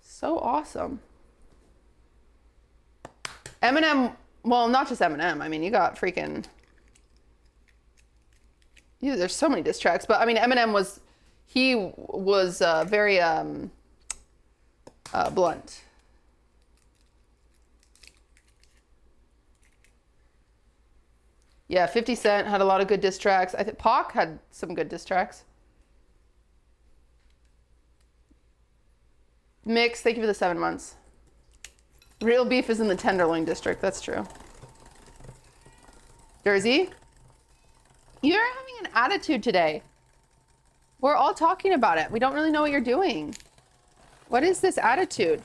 So awesome. Eminem, well, not just Eminem. I mean, you got freaking... there's so many diss tracks, but I mean, Eminem was very blunt. Yeah, 50 Cent had a lot of good diss tracks. I think Pac had some good diss tracks. Mix, thank you for the 7 months. Real beef is in the Tenderloin district. That's true. Jersey, you're having an attitude today. We're all talking about it. We don't really know what you're doing. What is this attitude?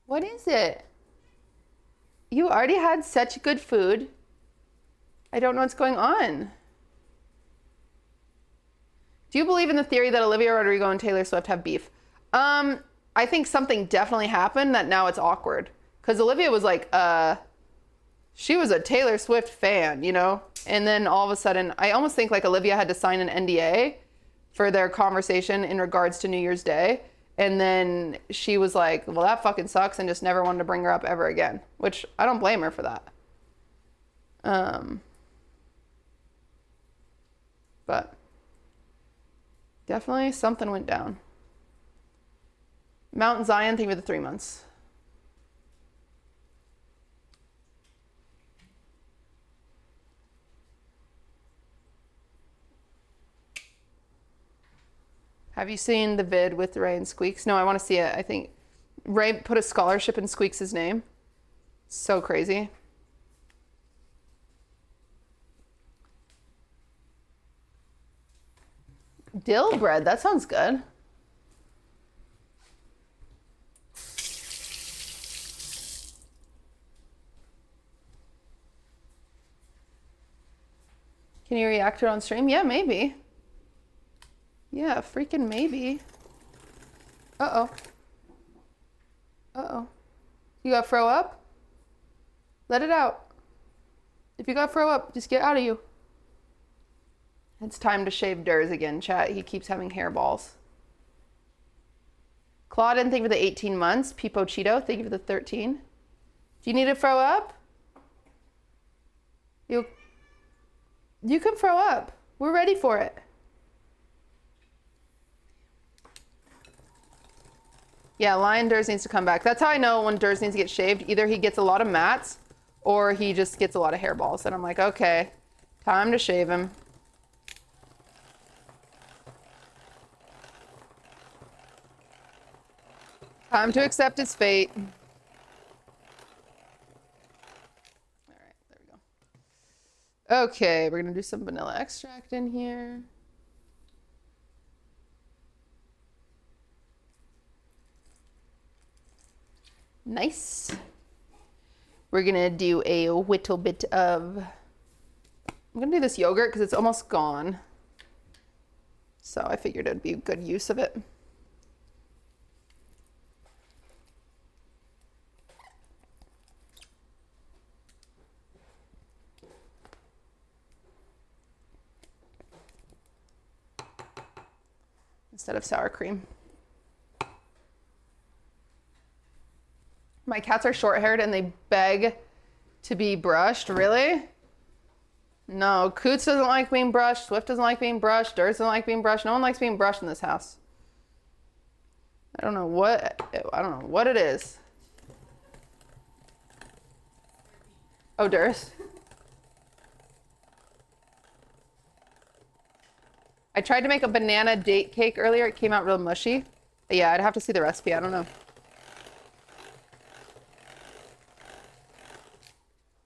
What is it? You already had such good food. I don't know what's going on. Do you believe in the theory that Olivia Rodrigo and Taylor Swift have beef? I think something definitely happened that now it's awkward. Because Olivia was like, she was a Taylor Swift fan, you know? And then all of a sudden, I almost think like Olivia had to sign an NDA for their conversation in regards to New Year's Day. And then she was like, well, that fucking sucks, and just never wanted to bring her up ever again. Which, I don't blame her for that. But definitely something went down. Mount Zion, thank you for the 3 months. Have you seen the vid with Ray and Squeaks? No, I want to see it. I think Ray put a scholarship in Squeaks' name. So crazy. Dill bread, that sounds good. Can you react to it on stream? Yeah, maybe. Yeah, freaking maybe. Uh-oh. Uh-oh. You gotta throw up? Let it out. If you gotta throw up, just get out of you. It's time to shave Durs again, chat. He keeps having hairballs. Claudine, thank you for the 18 months. Peepo Cheeto, thank you for the 13. Do you need to throw up? You can throw up. We're ready for it. Yeah, Lion Durs needs to come back. That's how I know when Durs needs to get shaved. Either he gets a lot of mats or he just gets a lot of hairballs. And I'm like, okay, time to shave him. Time to accept his fate. All right, there we go. Okay, we're gonna do some vanilla extract in here. Nice. We're gonna do a little bit of, I'm gonna do this yogurt because it's almost gone. So I figured it'd be a good use of it. Instead of sour cream. My cats are short-haired and they beg to be brushed. Really? No, Coots doesn't like being brushed. Swift doesn't like being brushed. Durs doesn't like being brushed. No one likes being brushed in this house. I don't know what it is. Oh, Durs. I tried to make a banana date cake earlier. It came out real mushy. But yeah, I'd have to see the recipe. I don't know.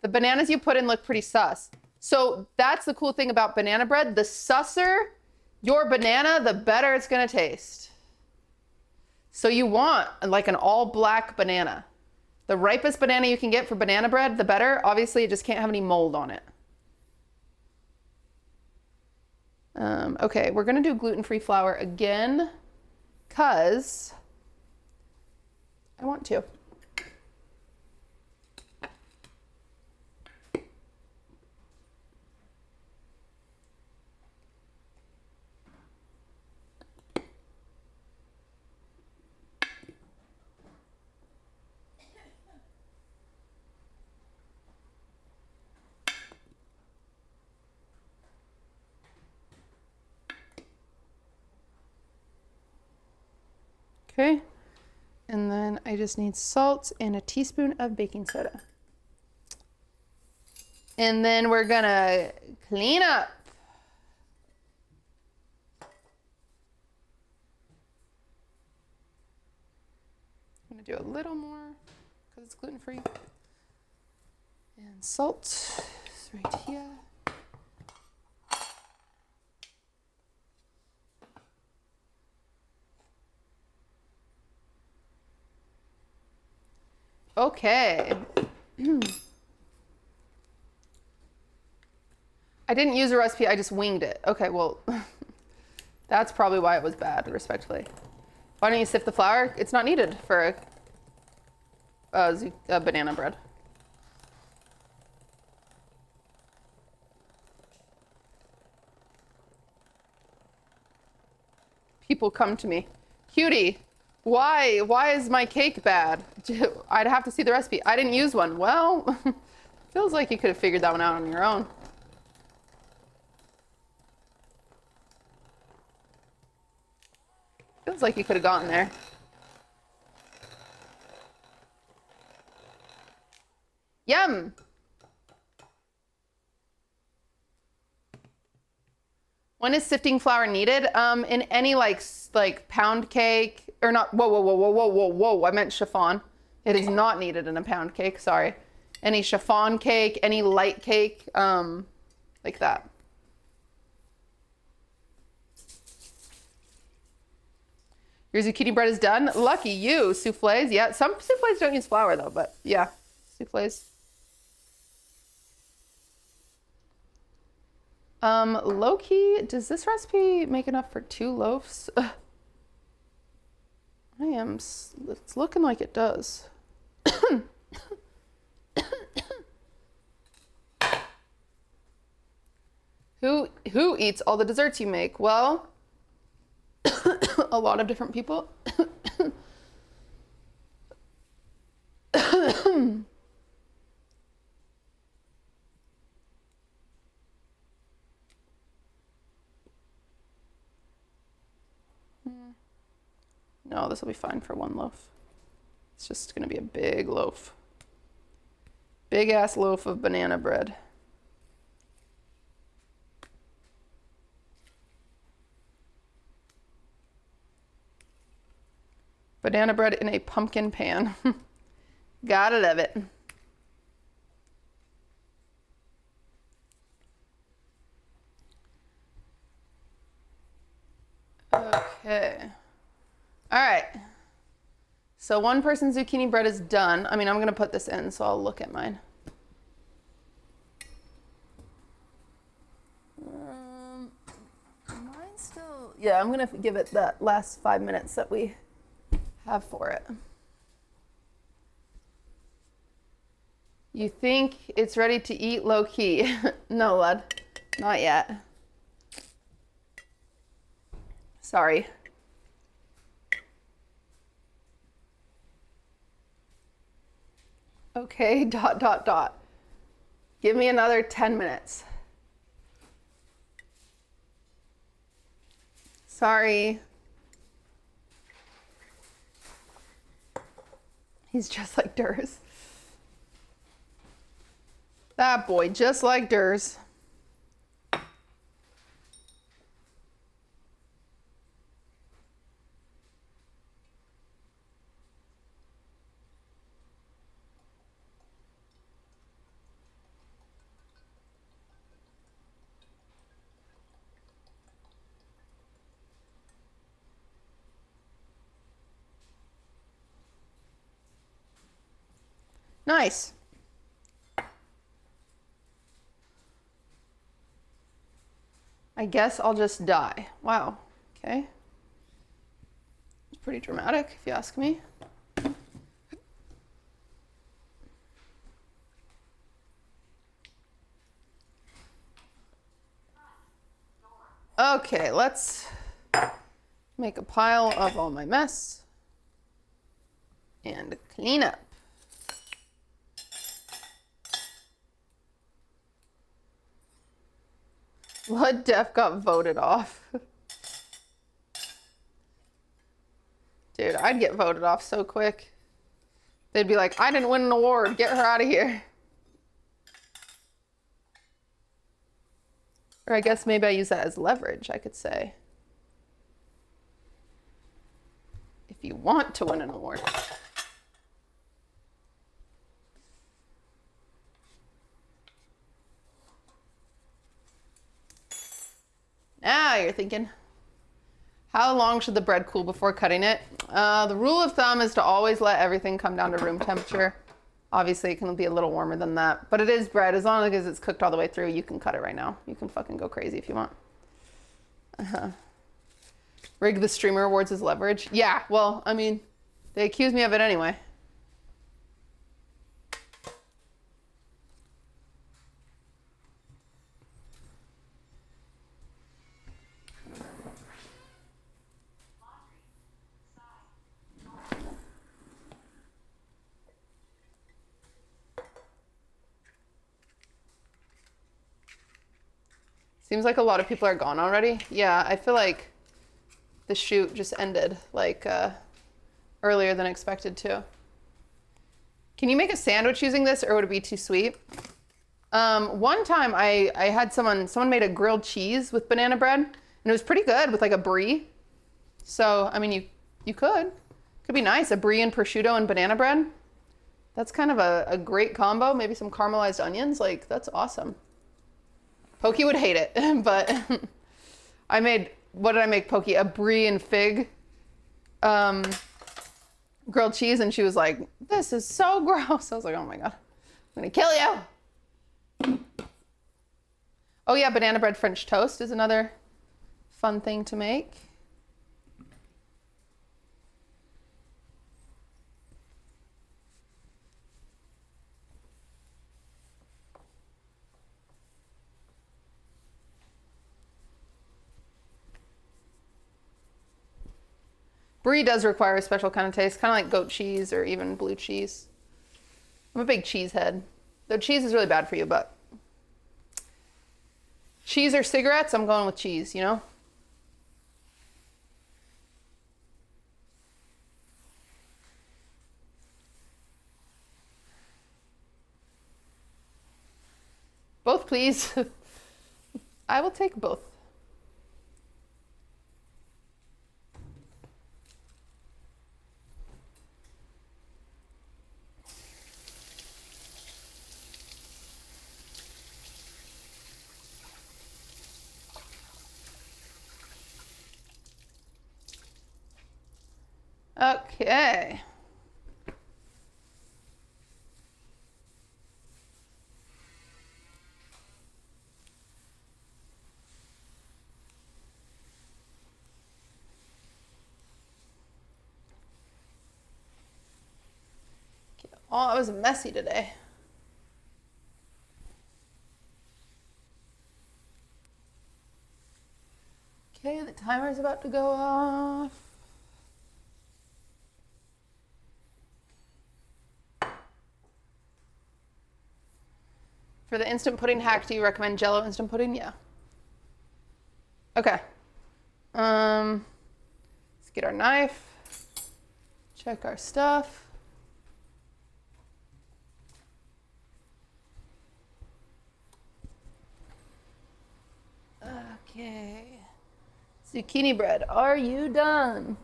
The bananas you put in look pretty sus. So that's the cool thing about banana bread. The susser your banana, the better it's gonna taste. So you want like an all black banana. The ripest banana you can get for banana bread, the better. Obviously, it just can't have any mold on it. Okay, we're gonna do gluten-free flour again, cause I want to. Okay, and then I just need salt and a teaspoon of baking soda. And then we're gonna clean up. I'm gonna do a little more because it's gluten-free. And salt is right here. Okay. I didn't use a recipe, I just winged it. Okay, well, that's probably why it was bad, respectfully. Why don't you sift the flour? It's not needed for a banana bread. People come to me, Cutie, why is my cake bad? I'd have to see the recipe. I didn't use one. Well, feels like you could have figured that one out on your own. Feels like you could have gotten there. Yum. When is sifting flour needed? In any like pound cake or not? Whoa! I meant chiffon. It is not needed in a pound cake. Sorry. Any chiffon cake, any light cake, like that. Your zucchini bread is done. Lucky you. Souffles, yeah. Some souffles don't use flour though, but yeah, souffles. Low-key, does this recipe make enough for 2 loaves? It's looking like it does. Who eats all the desserts you make? Well, a lot of different people. No, this will be fine for 1 loaf. It's just gonna be a big loaf. Big ass loaf of banana bread. Banana bread in a pumpkin pan. Gotta love it. Okay. All right. So 1 person's zucchini bread is done. I mean, I'm gonna put this in, so I'll look at mine. Mine's still, yeah, I'm gonna give it that last 5 minutes that we have for it. You think it's ready to eat low key? No, lad, not yet. Sorry. Okay, ... Give me another 10 minutes. Sorry. He's just like Durs. That boy, just like Durs. Nice. I guess I'll just die. Wow. Okay. It's pretty dramatic, if you ask me. Okay, let's make a pile of all my mess and clean up. Blood Def got voted off. Dude, I'd get voted off so quick. They'd be like, I didn't win an award. Get her out of here. Or I guess maybe I use that as leverage, I could say. If you want to win an award. Now you're thinking. How long should the bread cool before cutting it? The rule of thumb is to always let everything come down to room temperature. Obviously, it can be a little warmer than that, but it is bread. As long as it's cooked all the way through, you can cut it right now. You can fucking go crazy if you want. Rig the streamer awards as leverage. Yeah, well, I mean, they accuse me of it anyway. Seems like a lot of people are gone already. Yeah, I feel like the shoot just ended like earlier than expected too. Can you make a sandwich using this, or would it be too sweet? One time I had someone made a grilled cheese with banana bread, and it was pretty good with like a brie. So, I mean, you could be nice. A brie and prosciutto and banana bread. That's kind of a great combo. Maybe some caramelized onions. Like, that's awesome. Pokey would hate it, but what did I make Pokey? A brie and fig grilled cheese, and she was like, this is so gross. I was like, oh my God, I'm gonna kill you. Oh yeah, banana bread French toast is another fun thing to make. Brie does require a special kind of taste, kind of like goat cheese or even blue cheese. I'm a big cheese head. Though cheese is really bad for you, but cheese or cigarettes, I'm going with cheese, you know? Both, please. I will take both. Okay. Oh, it was messy today. Okay, the timer's about to go off. For the instant pudding hack, do you recommend Jell-O instant pudding? Yeah. Okay. Let's get our knife. Check our stuff. Okay. Zucchini bread, are you done?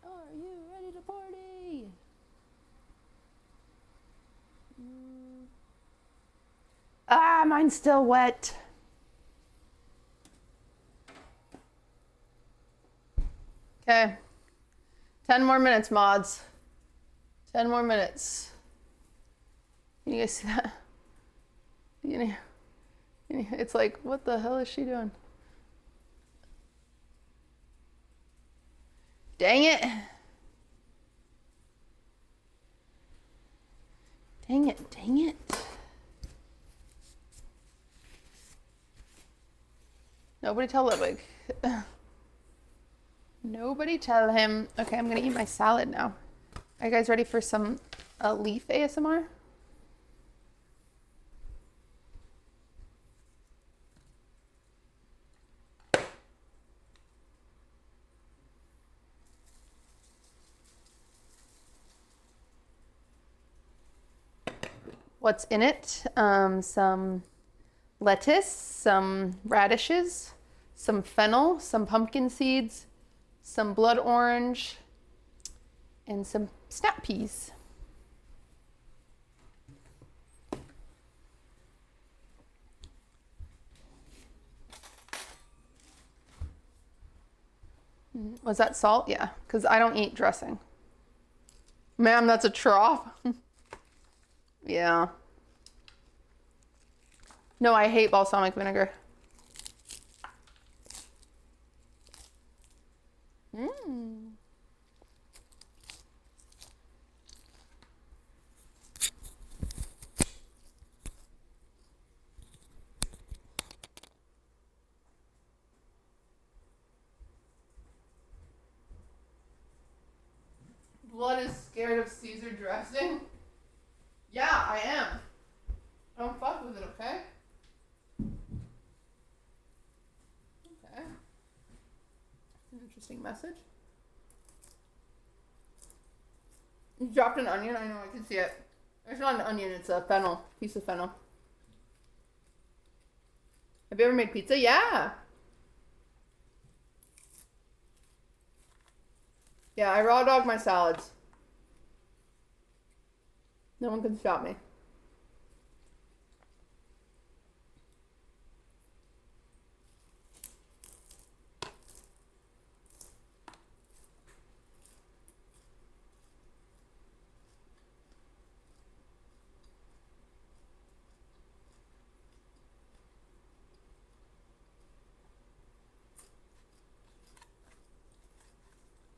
Are you ready to party? Ah, mine's still wet. Okay. 10 more minutes, mods, 10 more minutes. Can you guys see that? It's like, what the hell is she doing? Dang it. Dang it, dang it. Nobody tell Ludwig. Nobody tell him. Okay, I'm gonna eat my salad now. Are you guys ready for some leaf ASMR? What's in it? Some lettuce, some radishes, some fennel, some pumpkin seeds, some blood orange, and some snap peas. Was that salt? Yeah, because I don't eat dressing. Ma'am, that's a trough. Yeah. No, I hate balsamic vinegar. Mmm. Blood is scared of Caesar dressing? Yeah, I am. Don't fuck with it, okay? Okay. An interesting message. You dropped an onion? I know, I can see it. It's not an onion, it's a fennel. Piece of fennel. Have you ever made pizza? Yeah. Yeah, I raw dog my salads. No one can stop me.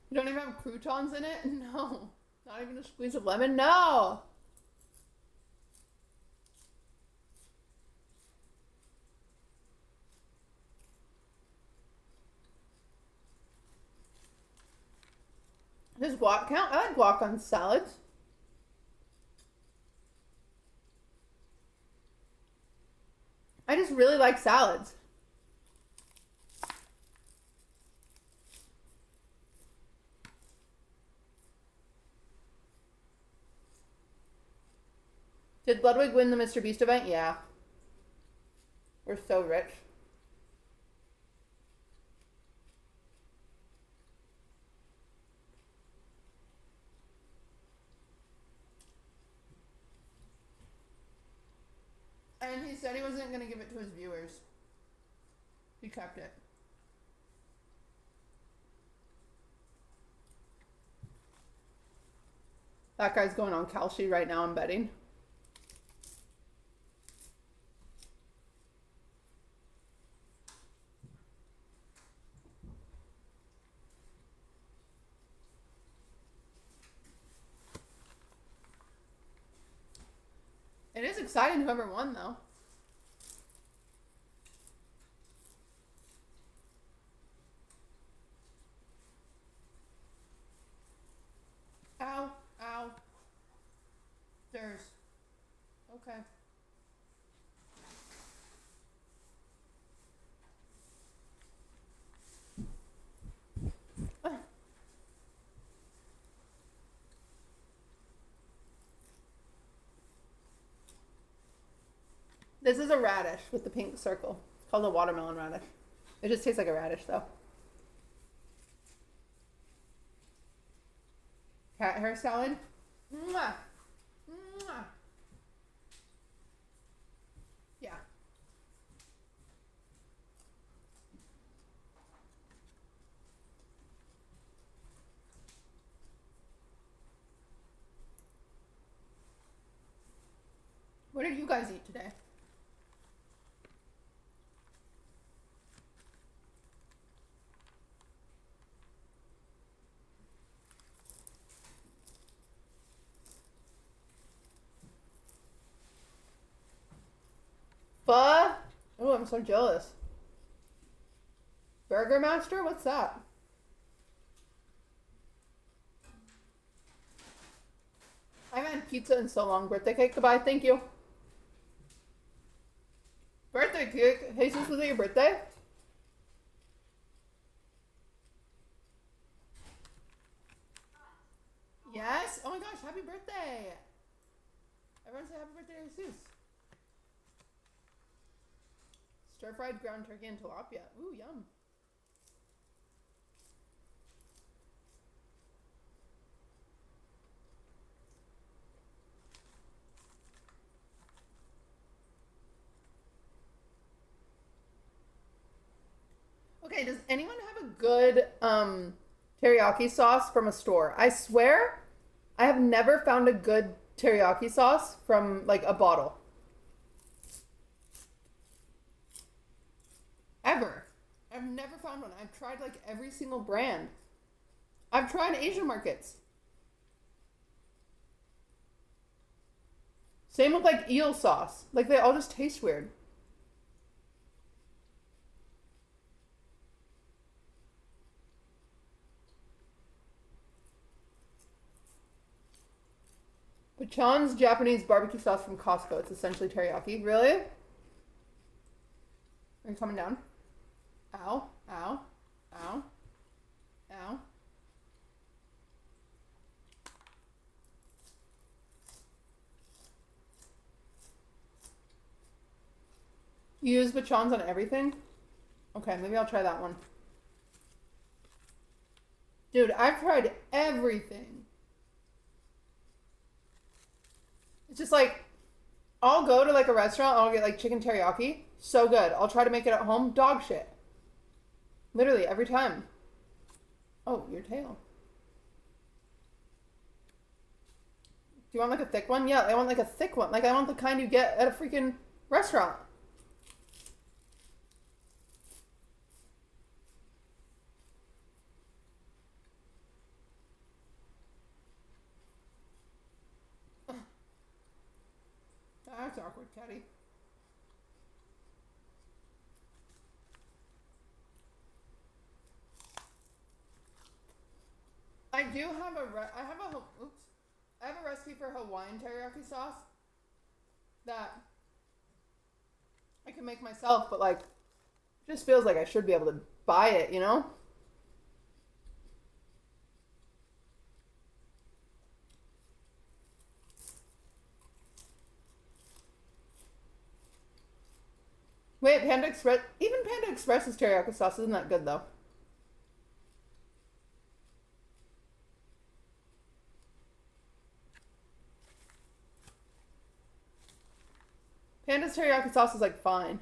You don't even have croutons in it? No. Not even a squeeze of lemon? No. Does guac count? I like guac on salads. I just really like salads. Did Ludwig win the Mr. Beast event? Yeah. We're so rich. And he said he wasn't going to give it to his viewers. He kept it. That guy's going on Kalshi right now, I'm betting. It is exciting whoever won, though. Ow, ow. There's. Okay. This is a radish with the pink circle. It's called a watermelon radish. It just tastes like a radish, though. Cat hair salad. Mwah. Mwah. Yeah. you guys eat today? Pho? Oh, I'm so jealous. Burger Master? What's that? I haven't had pizza in so long. Birthday cake, goodbye. Thank you. Birthday cake? Jesus, was it your birthday? Yes? Oh my gosh, happy birthday. Everyone say happy birthday to Jesus. Stir-fried ground turkey and tilapia. Ooh, yum. Okay, does anyone have a good teriyaki sauce from a store? I swear I have never found a good teriyaki sauce from like a bottle. Ever. I've never found one. I've tried like every single brand. I've tried Asian markets. Same with like eel sauce. Like they all just taste weird. Pachan's Japanese barbecue sauce from Costco. It's essentially teriyaki. Really? Are you coming down? Ow. Ow. Ow. Ow. You use Pachan's on everything? Okay, maybe I'll try that one. Dude, I've tried everything. It's just like, I'll go to like a restaurant, I'll get like chicken teriyaki. So good. I'll try to make it at home. Dog shit. Literally every time. Oh, your tail. Do you want like a thick one? Yeah, I want like a thick one. Like I want the kind you get at a freaking restaurant. That's awkward, Caddy. I do have I have a recipe for Hawaiian teriyaki sauce that I can make myself, but like, it just feels like I should be able to buy it, you know? Wait, Panda Express, even Panda Express's teriyaki sauce isn't that good though. Panda's teriyaki sauce is like fine.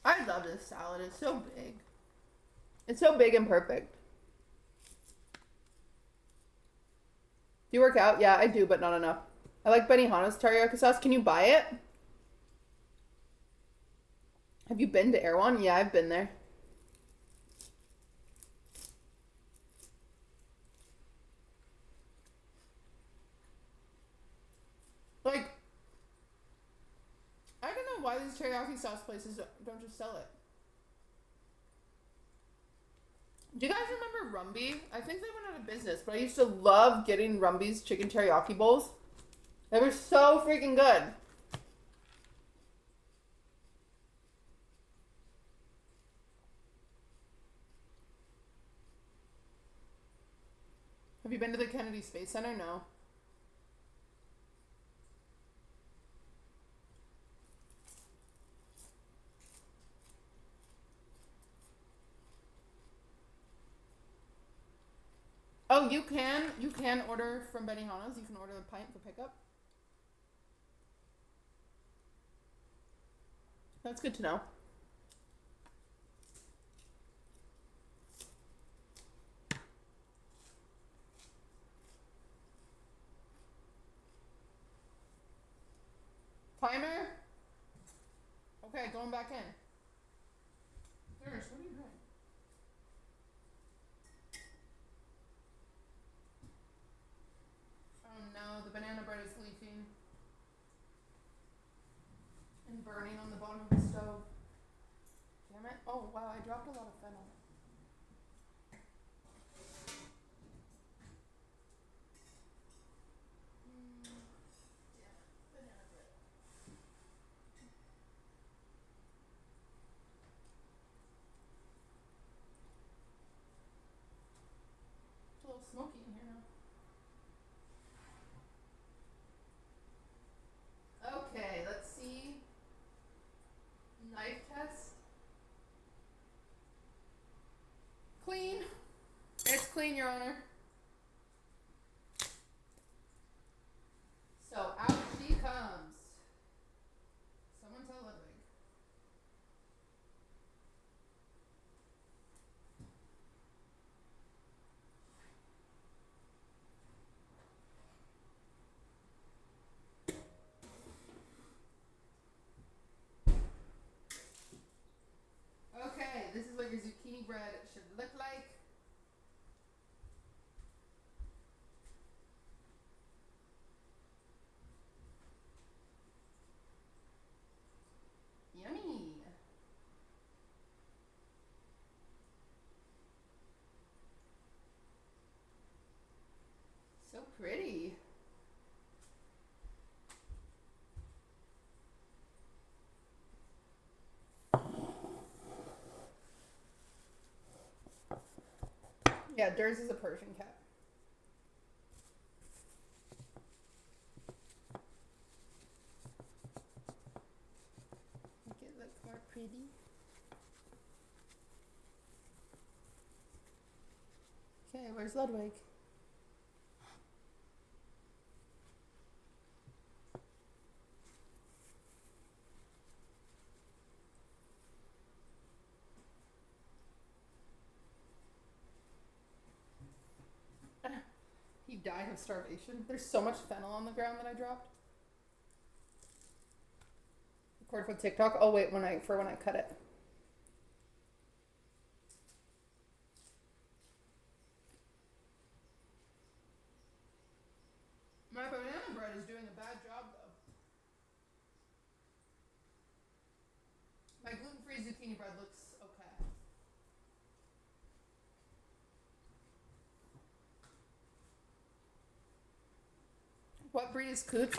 I love this salad. It's so big. It's so big and perfect. Do you work out? Yeah, I do, but not enough. I like Benihana's teriyaki sauce. Can you buy it? Have you been to Erewhon? Yeah, I've been there. Like, I don't know why these teriyaki sauce places don't just sell it. Do you guys remember Rumby? I think they went out of business, but I used to love getting Rumby's chicken teriyaki bowls. They were so freaking good. Have you been to the Kennedy Space Center? No. Oh, you can order from Benihana's. You can order the pint for pickup. That's good to know. Timer? Okay, going back in. Nurse, what are you doing? Oh no, the banana bread is leaking. And burning on the bottom of the stove. Damn it. Oh wow, I dropped a lot of fennel. It's a little smoky in here now. Okay, let's see. Knife test. Clean. It's clean, Your Honor. So out she comes. Someone tell Ludwig. Okay, this is what your zucchini bread should look like. Yummy. So pretty. Yeah, Durs is a Persian cat. Make it look more pretty. Okay, where's Ludwig? He died of starvation. There's so much fennel on the ground that I dropped. Record for TikTok. Oh wait, when I cut it. My banana bread is doing a bad job though. My gluten-free zucchini bread looks okay. What breed is Cooch?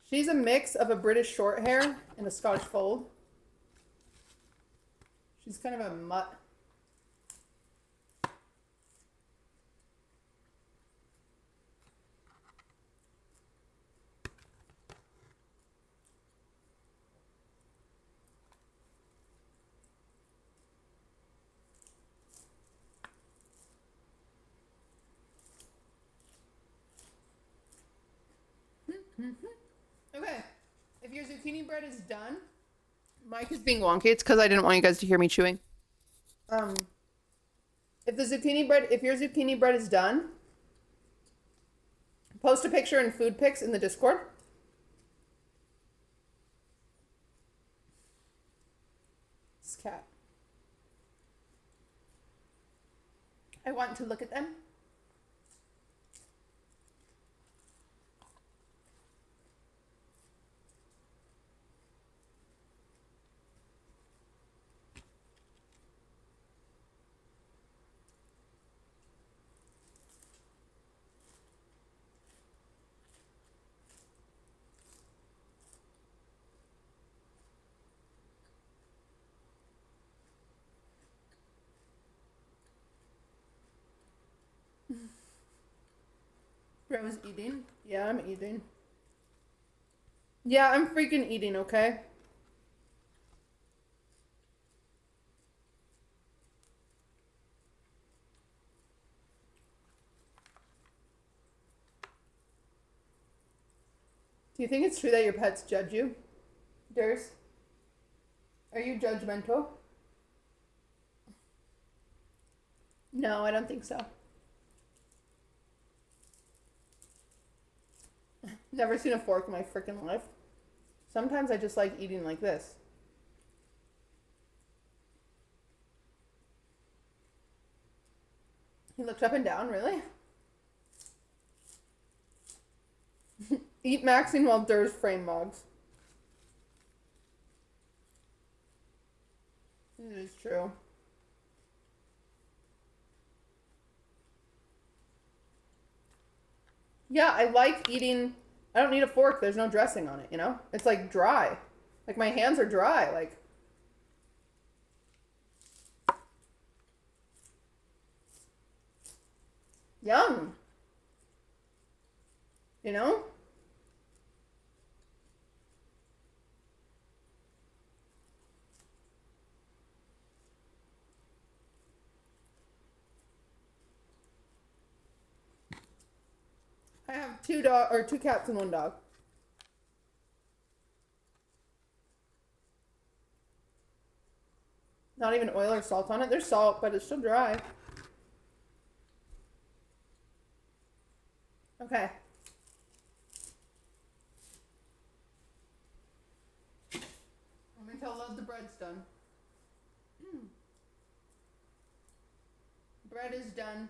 She's a mix of a British Shorthair and a Scottish Fold. She's kind of a mutt. Okay, if your zucchini bread is done, Mike is being wonky. It's because I didn't want you guys to hear me chewing. If your zucchini bread is done, post a picture in food pics in the Discord. This cat. I want to look at them. Bro's eating. Yeah, I'm eating. Yeah, I'm freaking eating, okay? Do you think it's true that your pets judge you, Durs? Are you judgmental? No, I don't think so. Never seen a fork in my freaking life. Sometimes I just like eating like this. He looked up and down, really? Eat Maxine while Dur's frame mugs. It is true. Yeah, I like eating. I don't need a fork. There's no dressing on it, you know? It's like dry. Like my hands are dry. Like. Yum. You know? I have two cats and one dog. Not even oil or salt on it. There's salt, but it's still dry. Okay. Let me tell Love the bread's done. Bread is done.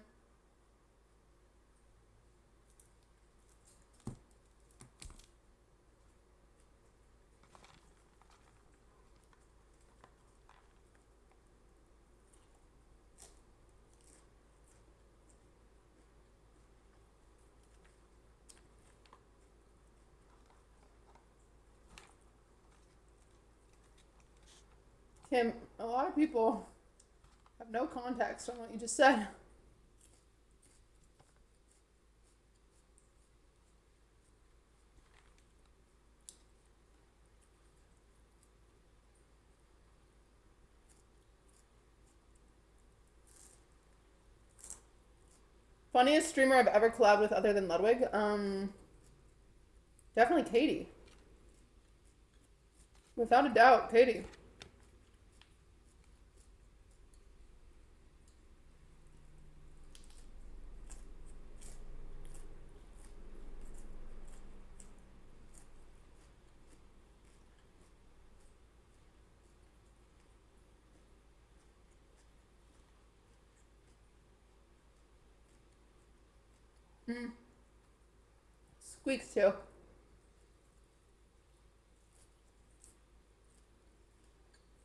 Tim, a lot of people have no context on what you just said. Funniest streamer I've ever collabed with other than Ludwig? Definitely Katie. Without a doubt, Katie. Squeaks too.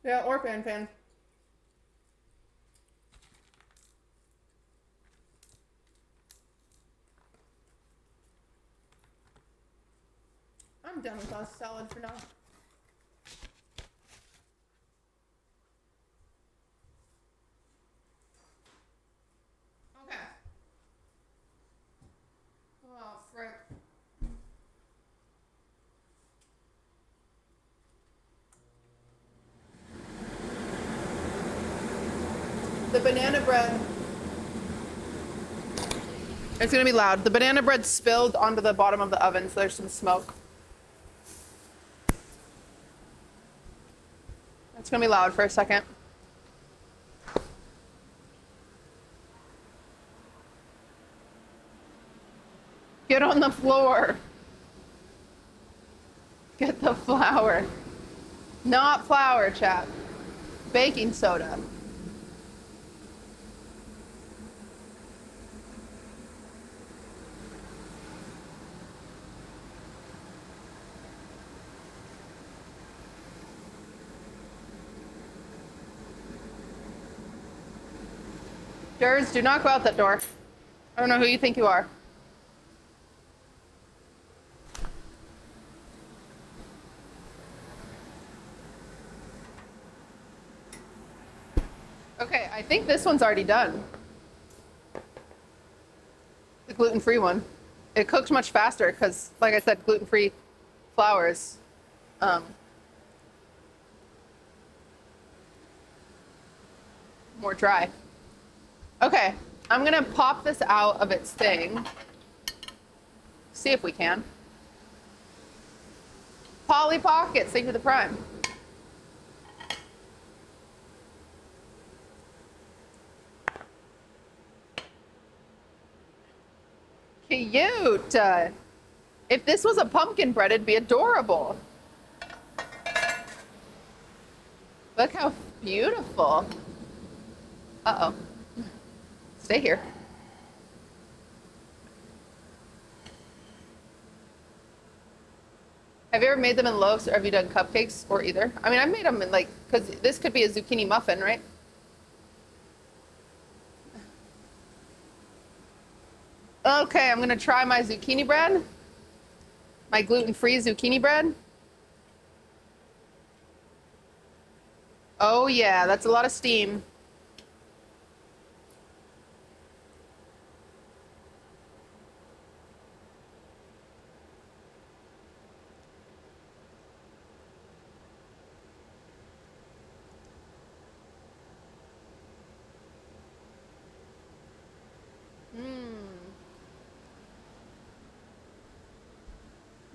Yeah, or Fan. I'm done with us salad for now. Okay. Oh, frick. The banana bread. It's gonna be loud. The banana bread spilled onto the bottom of the oven, so there's some smoke. It's gonna be loud for a second. Get on the floor. Get the flour. Not flour, chap. Baking soda. Durs, do not go out that door. I don't know who you think you are. Okay, I think this one's already done. The gluten-free one. It cooks much faster because, like I said, gluten-free flours. More dry. Okay, I'm gonna pop this out of its thing. See if we can. Polly Pocket, thank you for the prime. Cute. If this was a pumpkin bread, it'd be adorable. Look how beautiful. Uh-oh. Stay here. Have you ever made them in loaves, or have you done cupcakes, or either? I mean, I've made them in like, because this could be a zucchini muffin, right? Okay, I'm gonna try my zucchini bread. My gluten-free zucchini bread. Oh yeah, that's a lot of steam.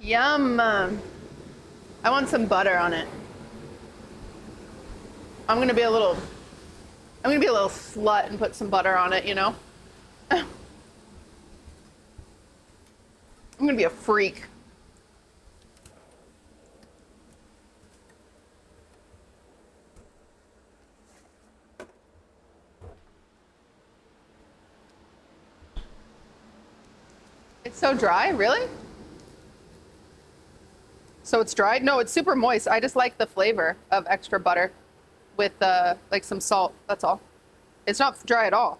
Yum. I want some butter on it. I'm gonna be a little slut and put some butter on it, you know? I'm gonna be a freak. It's so dry, really? So it's dried? No, it's super moist. I just like the flavor of extra butter with like some salt. That's all. It's not dry at all.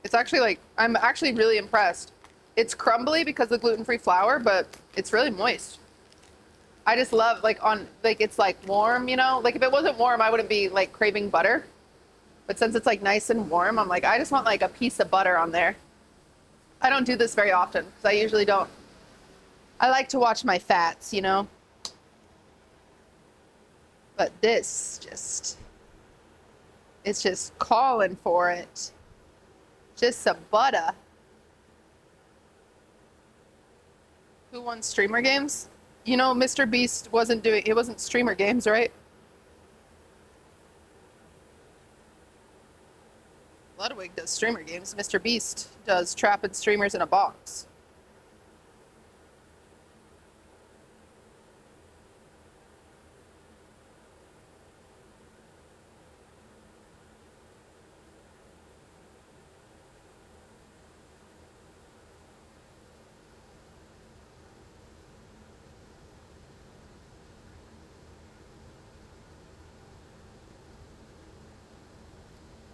It's actually like, I'm actually really impressed. It's crumbly because of the gluten-free flour, but it's really moist. I just love like it's like warm, you know? Like if it wasn't warm, I wouldn't be like craving butter. But since it's like nice and warm, I'm like, I just want like a piece of butter on there. I don't do this very often because I usually don't. I like to watch my fats, you know? But this it's just calling for it. Just some butter. Who won Streamer Games? You know, Mr. Beast it wasn't Streamer Games, right? Ludwig does Streamer Games. Mr. Beast does trapping streamers in a box.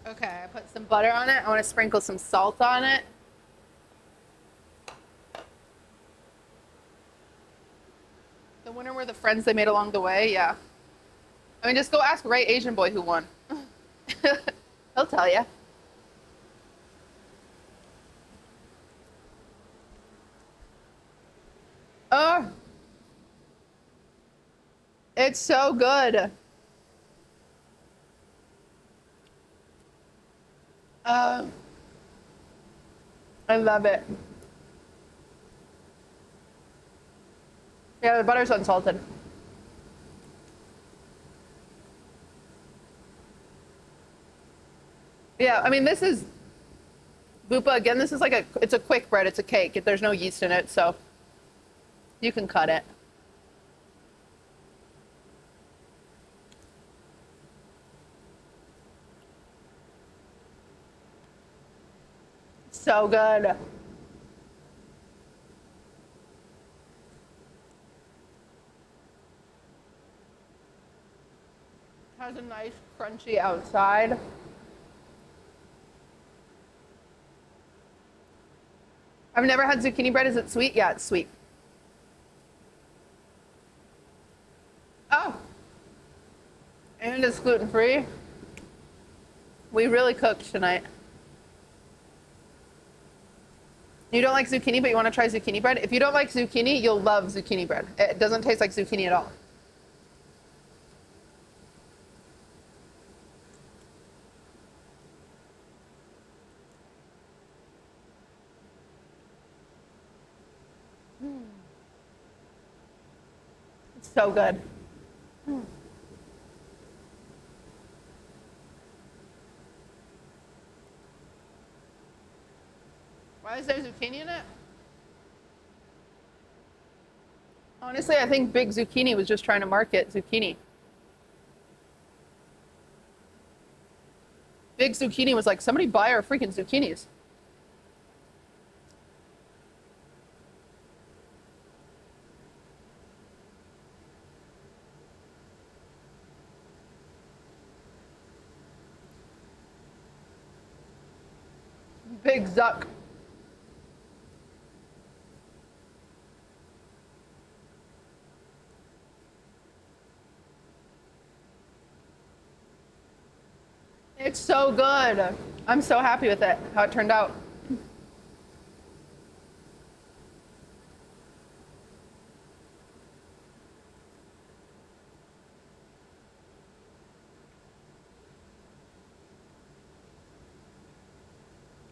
Okay, I put some butter on it. I want to sprinkle some salt on it. The winner were the friends they made along the way, yeah. I mean, just go ask Ray Asian Boy who won. He'll tell you. Oh, it's so good. I love it. Yeah, the butter's unsalted. Yeah, I mean, this is Bupa again. This is like it's a quick bread. It's a cake. There's no yeast in it, so you can cut it. So good. Has a nice crunchy outside. I've never had zucchini bread. Is it sweet? Yeah, it's sweet. Oh. And it's gluten-free. We really cooked tonight. You don't like zucchini, but you want to try zucchini bread? If you don't like zucchini, you'll love zucchini bread. It doesn't taste like zucchini at all. It's so good. Why is there zucchini in it? Honestly, I think Big Zucchini was just trying to market zucchini. Big Zucchini was like, somebody buy our freaking zucchinis. Big Zuck. It's so good. I'm so happy with it, how it turned out.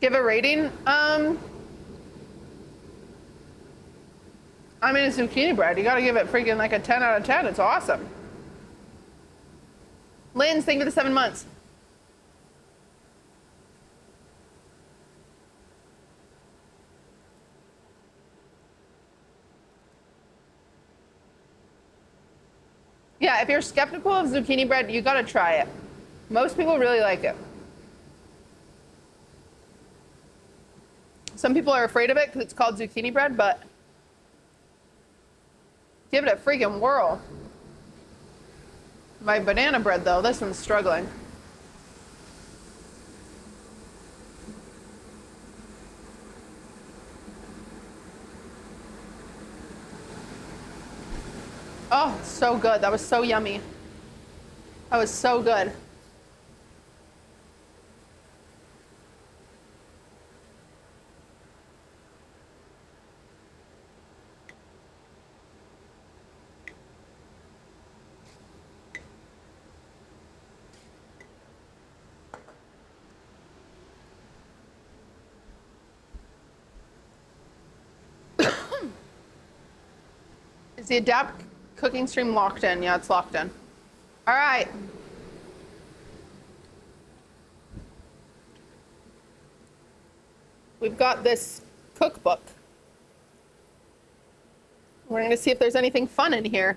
Give a rating? I mean, it's zucchini bread. You gotta give it freaking like a 10 out of 10. It's awesome. Lynn's, thank you for the 7 months. Yeah, if you're skeptical of zucchini bread, you gotta try it. Most people really like it. Some people are afraid of it because it's called zucchini bread, but give it a freaking whirl. My banana bread, though, this one's struggling. Oh, so good. That was so yummy. That was so good. Is the Adapt cooking stream locked in? Yeah, it's locked in. All right. We've got this cookbook. We're going to see if there's anything fun in here.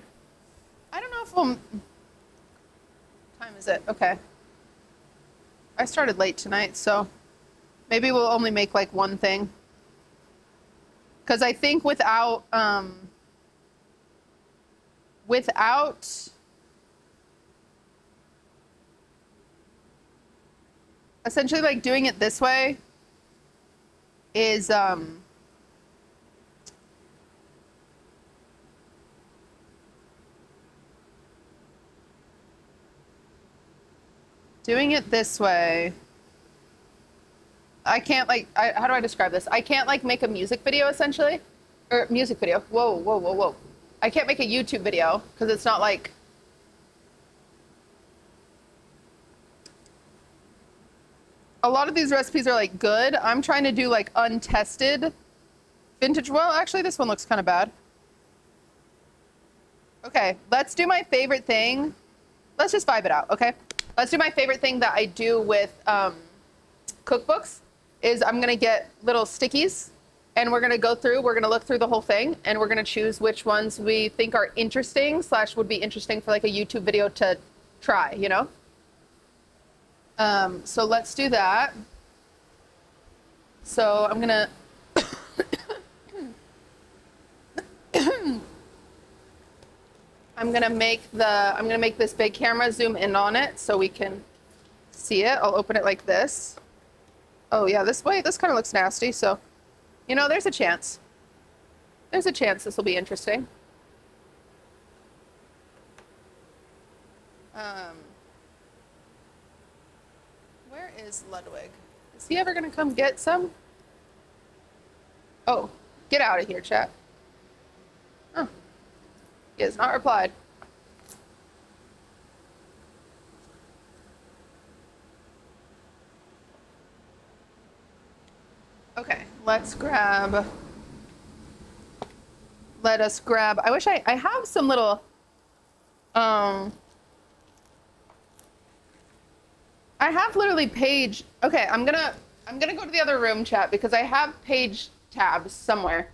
I don't know if we'll... What time is it? Okay. I started late tonight, so maybe we'll only make like one thing. Because I think without essentially like doing it this way is doing it this way. I can't like, how do I describe this? I can't like make a music video essentially, or music video. Whoa, whoa, whoa, whoa. I can't make a YouTube video because it's not like, a lot of these recipes are like good. I'm trying to do like untested vintage. Well, actually this one looks kind of bad. Okay, let's do my favorite thing. Let's just vibe it out, okay? Let's do my favorite thing that I do with cookbooks is I'm gonna get little stickies and we're gonna go through, we're gonna look through the whole thing and we're gonna choose which ones we think are interesting / would be interesting for like a YouTube video to try, you know? So let's do that. So I'm gonna, I'm gonna make this big camera zoom in on it so we can see it. I'll open it like this. Oh yeah, this way, this kind of looks nasty. So, you know, there's a chance. There's a chance this will be interesting. Where is Ludwig? Is he ever gonna come get some? Oh, get out of here, chat. Oh, he has not replied. Okay, let's grab, let us grab, I wish I have some little, I have literally page, okay, I'm gonna go to the other room, chat, because I have page tabs somewhere.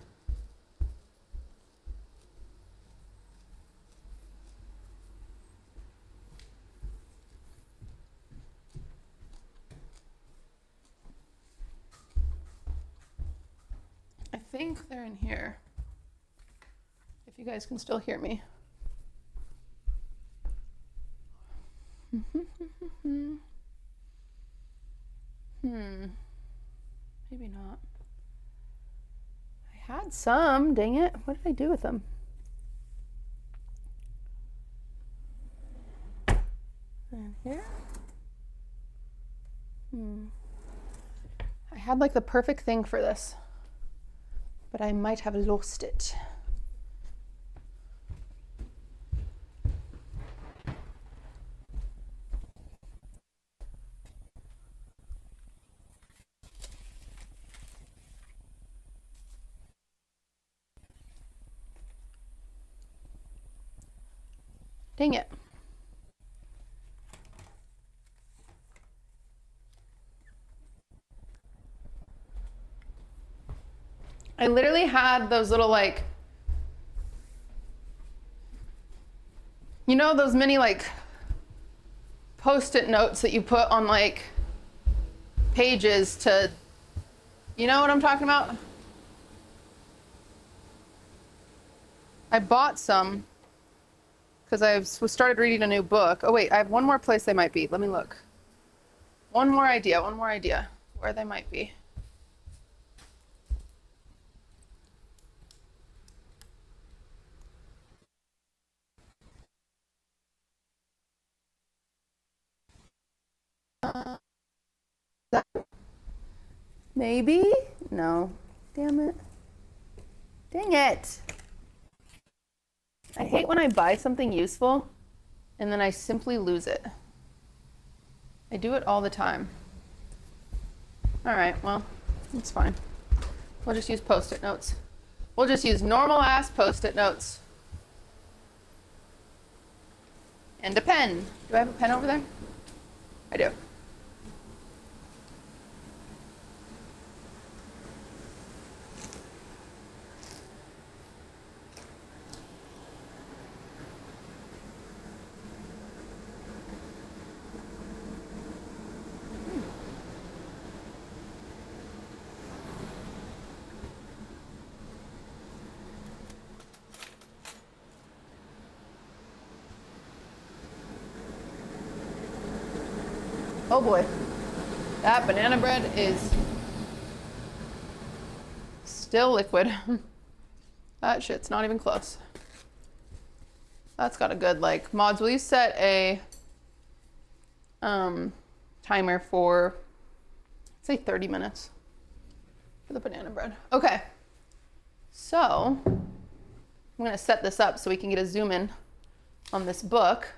think they're in here. If you guys can still hear me. Maybe not. I had some, dang it. What did I do with them? And here. I had like the perfect thing for this, but I might have lost it. Dang it. I literally had those little like, you know, those mini like Post-it notes that you put on like pages to, you know what I'm talking about? I bought some because I've started reading a new book. Oh wait, I have one more place they might be. Let me look. One more idea where they might be. Maybe? No. Damn it. Dang it. I hate when I buy something useful and then I simply lose it. I do it all the time. All right, well, it's fine. We'll just use Post-it notes. We'll just use normal ass Post-it notes. And a pen. Do I have a pen over there? I do. Oh boy, that banana bread is still liquid. That shit's not even close. That's got a good, like, mods, will you set a timer for, say 30 minutes for the banana bread. Okay, so I'm gonna set this up so we can get a zoom in on this book.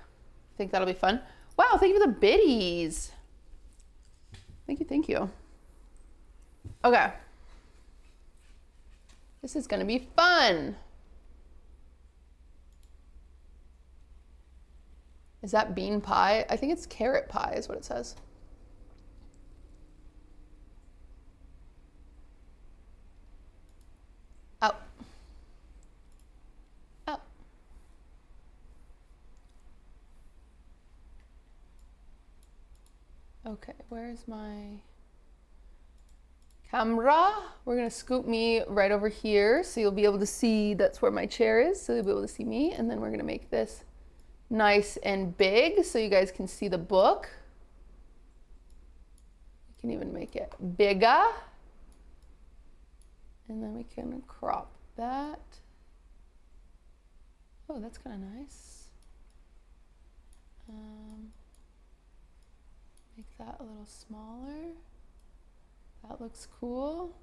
I think that'll be fun. Wow, thank you for the biddies. Thank you. Okay. This is gonna be fun. Is that bean pie? I think it's carrot pie is what it says. Oh. Oh. Okay, where's my camera? We're gonna scoop me right over here so you'll be able to see, that's where my chair is, so you'll be able to see me, and then we're gonna make this nice and big so you guys can see the book. You can even make it bigger. And then we can crop that. Oh, that's kind of nice. Make that a little smaller. That looks cool.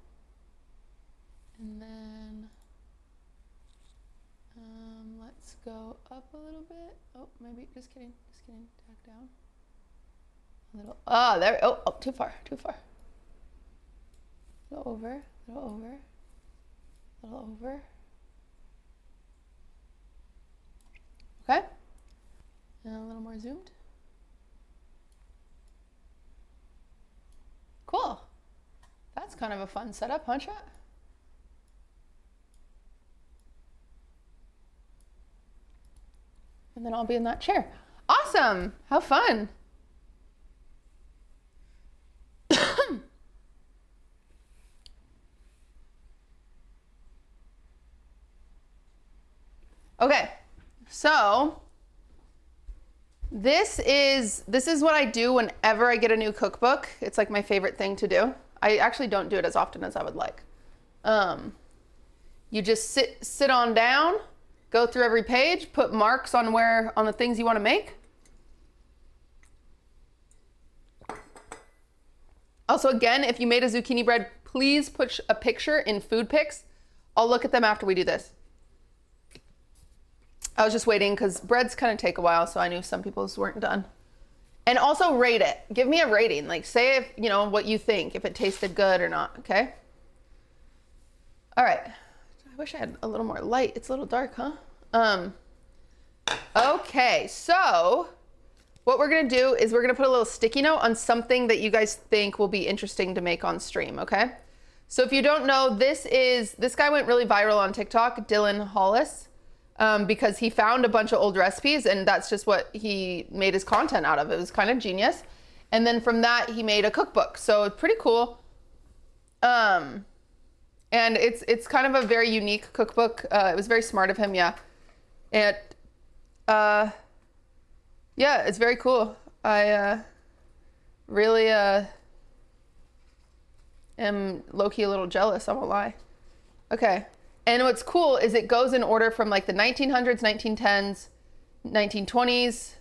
And then let's go up a little bit. Oh, maybe, just kidding, tack down. A little, there, oh, too far. A little over. Okay, and a little more zoomed. Cool. That's kind of a fun setup, huh, chat? And then I'll be in that chair. Awesome, how fun. Okay, so this is what I do whenever I get a new cookbook. It's like my favorite thing to do. I actually don't do it as often as I would like. You just sit on down, go through every page, put marks on the things you want to make. Also, again, if you made a zucchini bread, please put a picture in food pics. I'll look at them after we do this. I was just waiting because breads kind of take a while, so I knew some people's weren't done. And also rate it. Give me a rating. Like, say if, you know, what you think, if it tasted good or not, okay? All right. I wish I had a little more light. It's a little dark, huh? Okay, so what we're gonna do is we're gonna put a little sticky note on something that you guys think will be interesting to make on stream, okay? So if you don't know, this guy went really viral on TikTok, Dylan Hollis. Because he found a bunch of old recipes and that's just what he made his content out of. It was kind of genius. And then from that, he made a cookbook. So it's pretty cool. And it's kind of a very unique cookbook. It was very smart of him, yeah. And yeah, it's very cool. I really am low-key a little jealous, I won't lie. Okay. And what's cool is it goes in order from like the 1900s, 1910s, 1920s,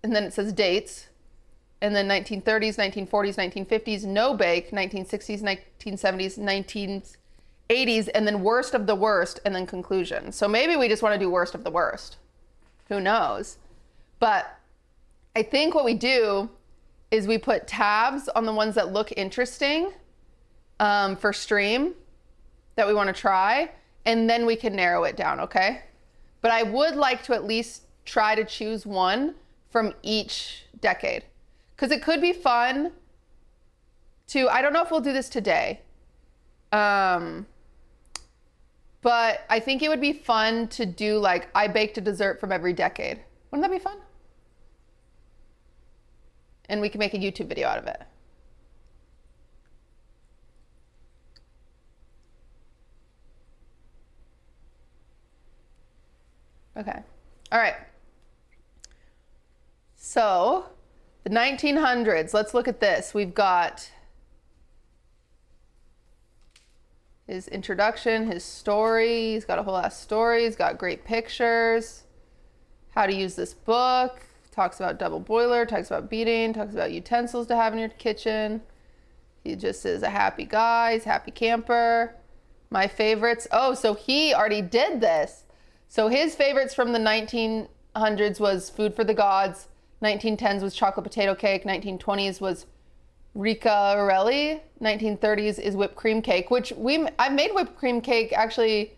and then it says dates, and then 1930s, 1940s, 1950s, no bake, 1960s, 1970s, 1980s, and then worst of the worst, and then conclusion. So maybe we just want to do worst of the worst. Who knows? But I think what we do is we put tabs on the ones that look interesting for stream that we want to try. And then we can narrow it down, okay? But I would like to at least try to choose one from each decade. Because it could be fun to, I don't know if we'll do this today. But I think it would be fun to do like, I baked a dessert from every decade. Wouldn't that be fun? And we can make a YouTube video out of it. Okay. All right. So the 1900s, let's look at this. We've got his introduction, his story. He's got a whole ass story. He's got great pictures. How to use this book. Talks about double boiler, talks about beating, talks about utensils to have in your kitchen. He just is a happy guy. He's a happy camper. My favorites. Oh, so he already did this. So his favorites from the 1900s was Food for the Gods, 1910s was Chocolate Potato Cake, 1920s was Riccarelli, 1930s is Whipped Cream Cake, which I've made whipped cream cake actually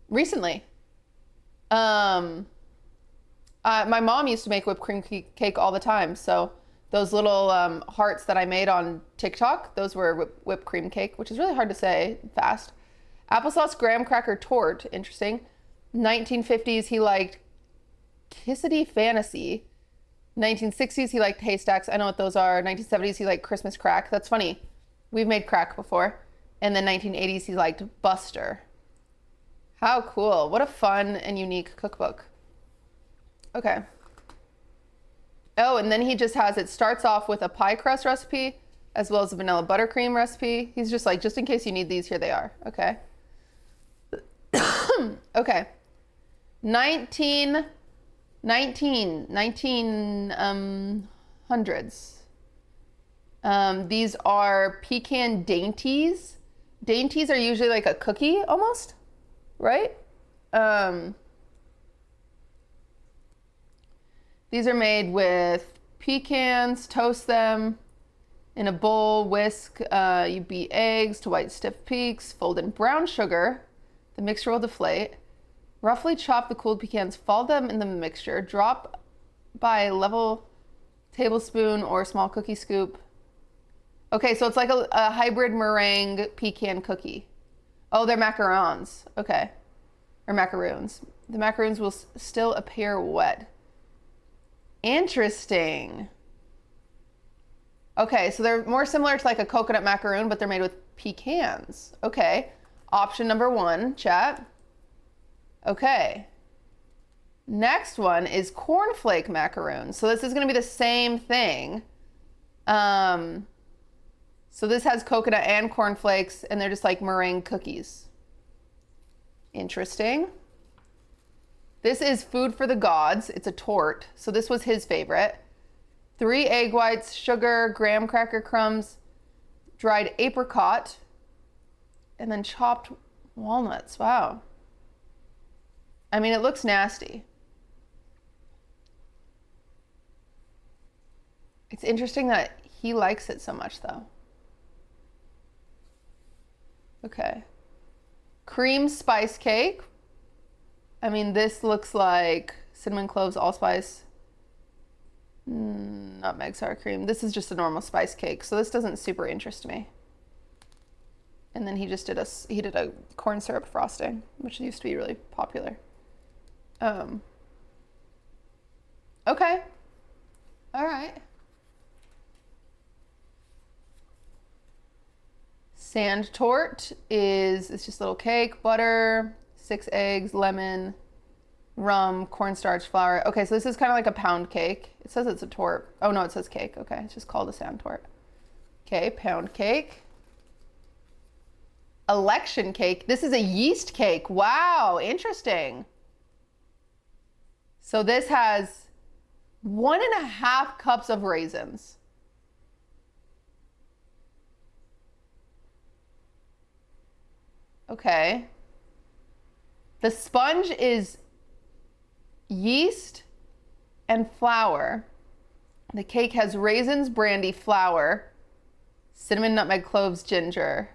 recently. My mom used to make whipped cream cake all the time, so those little hearts that I made on TikTok, those were whipped cream cake, which is really hard to say fast. Applesauce graham cracker tort, interesting. 1950s, he liked Kissity Fantasy. 1960s, he liked Haystacks. I know what those are. 1970s, he liked Christmas crack. That's funny. We've made crack before. And then 1980s, he liked Buster. How cool. What a fun and unique cookbook. Okay. Oh, and then he just has, it starts off with a pie crust recipe as well as a vanilla buttercream recipe. He's just like, just in case you need these, here they are. Okay. Okay. 1900s. These are pecan dainties. Dainties are usually like a cookie almost, right? These are made with pecans, toast them in a bowl, whisk, you beat eggs to white stiff peaks, fold in brown sugar. The mixture will deflate. Roughly chop the cooled pecans, fold them in the mixture, drop by level tablespoon or small cookie scoop. Okay, so it's like a hybrid meringue pecan cookie. Oh, they're macarons. Okay. Or macaroons. The macaroons will still appear wet. Interesting. Okay, so they're more similar to like a coconut macaroon, but they're made with pecans. Okay. Option number 1, chat. Okay. Next one is cornflake macaroons. So this is going to be the same thing. So this has coconut and cornflakes, and they're just like meringue cookies. Interesting. This is food for the gods. It's a tort. So this was his favorite. 3 egg whites, sugar, graham cracker crumbs, dried apricot, and then chopped walnuts. Wow. I mean, it looks nasty. It's interesting that he likes it so much, though. Okay. Cream spice cake. I mean, this looks like cinnamon, cloves, allspice, nutmeg, sour cream. This is just a normal spice cake, so this doesn't super interest me. And then he just did a corn syrup frosting, which used to be really popular. Okay. All right. Sand tort it's just a little cake, butter, 6 eggs, lemon, rum, cornstarch, flour. Okay, so this is kind of like a pound cake. It says it's a tort. Oh no, it says cake. Okay, it's just called a sand tort. Okay, pound cake. Election cake. This is a yeast cake. Wow, interesting. So this has 1.5 cups of raisins. Okay. The sponge is yeast and flour. The cake has raisins, brandy, flour, cinnamon, nutmeg, cloves, ginger.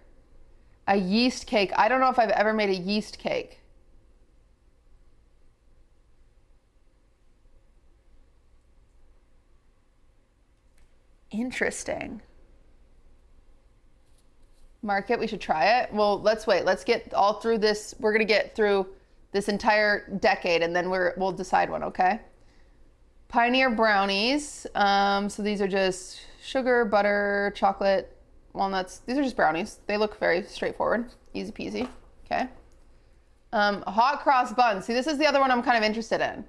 A yeast cake. I don't know if I've ever made a yeast cake. Interesting. Mark it. We should try it. Well, let's wait. Let's get all through this. We're going to get through this entire decade, and then we'll decide one, okay? Pioneer brownies. So these are just sugar, butter, chocolate, walnuts. These are just brownies. They look very straightforward. Easy peasy. Okay. Hot cross buns. See, this is the other one I'm kind of interested in.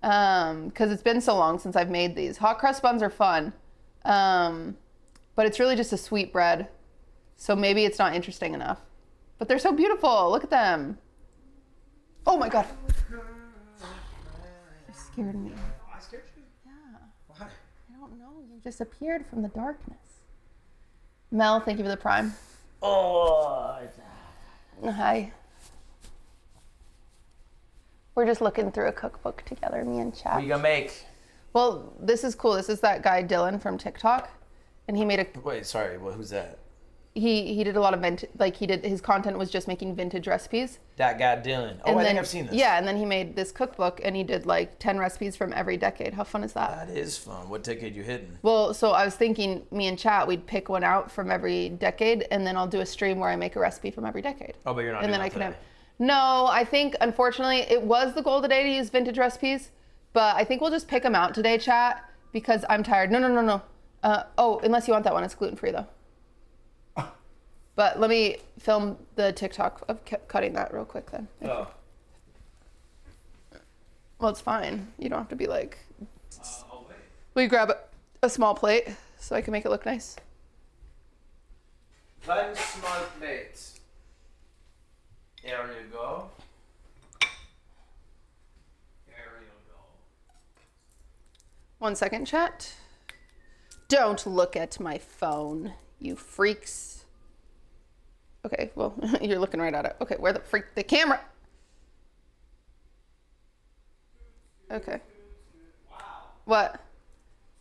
Because it's been so long since I've made these. Hot crust buns are fun. But it's really just a sweet bread. So maybe it's not interesting enough. But they're so beautiful. Look at them. Oh my God. You scared me. I scared you? Yeah. Why? I don't know. You just appeared from the darkness. Mel, thank you for the prime. Oh. Hi. We're just looking through a cookbook together, me and Chad. What are you gonna make? Well, this is cool. This is that guy Dylan from TikTok, and he made a. Wait, sorry. Well, who's that? He did a lot of his content was just making vintage recipes. That guy Dylan. Oh, I think I've seen this. Yeah, and then he made this cookbook, and he did like 10 recipes from every decade. How fun is that? That is fun. What decade you hitting? Well, so I was thinking, me and Chat, we'd pick one out from every decade, and then I'll do a stream where I make a recipe from every decade. Oh, but you're not. And doing then I that can have. today. No, I think unfortunately it was the goal today to use vintage recipes, but I think we'll just pick them out today, Chat, because I'm tired. No. Oh, unless you want that one, it's gluten free though. But let me film the TikTok of cutting that real quick then. Oh. Well, it's fine. You don't have to be like. I'll wait. Will you grab a small plate so I can make it look nice? One small plate. There you go. There you go. 1 second, Chat. Don't look at my phone, you freaks. Okay, well, you're looking right at it. Okay, where the freak? The camera. Okay. Wow. What?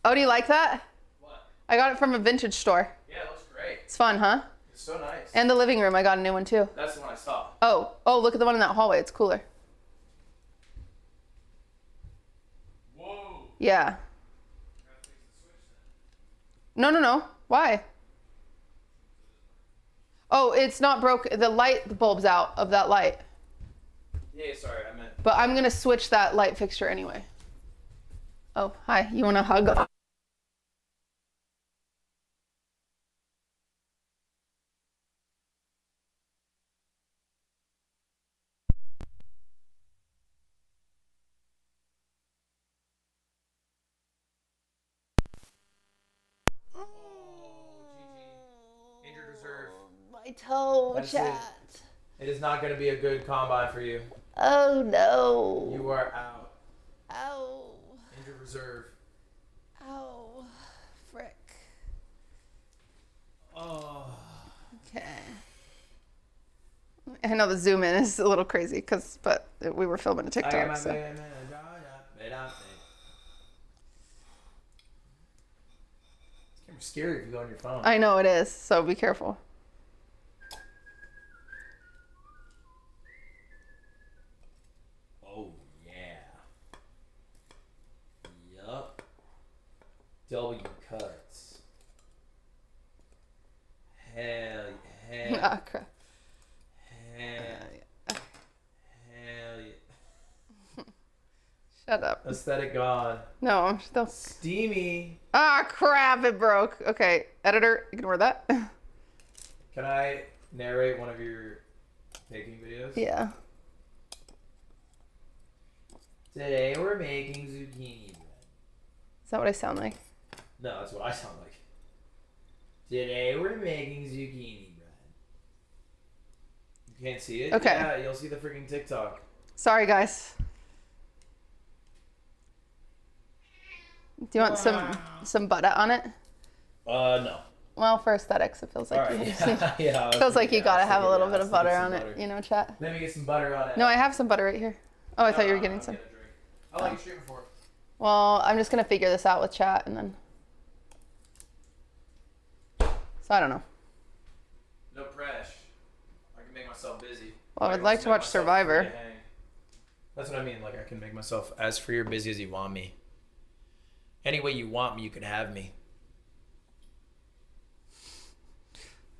Oh, do you like that? What? I got it from a vintage store. Yeah, it looks great. It's fun, huh? It's so nice. And the living room, I got a new one too. That's the one I saw. Oh, look at the one in that hallway. It's cooler. Whoa. Yeah. No. Why? Oh, it's not broke. The light bulb's out of that light. Yeah, sorry, I meant. But I'm going to switch that light fixture anyway. Oh, hi. You want a hug? my toe, That's chat. It is not going to be a good combine for you. Oh no. You are out. Ow. Injured reserve. Ow. Frick. Oh. Okay. I know the zoom in is a little crazy but we were filming a TikTok. So. It's kind of scary if you go on your phone. I know it is, so be careful. Oh, yeah. Yup. W cuts. Hell yeah. Ah, crap. Hell yeah. Shut up. Aesthetic gone. No, I'm still. Steamy. Ah, crap, it broke. Okay, editor, ignore that. Can I narrate one of your baking videos? Yeah. Today we're making zucchini bread. Is that what I sound like? No, that's what I sound like. Today we're making zucchini bread. You can't see it? Okay. Yeah, you'll see the freaking TikTok. Sorry, guys. Do you want some butter on it? No. Well, for aesthetics, it feels like Alright, you yeah. feels like you gotta have a little bit of butter on butter. it, you know, chat. Let me get some butter on it. No, I have some butter right here. Oh, I thought you were getting some. Get a drink. I like stream before. Well, I'm just gonna figure this out with chat and then. So I don't know. No press. I can make myself busy. Well, I would like to watch Survivor. That's what I mean. Like I can make myself as free or busy as you want me. Any way you want me, you can have me.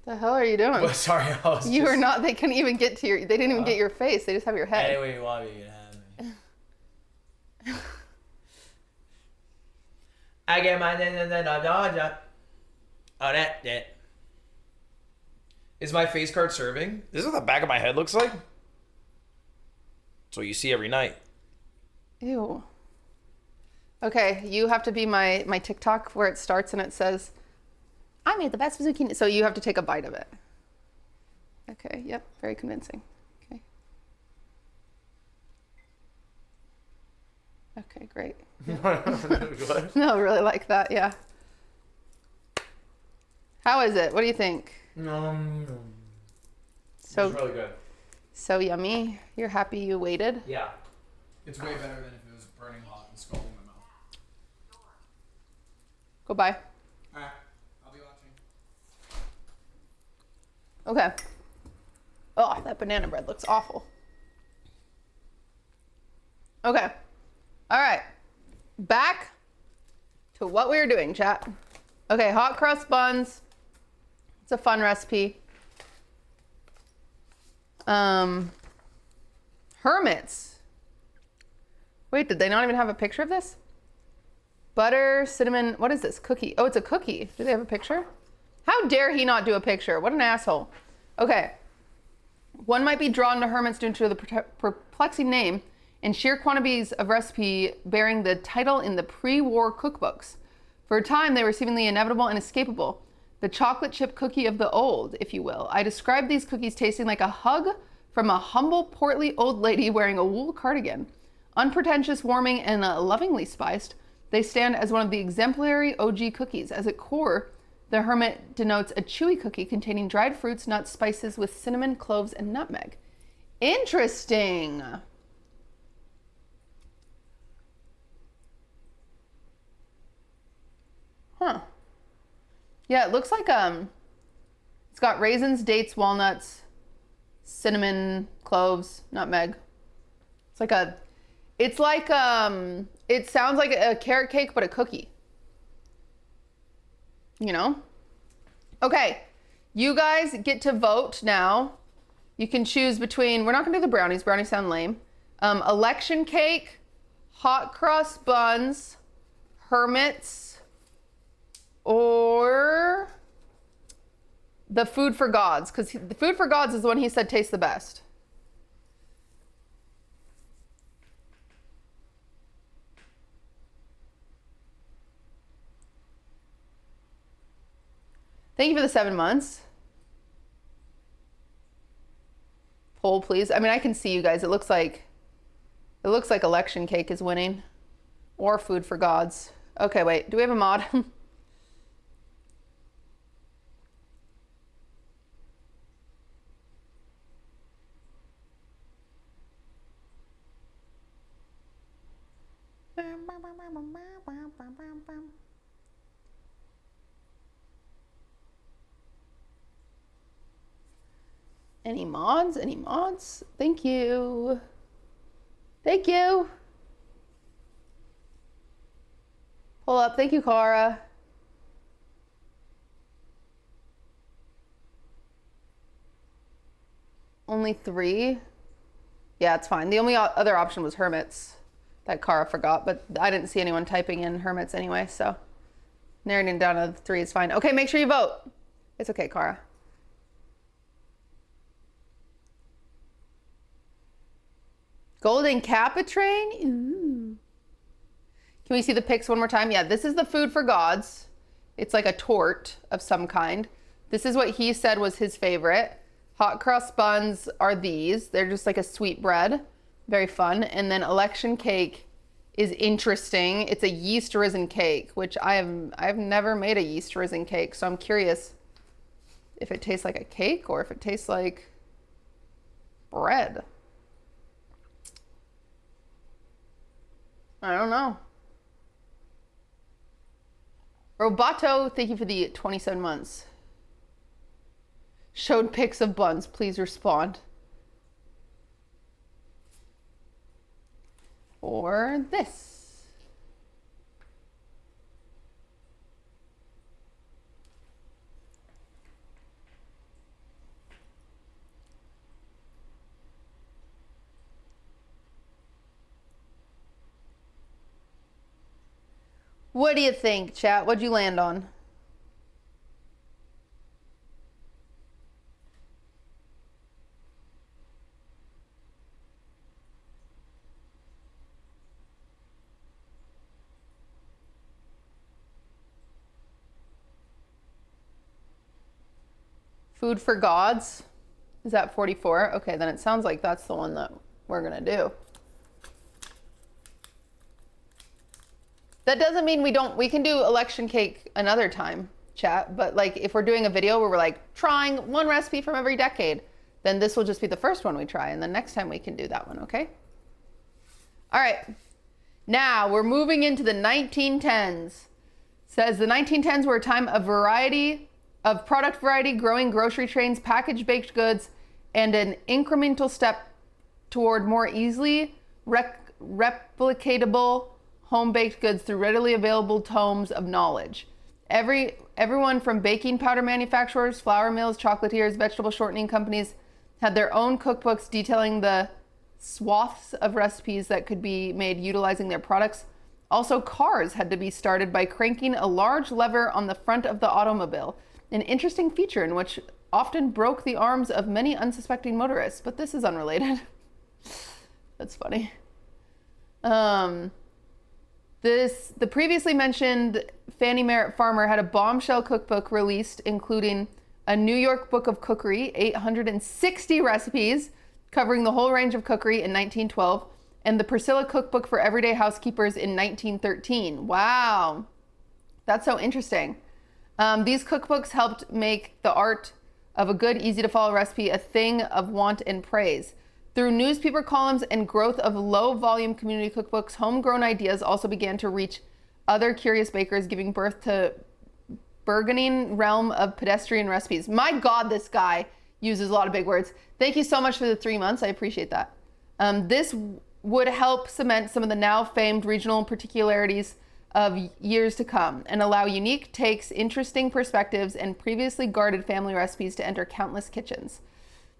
The hell are you doing? Well, sorry, I was You just... are not. They couldn't even get to your. They didn't even get your face. They just have your head. Any way you want me, you can have me. I get my oh that. Is my face card serving? This is what the back of my head looks like. That's what you see every night. Ew. Okay, you have to be my TikTok where it starts and it says, "I made the best zucchini." So you have to take a bite of it. Okay. Yep. Very convincing. Okay. Okay. Great. What? No, I really like that. Yeah. How is it? What do you think? So It's really good. so yummy. You're happy you waited? Yeah. It's way better than if it was burning hot and scalding my mouth. Go bye. Alright, I'll be watching. Okay. Oh, that banana bread looks awful. Okay. All right. Back to what we were doing, chat. Okay, hot crust buns. It's a fun recipe. Hermits. Wait, did they not even have a picture of this? Butter, cinnamon, what is this? Cookie. Oh, it's a cookie. Do they have a picture? How dare he not do a picture? What an asshole. Okay. One might be drawn to hermits due to the perplexing name and sheer quantities of recipe bearing the title in the pre-war cookbooks. For a time, they were seemingly inevitable and escapable. The chocolate chip cookie of the old, if you will. I described these cookies tasting like a hug from a humble, portly old lady wearing a wool cardigan. Unpretentious, warming, and lovingly spiced, they stand as one of the exemplary OG cookies. As at core, the hermit denotes a chewy cookie containing dried fruits, nuts, spices with cinnamon, cloves, and nutmeg. Interesting. Huh. Yeah, it looks like it's got raisins, dates, walnuts, cinnamon, cloves, nutmeg. It sounds like a carrot cake, but a cookie. You know? Okay, you guys get to vote now. You can choose between, we're not gonna do the brownies. Brownies sound lame. Election cake, hot crust buns, hermits, or the food for gods, because the food for gods is the one he said tastes the best. Thank you for the 7 months. poll, please? I mean, I can see you guys. It looks like election cake is winning, or food for gods. Okay, wait. Do we have a mod? Any mods? Any mods? Thank you. Thank you. Pull up. Thank you, Cara. Only 3? Yeah, it's fine. The only other option was hermits that Cara forgot, but I didn't see anyone typing in hermits anyway, so narrowing down to 3 is fine. Okay, make sure you vote. It's okay, Cara. Golden Capitrain? Ooh. Can we see the pics one more time? Yeah, this is the food for gods. It's like a tort of some kind. This is what he said was his favorite. Hot cross buns are these. They're just like a sweet bread. Very fun. And then election cake is interesting. It's a yeast risen cake, which I've never made a yeast risen cake, so I'm curious if it tastes like a cake or if it tastes like bread. I don't know. Roboto, thank you for the 27 months. Showed pics of buns. Please respond. Or this. What do you think, chat? What'd you land on? Food for gods? Is that 44? Okay, then it sounds like that's the one that we're gonna do. That doesn't mean we can do election cake another time, chat, but like if we're doing a video where we're like trying one recipe from every decade, then this will just be the first one we try, and then next time we can do that one, okay? All right, now we're moving into the 1910s. Says the 1910s were a time of product variety, growing grocery trains, packaged baked goods, and an incremental step toward more easily replicatable home-baked goods through readily available tomes of knowledge. Everyone from baking powder manufacturers, flour mills, chocolatiers, vegetable shortening companies had their own cookbooks detailing the swaths of recipes that could be made utilizing their products. Also, cars had to be started by cranking a large lever on the front of the automobile, an interesting feature in which often broke the arms of many unsuspecting motorists, but this is unrelated. That's funny. The previously mentioned Fannie Merritt Farmer had a bombshell cookbook released, including a New York Book of Cookery, 860 recipes covering the whole range of cookery in 1912, and the Priscilla Cookbook for Everyday Housekeepers in 1913. Wow, that's so interesting. These cookbooks helped make the art of a good, easy to follow recipe a thing of want and praise. Through newspaper columns and growth of low volume community cookbooks, homegrown ideas also began to reach other curious bakers, giving birth to burgeoning realm of pedestrian recipes. My God, this guy uses a lot of big words. Thank you so much for the 3 months. I appreciate that. This would help cement some of the now famed regional particularities of years to come and allow unique takes, interesting perspectives, and previously guarded family recipes to enter countless kitchens.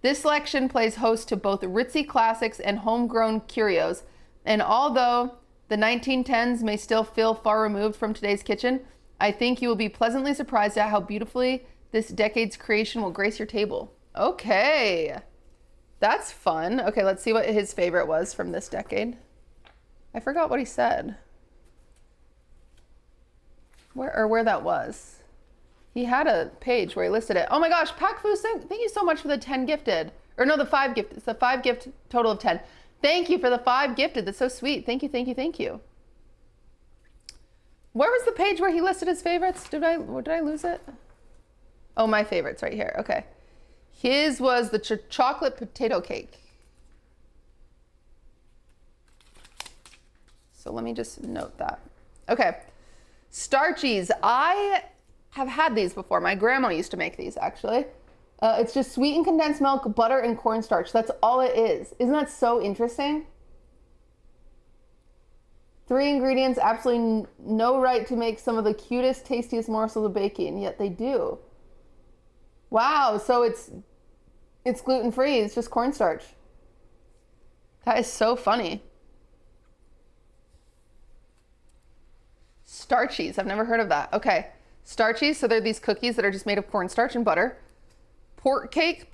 This selection plays host to both ritzy classics and homegrown curios, and although the 1910s may still feel far removed from today's kitchen, I think you will be pleasantly surprised at how beautifully this decade's creation will grace your table. Okay, that's fun. Okay, let's see what his favorite was from this decade. I forgot what he said. Where that was. He had a page where he listed it. Oh my gosh, Pac Fu, thank you so much for the 10 gifted. Or no, the 5 gift. It's a 5 gift total of 10. Thank you for the 5 gifted. That's so sweet. Thank you, thank you, thank you. Where was the page where he listed his favorites? Did I lose it? Oh, my favorites right here. Okay. His was the chocolate potato cake. So let me just note that. Okay. Starchies. I have had these before. My grandma used to make these, actually. It's just sweetened condensed milk, butter, and cornstarch. That's all it is. Isn't that so interesting? 3 ingredients, absolutely no right to make some of the cutest, tastiest morsels of baking, yet they do. Wow, so it's gluten-free. It's just cornstarch. That is so funny. Starchies. I've never heard of that. Okay. Starchies. So they're these cookies that are just made of cornstarch and butter. Pork cake.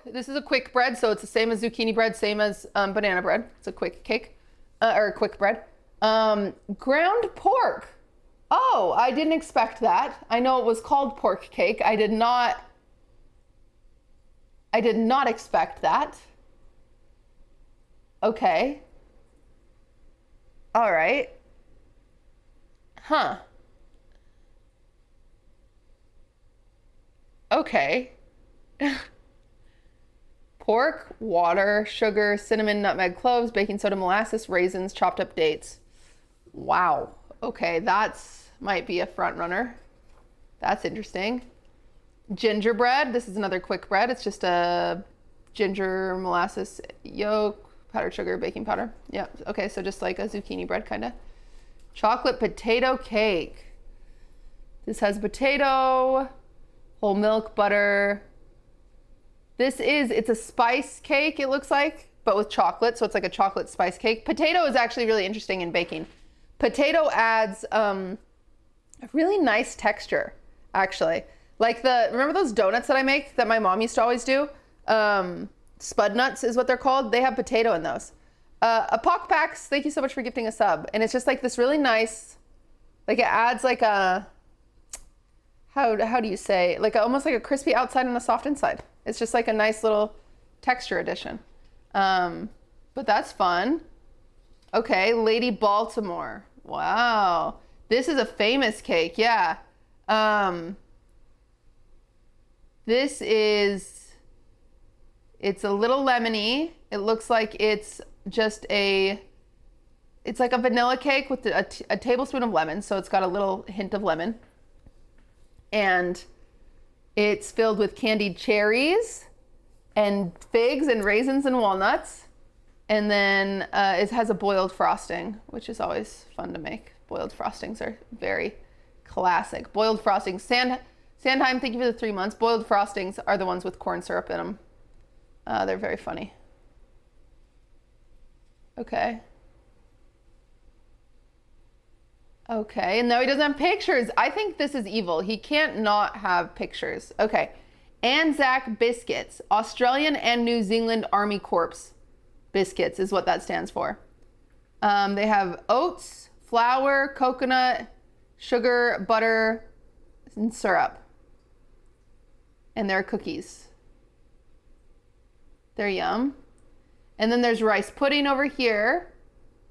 This is a quick bread, so it's the same as zucchini bread, same as banana bread. It's a quick cake, or quick bread. Ground pork. Oh, I didn't expect that. I know it was called pork cake. I did not expect that. Okay. All right. Huh. Okay. Pork, water, sugar, cinnamon, nutmeg, cloves, baking soda, molasses, raisins, chopped up dates. Wow. Okay, that's might be a front runner. That's interesting. Gingerbread. This is another quick bread. It's just a ginger, molasses, yolk, powdered sugar, baking powder. Yeah. Okay, so just like a zucchini bread, kind of. Chocolate potato cake. This has potato, whole milk, butter. It's a spice cake, it looks like, but with chocolate. So it's like a chocolate spice cake. Potato is actually really interesting in baking. Potato adds a really nice texture, actually. Like remember those donuts that I make that my mom used to always do? Spud nuts is what they're called. They have potato in those. Apoc Packs, thank you so much for gifting a sub. And it's just like this really nice, like it adds like a, how do you say, like almost like a crispy outside and a soft inside. It's just like a nice little texture addition. But that's fun. Okay, Lady Baltimore. Wow. This is a famous cake, yeah. It's a little lemony. It looks like it's like a vanilla cake with a tablespoon of lemon. So it's got a little hint of lemon. And it's filled with candied cherries and figs and raisins and walnuts. And then it has a boiled frosting, which is always fun to make. Boiled frostings are very classic. Boiled frostings. Sandheim, thank you for the 3 months. Boiled frostings are the ones with corn syrup in them. They're very funny. Okay. Okay, and now he doesn't have pictures. I think this is evil. He can't not have pictures. Okay. Anzac biscuits. Australian and New Zealand Army Corps biscuits is what that stands for. They have oats, flour, coconut, sugar, butter, and syrup. And they're cookies. They're yum. And then there's rice pudding over here,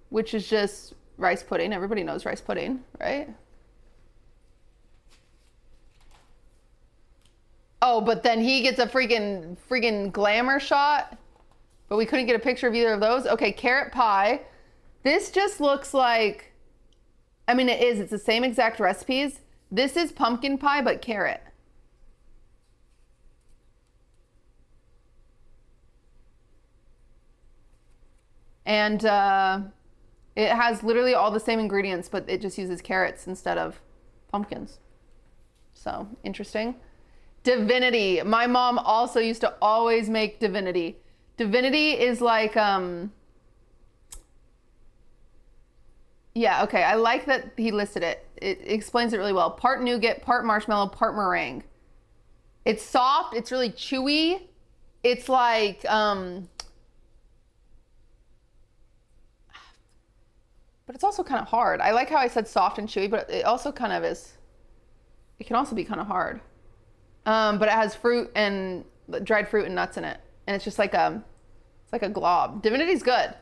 which is just rice pudding. Everybody knows rice pudding, right? Oh, but then he gets a freaking glamour shot. But we couldn't get a picture of either of those. Okay, carrot pie. This just looks like, I mean, it's the same exact recipes. This is pumpkin pie, but carrot. And it has literally all the same ingredients, but it just uses carrots instead of pumpkins. So, interesting. Divinity. My mom also used to always make divinity. Divinity is like, yeah, okay. I like that he listed it. It explains it really well. Part nougat, part marshmallow, part meringue. It's soft. It's really chewy. It's like, but it's also kind of hard. I like how I said soft and chewy, but it also kind of is, it can also be kind of hard. but it has fruit and dried fruit and nuts in it, and it's just like it's like a glob. Divinity's good.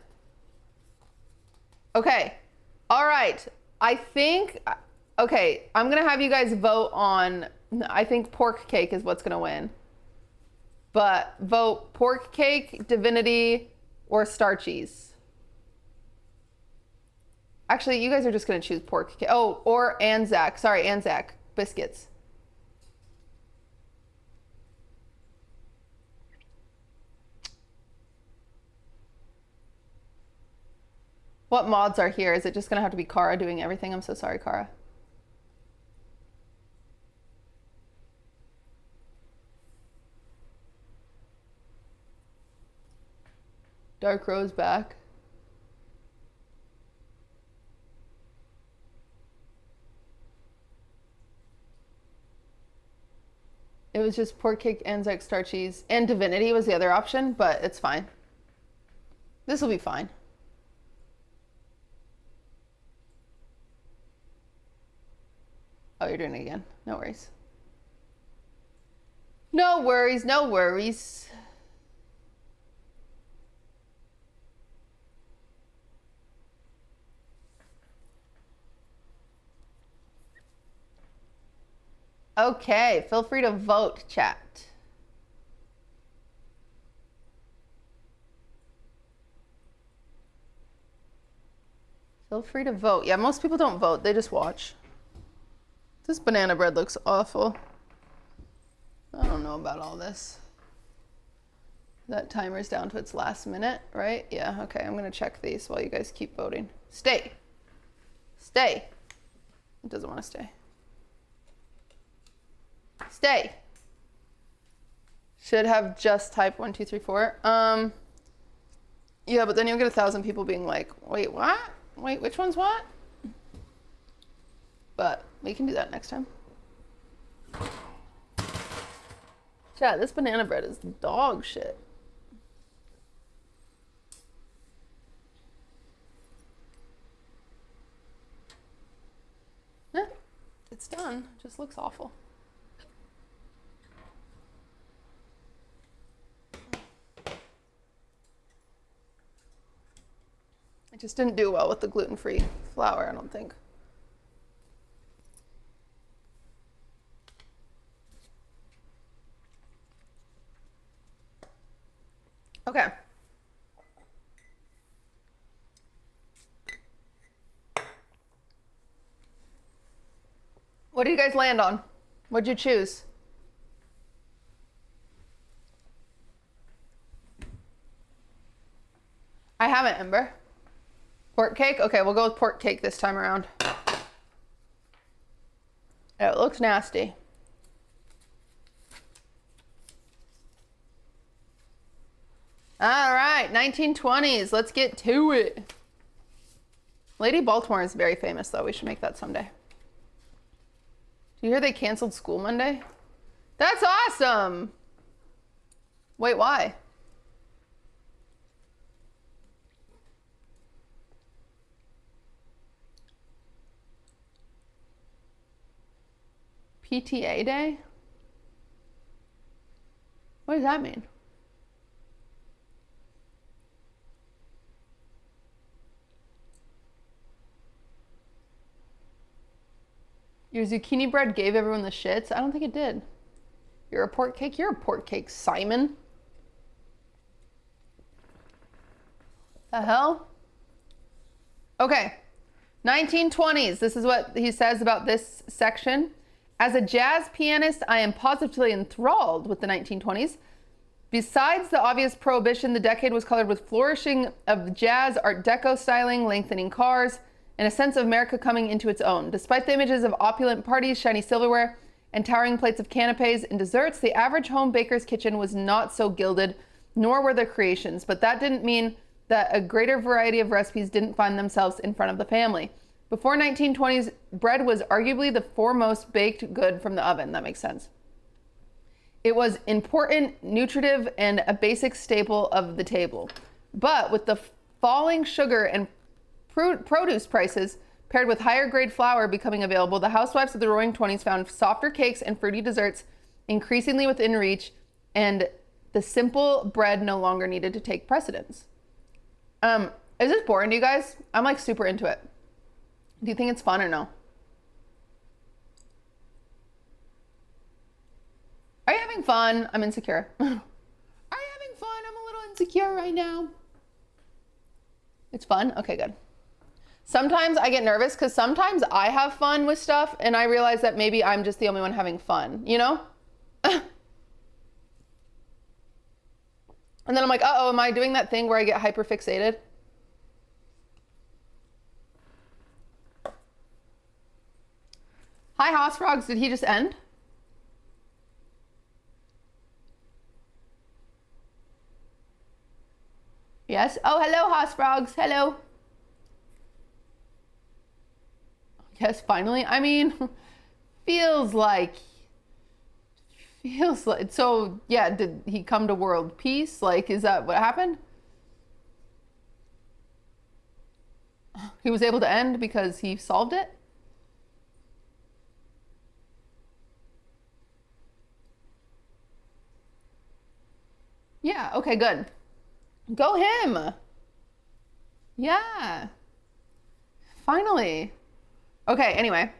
Okay, all right. I think okay. I'm gonna have you guys vote on. I think pork cake is what's gonna win. But vote pork cake, divinity, or star cheese. Actually, you guys are just gonna choose pork cake. Oh, or Anzac. Sorry, Anzac biscuits. What mods are here? Is it just gonna have to be Kara doing everything? I'm so sorry, Kara. Dark Rose back. It was just pork cake, Anzac, star cheese, and divinity was the other option, but it's fine. This will be fine. Oh, you're doing it again. No worries. No worries, no worries. Okay, feel free to vote, chat. Feel free to vote. Yeah, most people don't vote, they just watch. This banana bread looks awful. I don't know about all this. That timer's down to its last minute, right? Yeah, okay, I'm gonna check these while you guys keep voting. Stay. Stay. It doesn't want to stay. Stay. Should have just typed 1, 2, 3, 4. Yeah, but then you'll get 1,000 people being like, wait, what? Wait, which one's what? But we can do that next time. Chat, this banana bread is dog shit. Yeah, it's done. It just looks awful. It just didn't do well with the gluten-free flour, I don't think. Okay. What do you guys land on? What'd you choose? I haven't, Ember. Pork cake? Okay, we'll go with pork cake this time around. It looks nasty. All right, 1920s. Let's get to it. Lady Baltimore is very famous, though. We should make that someday. Do you hear they canceled school Monday? That's awesome. Wait, why? PTA day? What does that mean? Your zucchini bread gave everyone the shits? I don't think it did. You're a pork cake? You're a pork cake, Simon. The hell? Okay. 1920s. This is what he says about this section. As a jazz pianist, I am positively enthralled with the 1920s. Besides the obvious prohibition, the decade was colored with flourishing of jazz, Art Deco styling, lengthening cars, and a sense of America coming into its own. Despite the images of opulent parties, shiny silverware, and towering plates of canapes and desserts, the average home baker's kitchen was not so gilded, nor were the creations. But that didn't mean that a greater variety of recipes didn't find themselves in front of the family. Before 1920s, bread was arguably the foremost baked good from the oven. That makes sense. It was important, nutritive, and a basic staple of the table. But with the falling sugar and produce prices, paired with higher grade flour becoming available, the housewives of the Roaring 20s found softer cakes and fruity desserts increasingly within reach, and the simple bread no longer needed to take precedence. Is this boring to you guys? I'm like super into it. Do you think it's fun or no? Are you having fun? I'm insecure. Are you having fun? I'm a little insecure right now. It's fun? Okay, good. Sometimes I get nervous because sometimes I have fun with stuff and I realize that maybe I'm just the only one having fun, you know? And then I'm like, uh-oh, am I doing that thing where I get hyperfixated? Hi, House Frogs. Did he just end? Yes. Oh, hello, House Frogs. Hello. Yes, finally. I mean, feels like, so yeah, did he come to world peace? Like, is that what happened? He was able to end because he solved it? Yeah, okay, good. Go him. Yeah. Finally. Okay, anyway.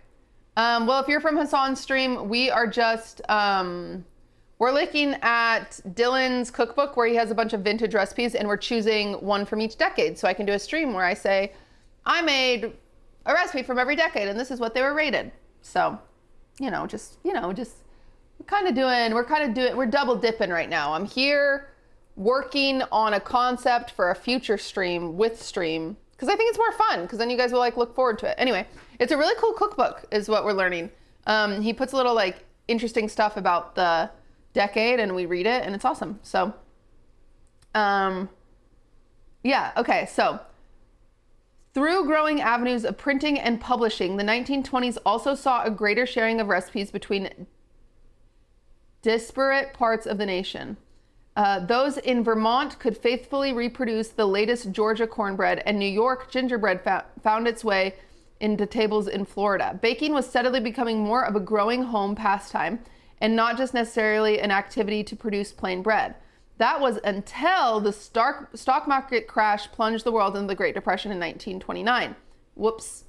Well, if you're from Hassan's stream, we are just, we're looking at Dylan's cookbook where he has a bunch of vintage recipes and we're choosing one from each decade. So I can do a stream where I say, I made a recipe from every decade and this is what they were rated. So, we're double dipping right now. I'm here working on a concept for a future stream with stream because I think it's more fun because then you guys will like look forward to it. Anyway, it's a really cool cookbook is what we're learning. He puts a little like interesting stuff about the decade and we read it and it's awesome. So, yeah. Okay. So through growing avenues of printing and publishing, the 1920s also saw a greater sharing of recipes between disparate parts of the nation. Those in Vermont could faithfully reproduce the latest Georgia cornbread, and New York gingerbread found its way into tables in Florida. Baking was steadily becoming more of a growing home pastime and not just necessarily an activity to produce plain bread. That was until the stock market crash plunged the world into the Great Depression in 1929. Whoops.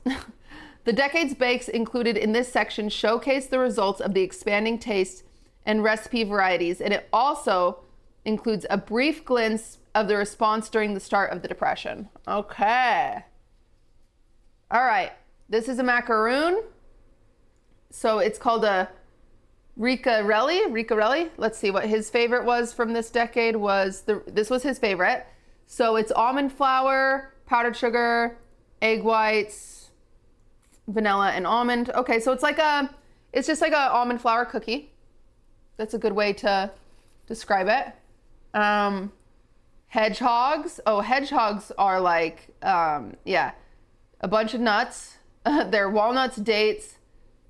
The decade's bakes included in this section showcase the results of the expanding taste and recipe varieties, and it also includes a brief glimpse of the response during the start of the Depression. Okay. All right. This is a macaroon. So it's called a Riccarelli. Let's see what his favorite was from this decade this was his favorite. So it's almond flour, powdered sugar, egg whites, vanilla, and almond. Okay, so it's just like a almond flour cookie. That's a good way to describe it. Hedgehogs. Oh, hedgehogs are like, a bunch of nuts. They're walnuts, dates,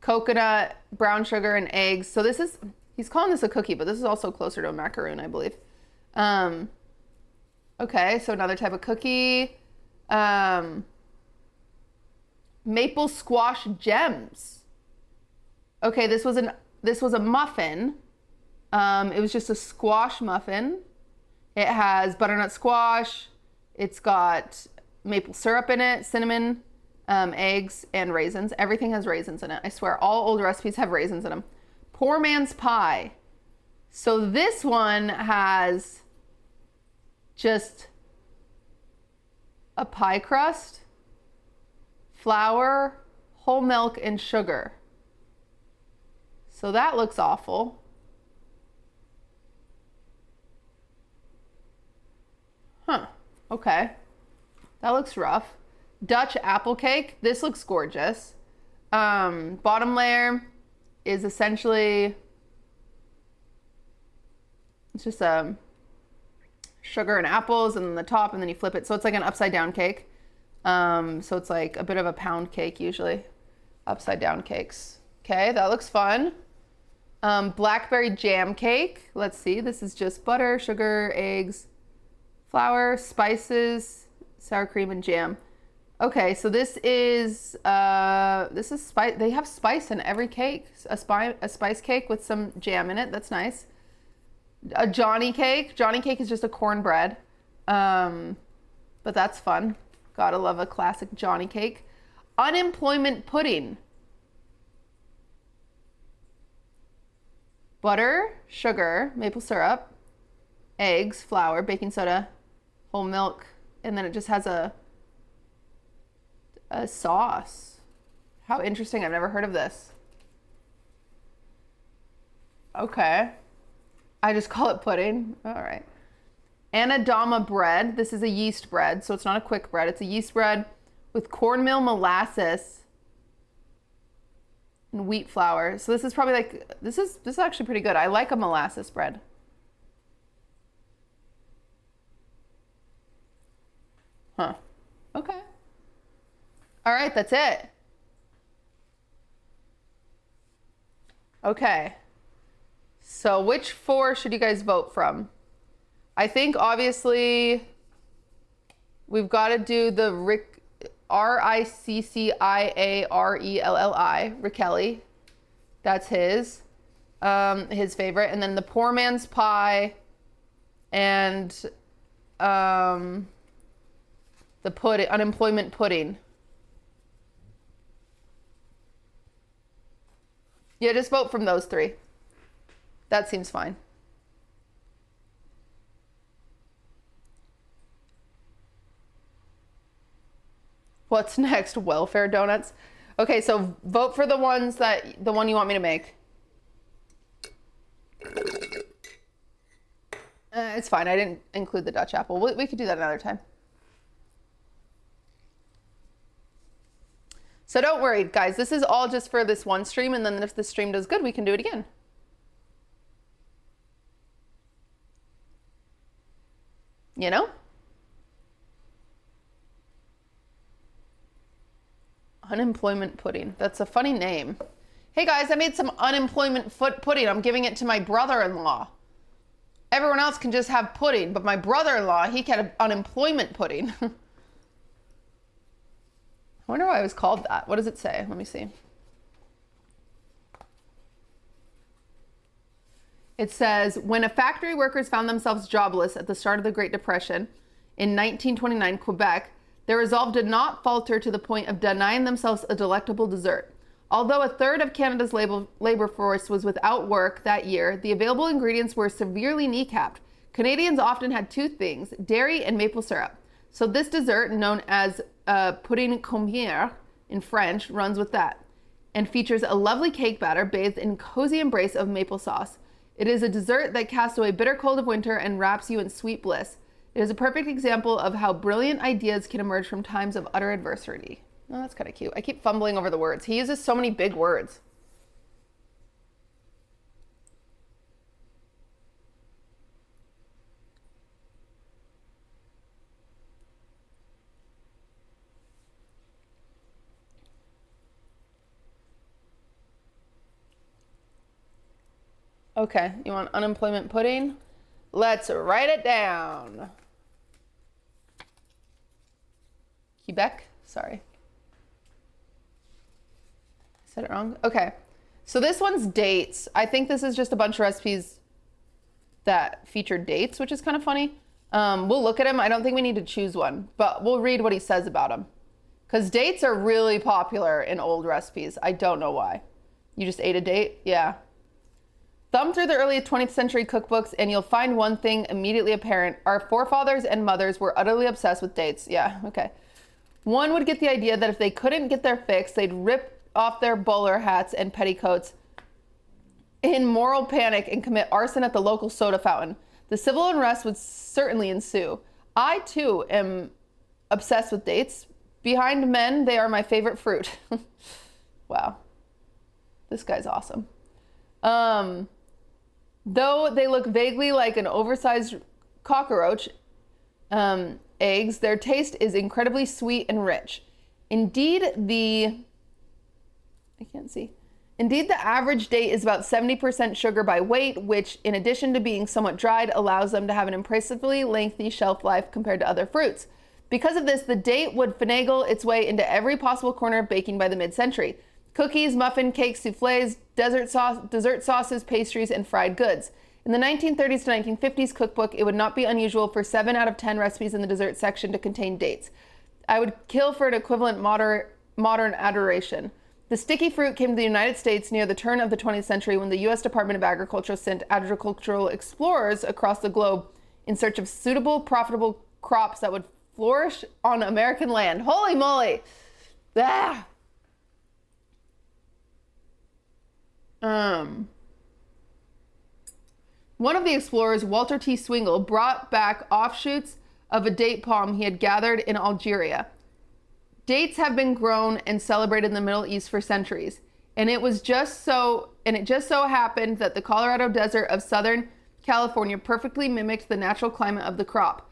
coconut, brown sugar, and eggs. So he's calling this a cookie, but this is also closer to a macaroon, I believe. Okay, so another type of cookie. Maple squash gems. Okay, this was a muffin. It was just a squash muffin. It has butternut squash. It's got maple syrup in it, cinnamon, eggs, and raisins. Everything has raisins in it. I swear, all old recipes have raisins in them. Poor man's pie. So this one has just a pie crust, flour, whole milk, and sugar. So that looks awful. Huh. Okay. That looks rough. Dutch apple cake. This looks gorgeous. Bottom layer is essentially, it's just sugar and apples, and then the top, and then you flip it. So it's like an upside down cake. So it's like a bit of a pound cake usually. Upside down cakes. Okay, that looks fun. Blackberry jam cake. Let's see. This is just butter, sugar, eggs, flour, spices, sour cream, and jam. Okay, so this is spice. They have spice in every cake. A spice cake with some jam in it. That's nice. A Johnny cake. Johnny cake is just a cornbread, but that's fun. Gotta love a classic Johnny cake. Unemployment pudding. Butter, sugar, maple syrup, eggs, flour, baking soda, whole milk, and then it just has a sauce. How interesting. I've never heard of this. Okay. I just call it pudding. All right. Anadama bread. This is a yeast bread, so it's not a quick bread. It's a yeast bread with cornmeal, molasses, and wheat flour. So this is probably like, this is actually pretty good. I like a molasses bread. Huh. Okay. All right, that's it. Okay. So which 4 should you guys vote from? I think obviously we've got to do the Ricciarelli, Riccelli. That's his favorite. And then the poor man's pie and the unemployment pudding. Yeah, just vote from those 3. That seems fine. What's next? Welfare donuts. Okay, so vote for the one you want me to make. It's fine. I didn't include the Dutch apple. We could do that another time. So don't worry, guys. This is all just for this one stream, and then if the stream does good, we can do it again. You know? Unemployment pudding. That's a funny name. Hey guys, I made some unemployment pudding. I'm giving it to my brother-in-law. Everyone else can just have pudding, but my brother-in-law, he can have unemployment pudding. I wonder why it was called that. What does it say? Let me see. It says, when factory workers found themselves jobless at the start of the Great Depression in 1929, Quebec, their resolve did not falter to the point of denying themselves a delectable dessert. Although a third of Canada's labor force was without work that year, the available ingredients were severely kneecapped. Canadians often had 2 things, dairy and maple syrup. So this dessert, known as pudding commière in French, runs with that and features a lovely cake batter bathed in cozy embrace of maple sauce. It is a dessert that casts away bitter cold of winter and wraps you in sweet bliss. It is a perfect example of how brilliant ideas can emerge from times of utter adversity. Oh, that's kind of cute. I keep fumbling over the words. He uses so many big words. Okay, you want unemployment pudding? Let's write it down. Quebec, sorry. I said it wrong. Okay, so this one's dates. I think this is just a bunch of recipes that feature dates, which is kind of funny. We'll look at them. I don't think we need to choose one, but we'll read what he says about them. Because dates are really popular in old recipes. I don't know why. You just ate a date? Yeah. Thumb through the early 20th century cookbooks and you'll find one thing immediately apparent. Our forefathers and mothers were utterly obsessed with dates. Yeah, okay. One would get the idea that if they couldn't get their fix, they'd rip off their bowler hats and petticoats in moral panic and commit arson at the local soda fountain. The civil unrest would certainly ensue. I, too, am obsessed with dates. Behind men, they are my favorite fruit. Wow. This guy's awesome. Though they look vaguely like an oversized cockroach eggs, their taste is incredibly sweet and rich. Indeed, the average date is about 70% sugar by weight, which, in addition to being somewhat dried, allows them to have an impressively lengthy shelf life compared to other fruits. Because of this, the date would finagle its way into every possible corner of baking by the mid-century. Cookies, muffin, cakes, souffles, dessert sauces, pastries, and fried goods. In the 1930s to 1950s cookbook, it would not be unusual for 7 out of 10 recipes in the dessert section to contain dates. I would kill for an equivalent modern adoration. The sticky fruit came to the United States near the turn of the 20th century when the U.S. Department of Agriculture sent agricultural explorers across the globe in search of suitable, profitable crops that would flourish on American land. Holy moly! Ah. One of the explorers, Walter T. Swingle, brought back offshoots of a date palm he had gathered in Algeria. Dates have been grown and celebrated in the Middle East for centuries, and it just so happened that the Colorado Desert of Southern California perfectly mimicked the natural climate of the crop.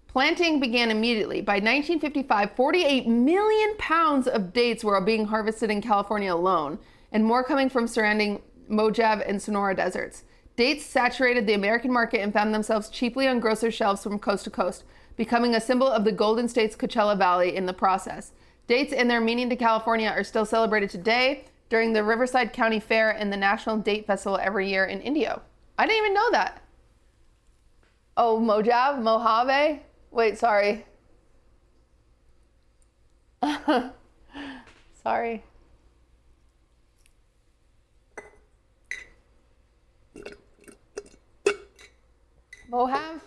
Planting began immediately. By 1955, 48 million pounds of dates were being harvested in California alone, and more coming from surrounding Mojave and Sonora deserts. Dates saturated the American market and found themselves cheaply on grocery shelves from coast to coast, becoming a symbol of the Golden State's Coachella Valley in the process. Dates and their meaning to California are still celebrated today during the Riverside County Fair and the National Date Festival every year in Indio. I didn't even know that. Oh, Mojave? Wait, sorry. Sorry. Mojave?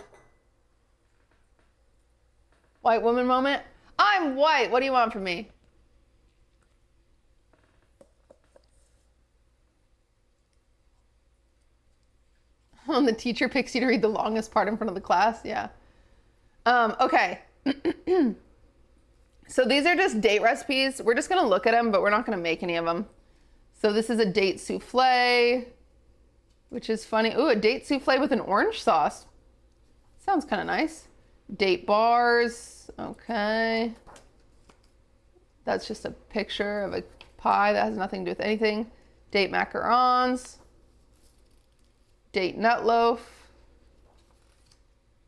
White woman moment? I'm white. What do you want from me? When the teacher picks you to read the longest part in front of the class? Yeah. Okay. So these are just date recipes. We're just going to look at them, but we're not going to make any of them. So this is a date souffle, which is funny. Ooh, a date souffle with an orange sauce. Sounds kind of nice. Date bars. Okay. That's just a picture of a pie that has nothing to do with anything. Date macarons. Date nut loaf.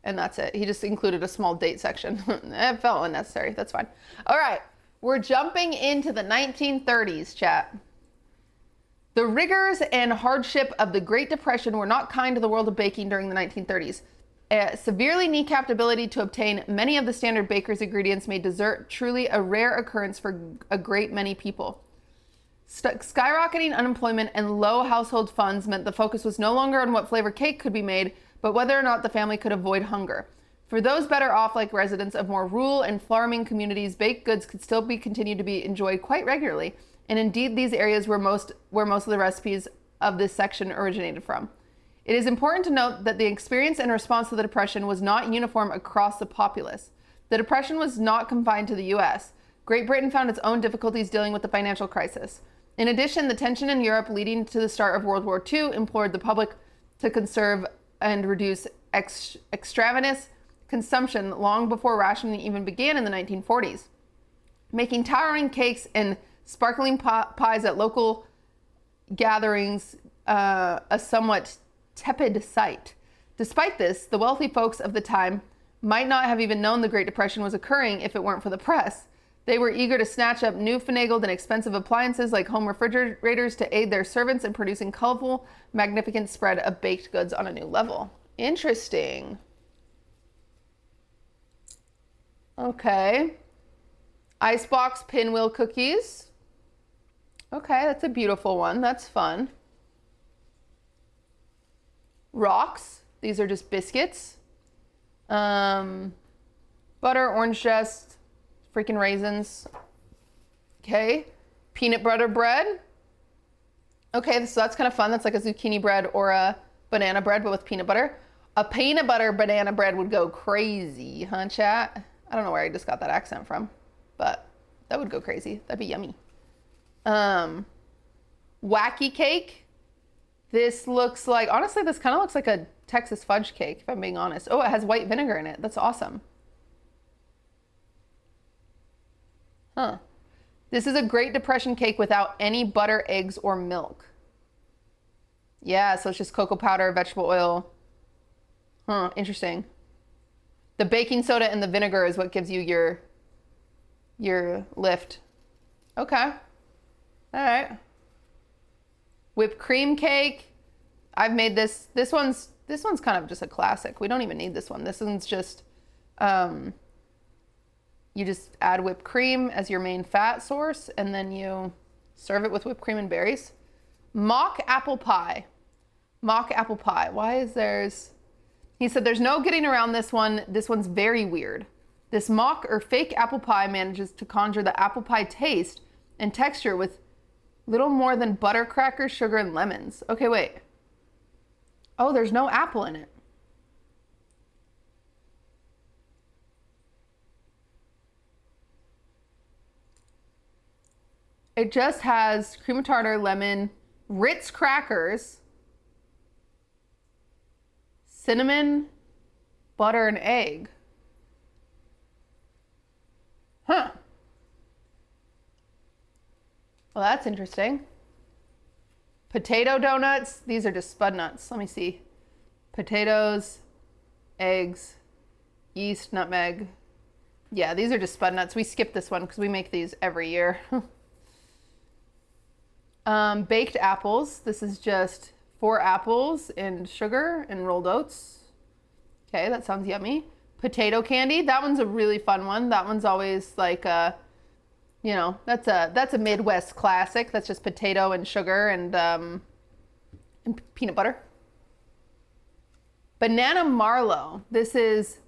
And that's it. He just included a small date section. It felt unnecessary. That's fine. All right. We're jumping into the 1930s, chat. The rigors and hardship of the Great Depression were not kind to the world of baking during the 1930s. A severely kneecapped ability to obtain many of the standard baker's ingredients made dessert truly a rare occurrence for a great many people. Skyrocketing unemployment and low household funds meant the focus was no longer on what flavor cake could be made, but whether or not the family could avoid hunger. For those better off, like residents of more rural and farming communities, baked goods could still be continued to be enjoyed quite regularly, and indeed these areas were where most of the recipes of this section originated from. It is important to note that the experience and response to the Depression was not uniform across the populace. The Depression was not confined to the U.S. Great Britain found its own difficulties dealing with the financial crisis. In addition, the tension in Europe leading to the start of World War II implored the public to conserve and reduce extravagant consumption long before rationing even began in the 1940s, making towering cakes and sparkling pies at local gatherings a somewhat tepid sight. Despite this, the wealthy folks of the time might not have even known the Great Depression was occurring if it weren't for the press. They were eager to snatch up new finagled and expensive appliances like home refrigerators to aid their servants in producing colorful, magnificent spread of baked goods on a new level. Interesting. Okay. Icebox pinwheel cookies. Okay, that's a beautiful one. That's fun. Rocks. These are just biscuits. Butter, orange zest, freaking raisins. Okay. Peanut butter bread. Okay, so that's kind of fun. That's like a zucchini bread or a banana bread, but with peanut butter. A peanut butter banana bread would go crazy, huh, chat? I don't know where I just got that accent from, but that would go crazy. That'd be yummy. Wacky cake. This looks like, honestly, this kind of looks like a Texas fudge cake, if I'm being honest. Oh, it has white vinegar in it. That's awesome. Huh. This is a Great Depression cake without any butter, eggs, or milk. Yeah, so it's just cocoa powder, vegetable oil. Huh, interesting. The baking soda and the vinegar is what gives you your lift. Okay. All right. Whipped cream cake. I've made this. This one's kind of just a classic. We don't even need this one. This one's just, you just add whipped cream as your main fat source, and then you serve it with whipped cream and berries. Mock apple pie. Mock apple pie. Why is there's... He said there's no getting around this one. This one's very weird. This mock or fake apple pie manages to conjure the apple pie taste and texture with little more than butter, crackers, sugar, and lemons. Okay, wait. Oh, there's no apple in it. It just has cream of tartar, lemon, Ritz crackers, cinnamon, butter, and egg. Huh. Well, that's interesting. Potato donuts. These are just spud nuts. Let me see. Potatoes, eggs, yeast, nutmeg. Yeah, these are just spud nuts. We skip this one because we make these every year. Baked apples. This is just 4 apples and sugar and rolled oats. Okay, that sounds yummy. Potato candy. That one's a really fun one. That one's always like you know, that's a Midwest classic. That's just potato and sugar and peanut butter. Banana Marlow. This is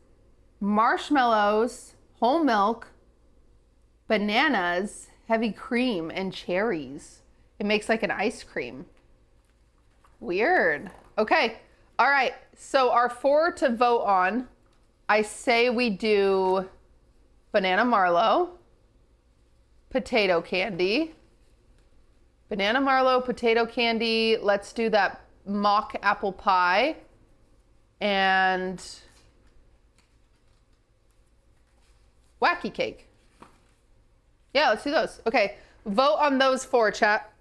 marshmallows, whole milk, bananas, heavy cream, and cherries. It makes like an ice cream. Weird. Okay. All right. So our 4 to vote on, I say we do Banana Marlow, potato candy, Banana Marlow, potato candy. Let's do that mock apple pie and wacky cake. Yeah, let's do those. Okay. Vote on those 4, chat.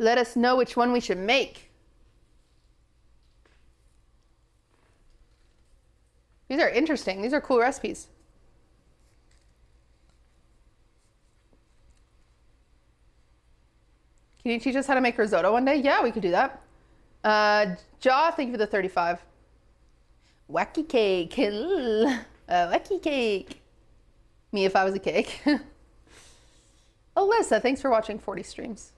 Let us know which one we should make. These are interesting. These are cool recipes. Can you teach us how to make risotto one day? Yeah, we could do that. Jaw, thank you for the 35. Wacky cake. Wacky cake. Me if I was a cake. Alyssa, thanks for watching 40 streams.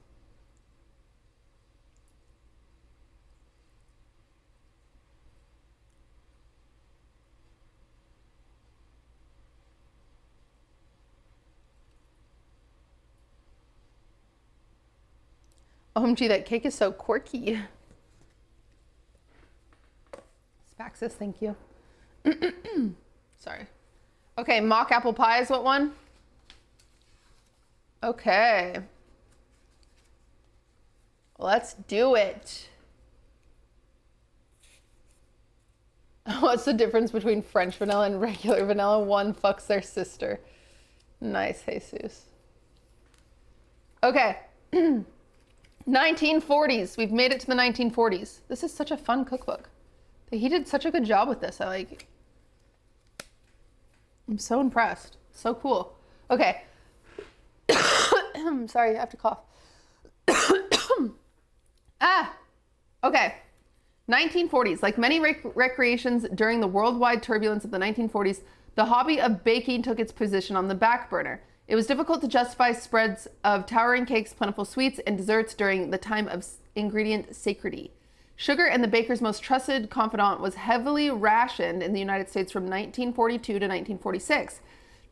OMG, that cake is so quirky. Spaxis, thank you. Sorry. Okay, mock apple pie is what one? Okay. Let's do it. What's the difference between French vanilla and regular vanilla? One fucks their sister. Nice, Jesus. Okay. 1940s. We've made it to the 1940s. This is such a fun cookbook. He did such a good job with this. I'm so impressed. So cool. Okay. Sorry, I have to cough. Okay. 1940s. Like many recreations during the worldwide turbulence of the 1940s, the hobby of baking took its position on the back burner. It was difficult to justify spreads of towering cakes, plentiful sweets, and desserts during the time of ingredient scarcity. Sugar and the baker's most trusted confidant was heavily rationed in the United States from 1942 to 1946,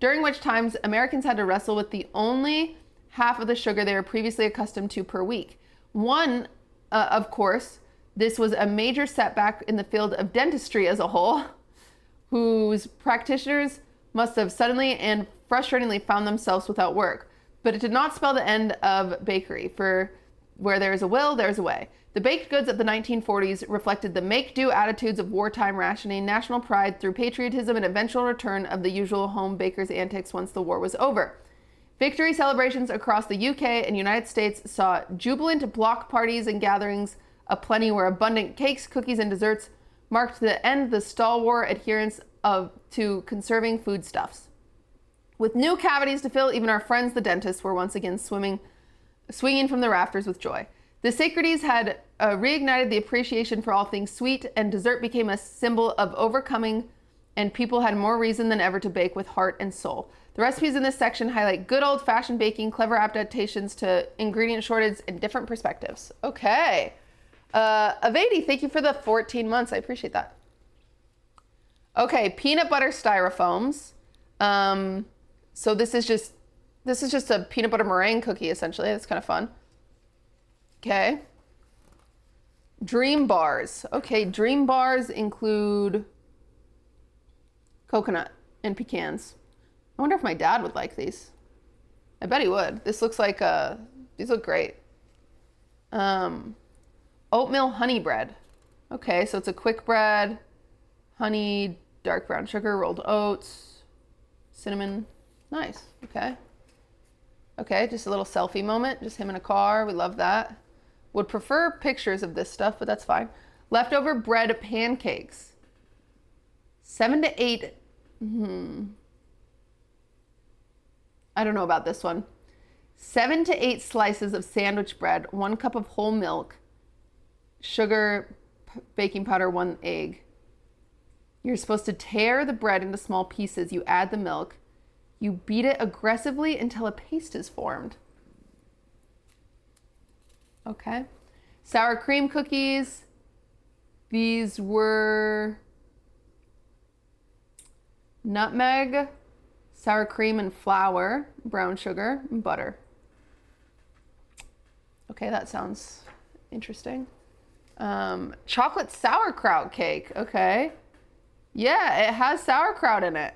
during which times Americans had to wrestle with the only half of the sugar they were previously accustomed to per week. Of course, this was a major setback in the field of dentistry as a whole, whose practitioners must have suddenly and frustratingly found themselves without work. But it did not spell the end of bakery, for where there is a will, there is a way. The baked goods of the 1940s reflected the make-do attitudes of wartime rationing, national pride through patriotism, and eventual return of the usual home baker's antics once the war was over. Victory celebrations across the UK and United States saw jubilant block parties and gatherings aplenty where abundant cakes, cookies, and desserts marked the end of the stalwart adherence to conserving foodstuffs. With new cavities to fill, even our friends the dentists were once again swinging from the rafters with joy. The Sacredies had reignited the appreciation for all things sweet, and dessert became a symbol of overcoming, and people had more reason than ever to bake with heart and soul. The recipes in this section highlight good old-fashioned baking, clever adaptations to ingredient shortage, and different perspectives. Okay. Avedi, thank you for the 14 months. I appreciate that. Okay, peanut butter styrofoams. So this is just a peanut butter meringue cookie, essentially. That's kind of fun. Okay. Dream bars. Okay, dream bars include coconut and pecans. I wonder if my dad would like these. I bet he would. This looks like these look great. Oatmeal honey bread. Okay, so it's a quick bread, honey, dark brown sugar, rolled oats, cinnamon. Nice. Okay. Okay, just a little selfie moment. Just him in a car. We love that. Would prefer pictures of this stuff, but that's fine. Leftover bread pancakes. 7 to 8. I don't know about this one. 7 to 8 slices of sandwich bread, 1 cup of whole milk, sugar, baking powder, 1 egg. You're supposed to tear the bread into small pieces. You add the milk. You beat it aggressively until a paste is formed. Okay. Sour cream cookies. These were nutmeg, sour cream and flour, brown sugar, and butter. Okay, that sounds interesting. Chocolate sauerkraut cake. Okay. Yeah, it has sauerkraut in it.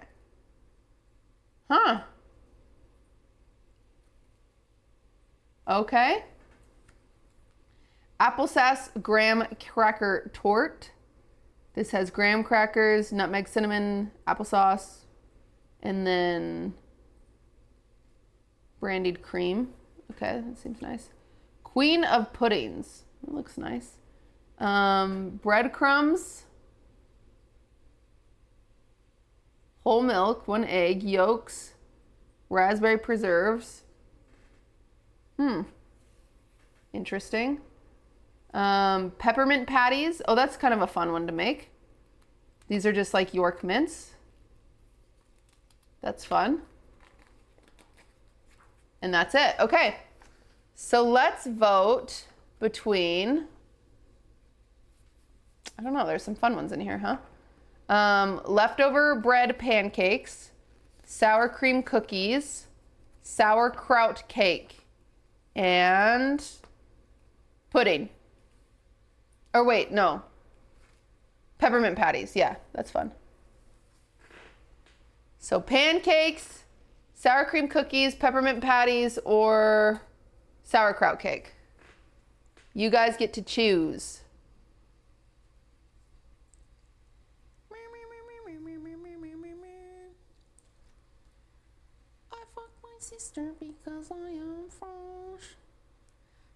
Huh. Okay. Applesauce graham cracker tort. This has graham crackers, nutmeg, cinnamon, applesauce, and then brandied cream. Okay, that seems nice. Queen of puddings. That looks nice. Breadcrumbs. Whole milk, 1 egg, yolks, raspberry preserves. Interesting. Peppermint patties. Oh, that's kind of a fun one to make. These are just like York mints. That's fun. And that's it. Okay. So let's vote between, I don't know, there's some fun ones in here, huh? Leftover bread pancakes, sour cream cookies, sauerkraut cake, and pudding. Or wait, no. Peppermint patties. Yeah, that's fun. So pancakes, sour cream cookies, peppermint patties, or sauerkraut cake. You guys get to choose. I fucked my sister because I am French.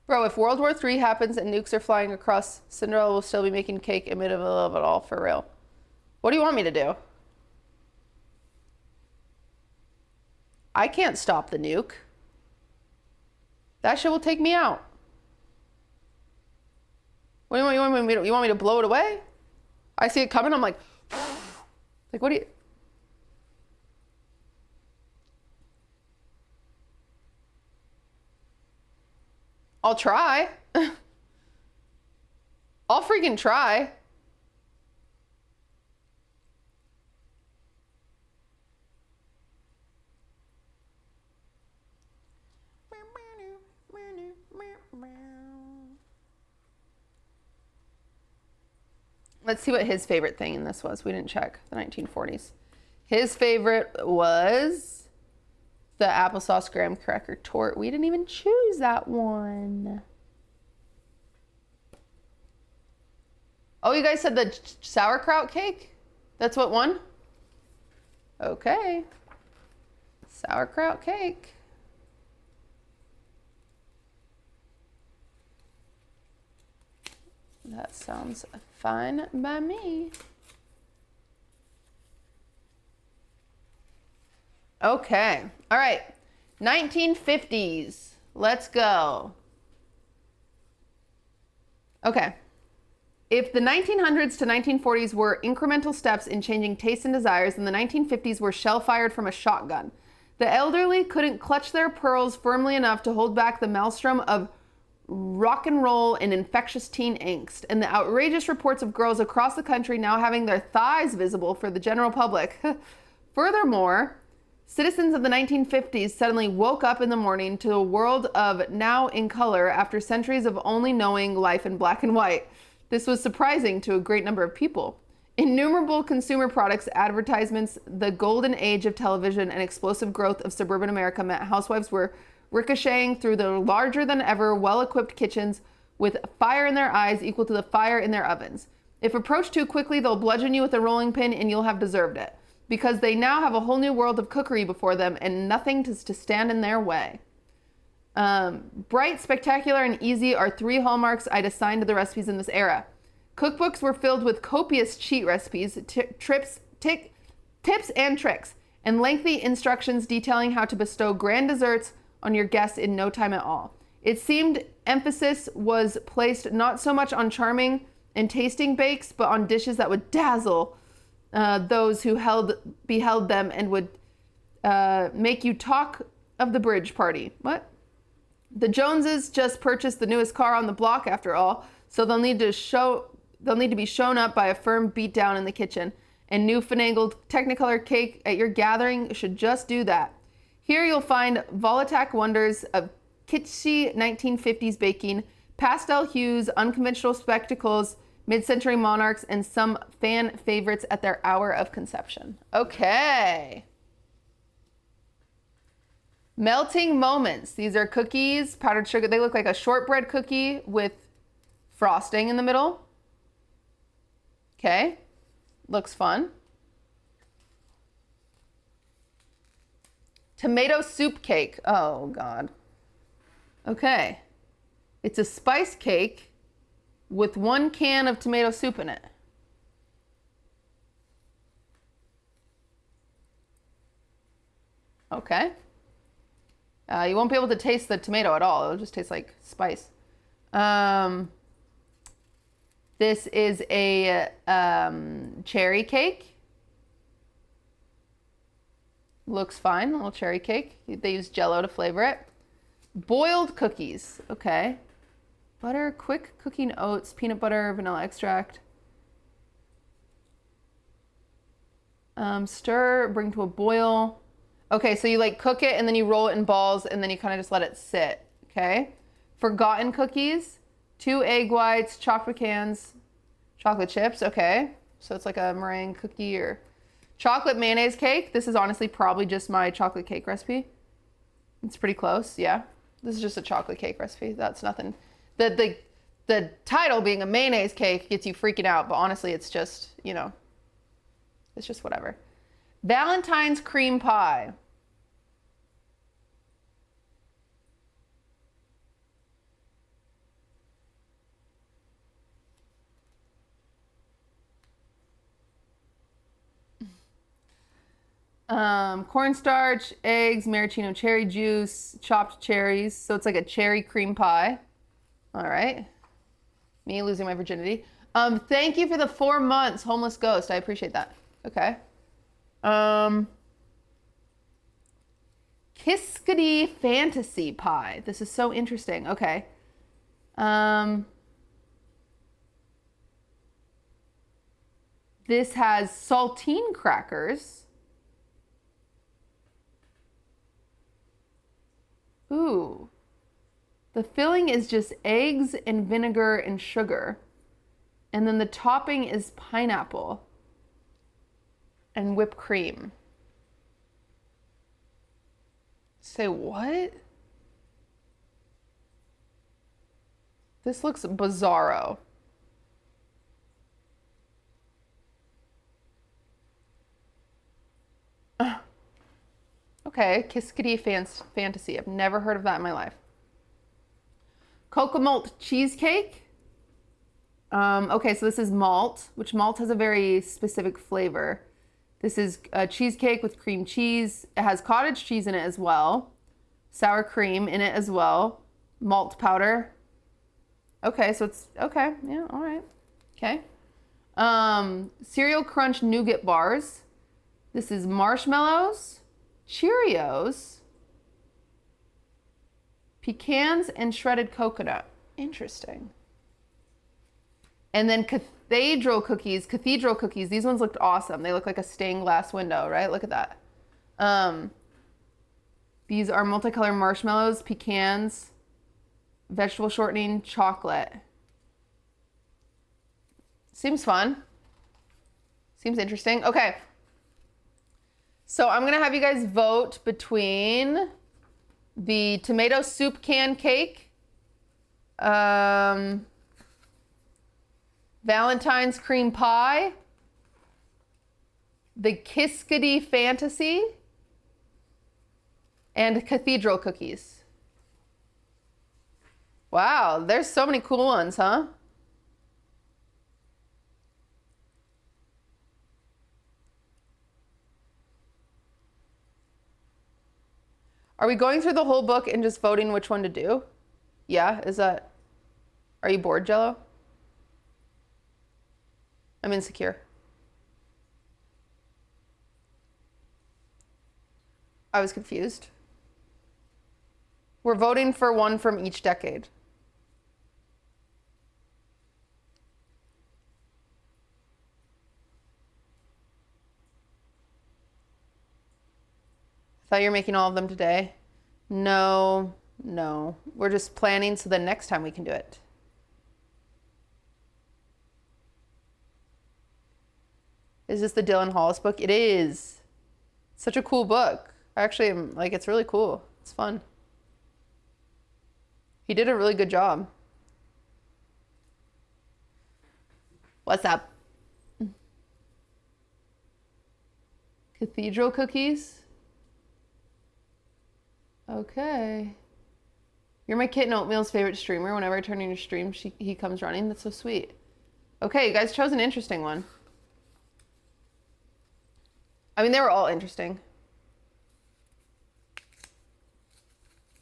Bro, if World War III happens and nukes are flying across, Cinderella will still be making cake in the middle of it all, for real. What do you want me to do? I can't stop the nuke. That shit will take me out. What do you want me to do? You want me to blow it away? I see it coming, I'm like, what do you... I'll try. I'll freaking try. Let's see what his favorite thing in this was. We didn't check the 1940s. His favorite was the applesauce graham cracker tort. We didn't even choose that one. Oh, you guys said the sauerkraut cake? That's what won? Okay. Sauerkraut cake. That sounds Fine by me. Okay. All right. 1950s. Let's go. Okay. If the 1900s to 1940s were incremental steps in changing tastes and desires, then the 1950s were shell fired from a shotgun. The elderly couldn't clutch their pearls firmly enough to hold back the maelstrom of rock and roll and infectious teen angst, and the outrageous reports of girls across the country now having their thighs visible for the general public. Furthermore, citizens of the 1950s suddenly woke up in the morning to a world of now in color after centuries of only knowing life in black and white. This was surprising to a great number of people. Innumerable consumer products, advertisements, the golden age of television, and explosive growth of suburban America meant housewives were ricocheting through the larger than ever well-equipped kitchens with fire in their eyes equal to the fire in their ovens. If approached too quickly, they'll bludgeon you with a rolling pin and you'll have deserved it, because they now have a whole new world of cookery before them and nothing to stand in their way. Bright, spectacular, and easy are three hallmarks I'd assign to the recipes in this era. Cookbooks were filled with copious cheat recipes, tips and tricks, and lengthy instructions detailing how to bestow grand desserts on your guests in no time at all. It seemed emphasis was placed not so much on charming and tasting bakes, but on dishes that would dazzle those who beheld them and would make you talk of the bridge party. What? The Joneses just purchased the newest car on the block after all, so they'll need to be shown up by a firm beatdown in the kitchen. And new finagled Technicolor cake at your gathering should just do that. Here you'll find volatile wonders of kitschy 1950s baking, pastel hues, unconventional spectacles, mid-century monarchs, and some fan favorites at their hour of conception. Okay. Melting moments. These are cookies, powdered sugar. They look like a shortbread cookie with frosting in the middle. Okay. Looks fun. Tomato soup cake. Oh, God. Okay. It's a spice cake with 1 can of tomato soup in it. Okay. You won't be able to taste the tomato at all. It'll just taste like spice. This is a cherry cake. Looks fine, a little cherry cake. They use Jell-O to flavor it. Boiled cookies, okay. Butter, quick cooking oats, peanut butter, vanilla extract. Stir, bring to a boil. Okay, so you like cook it and then you roll it in balls and then you kind of just let it sit, okay? Forgotten cookies, 2 egg whites, chocolate cans, chocolate chips, okay. So it's like a meringue cookie or chocolate mayonnaise cake. This is honestly probably just my chocolate cake recipe. It's pretty close, yeah. This is just a chocolate cake recipe. That's nothing. The title being a mayonnaise cake gets you freaking out, but honestly it's just, you know, it's just whatever. Valentine's cream pie. Cornstarch, eggs, maraschino cherry juice, chopped cherries. So it's like a cherry cream pie. All right. Me losing my virginity. Thank you for the 4 months, Homeless Ghost. I appreciate that. Okay. Kiskady fantasy pie. This is so interesting. Okay. This has saltine crackers. Ooh. The filling is just eggs and vinegar and sugar. And then the topping is pineapple and whipped cream. Say what? This looks bizarro. Okay, Kiskady fantasy. I've never heard of that in my life. Cocoa malt cheesecake. Okay, so this is malt, which malt has a very specific flavor. This is a cheesecake with cream cheese. It has cottage cheese in it as well. Sour cream in it as well. Malt powder. Okay, so it's, okay, yeah, all right. Okay. Cereal Crunch nougat bars. This is marshmallows, Cheerios, pecans, and shredded coconut. Interesting. And then cathedral cookies. These ones looked awesome. They look like a stained glass window, right? Look at that. These are multicolored marshmallows, pecans, vegetable shortening, chocolate. Seems fun. Seems interesting. Okay. So I'm going to have you guys vote between the tomato soup can cake, Valentine's cream pie, the Kiskadee Fantasy, and cathedral cookies. Wow, there's so many cool ones, huh? Are we going through the whole book and just voting which one to do? Yeah, are you bored, Jello? I'm insecure. I was confused. We're voting for one from each decade. I thought you were making all of them today. No. We're just planning so the next time we can do it. Is this the Dylan Hollis book? It is. Such a cool book. I actually am like, it's really cool. It's fun. He did a really good job. What's up? Cathedral cookies? Okay. You're my Kitten Oatmeal's favorite streamer. Whenever I turn on your stream, he comes running. That's so sweet. Okay, you guys chose an interesting one. I mean, they were all interesting.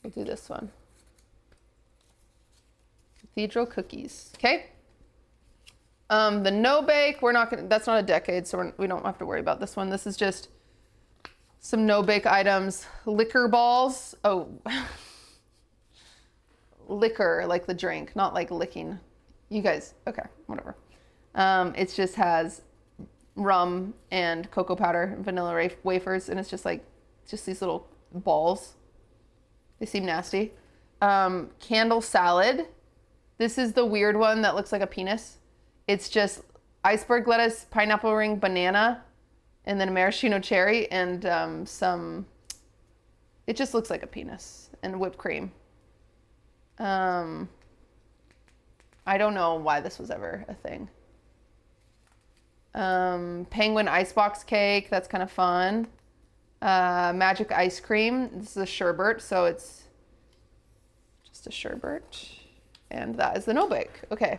We'll do this one. Cathedral cookies. Okay. The no bake, we're not gonna, that's not a decade, so we don't have to worry about this one. This is just some no bake items. Liquor balls. Oh, liquor, like the drink, not like licking. You guys, okay, whatever. It just has rum and cocoa powder and vanilla wafers, and it's just like, just these little balls. They seem nasty. Candle salad. This is the weird one that looks like a penis. It's just iceberg lettuce, pineapple ring, banana, and then a maraschino cherry, and it just looks like a penis, and whipped cream. I don't know why this was ever a thing. Penguin icebox cake, that's kind of fun. Magic ice cream, this is a sherbet, so it's just a sherbet. And that is the no bake. Okay,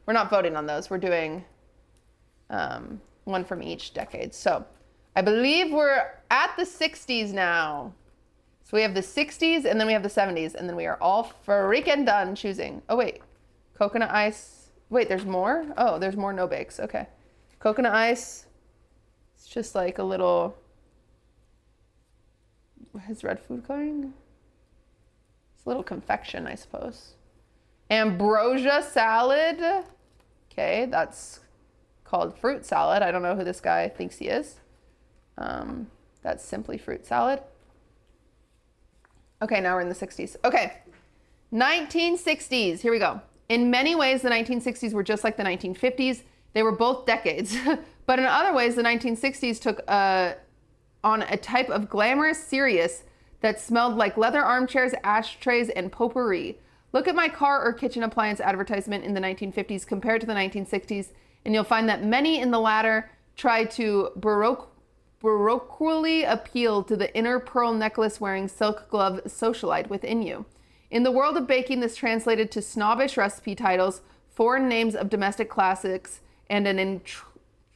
we're not voting on those. We're doing one from each decade. So I believe we're at the 60s now. So we have the 60s and then we have the 70s, and then we are all freaking done choosing. Oh wait, coconut ice. Wait, there's more? Oh, there's more no bakes. Okay. Coconut ice. It's just like a little, is red food coloring? It's a little confection, I suppose. Ambrosia salad. Okay, that's called fruit salad. I don't know who this guy thinks he is. That's simply fruit salad. Okay, now we're in the 60s. Okay, 1960s. Here we go. In many ways, the 1960s were just like the 1950s. They were both decades. But in other ways, the 1960s took on a type of glamorous serious that smelled like leather armchairs, ashtrays, and potpourri. Look at my car or kitchen appliance advertisement in the 1950s compared to the 1960s, and you'll find that many in the latter tried to baroquely appeal to the inner pearl necklace wearing silk glove socialite within you. In the world of baking, this translated to snobbish recipe titles, foreign names of domestic classics, and an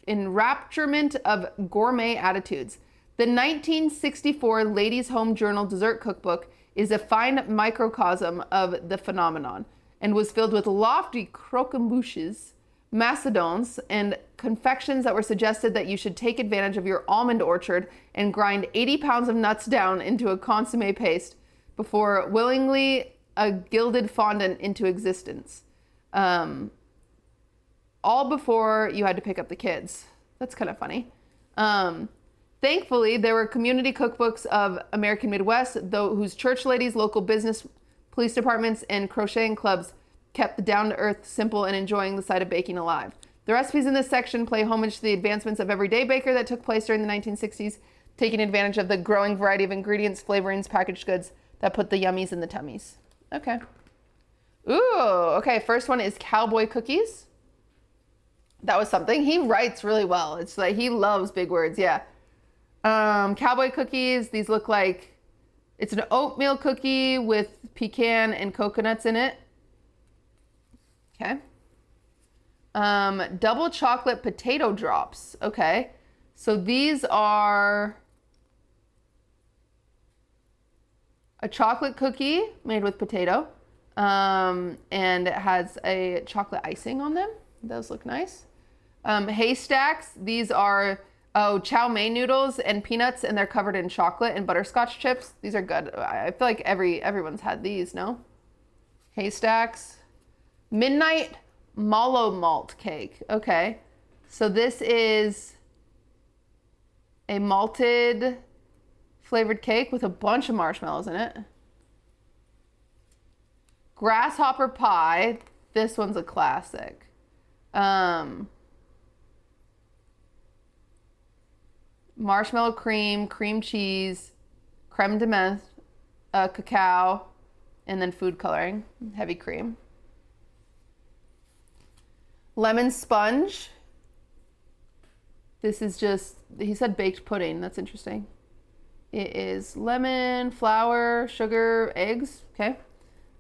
enrapturement of gourmet attitudes. The 1964 Ladies' Home Journal Dessert Cookbook is a fine microcosm of the phenomenon and was filled with lofty croquembouches, macedons, and confections that were suggested that you should take advantage of your almond orchard and grind 80 pounds of nuts down into a consommé paste before willingly a gilded fondant into existence. All before you had to pick up the kids. That's kind of funny. Thankfully, there were community cookbooks of American Midwest, though, whose church ladies, local business, police departments, and crocheting clubs kept the down-to-earth, simple, and enjoying the sight of baking alive. The recipes in this section play homage to the advancements of everyday baker that took place during the 1960s, taking advantage of the growing variety of ingredients, flavorings, packaged goods that put the yummies in the tummies. Okay. Ooh, okay, first one is cowboy cookies. That was something. He writes really well. It's like he loves big words, yeah. Cowboy cookies, these look like, it's an oatmeal cookie with pecan and coconuts in it. Okay. Double chocolate potato drops. Okay. So these are a chocolate cookie made with potato. And it has a chocolate icing on them. Those look nice. Haystacks, these are chow mein noodles and peanuts, and they're covered in chocolate and butterscotch chips. These are good. I feel like everyone's had these, no? Haystacks. Midnight mallow malt cake. Okay. So this is a malted flavored cake with a bunch of marshmallows in it. Grasshopper pie. This one's a classic. Marshmallow cream, cream cheese, creme de menthe, cacao, and then food coloring, heavy cream. Lemon sponge. This is just, he said baked pudding. That's interesting. It is lemon, flour, sugar, eggs. Okay.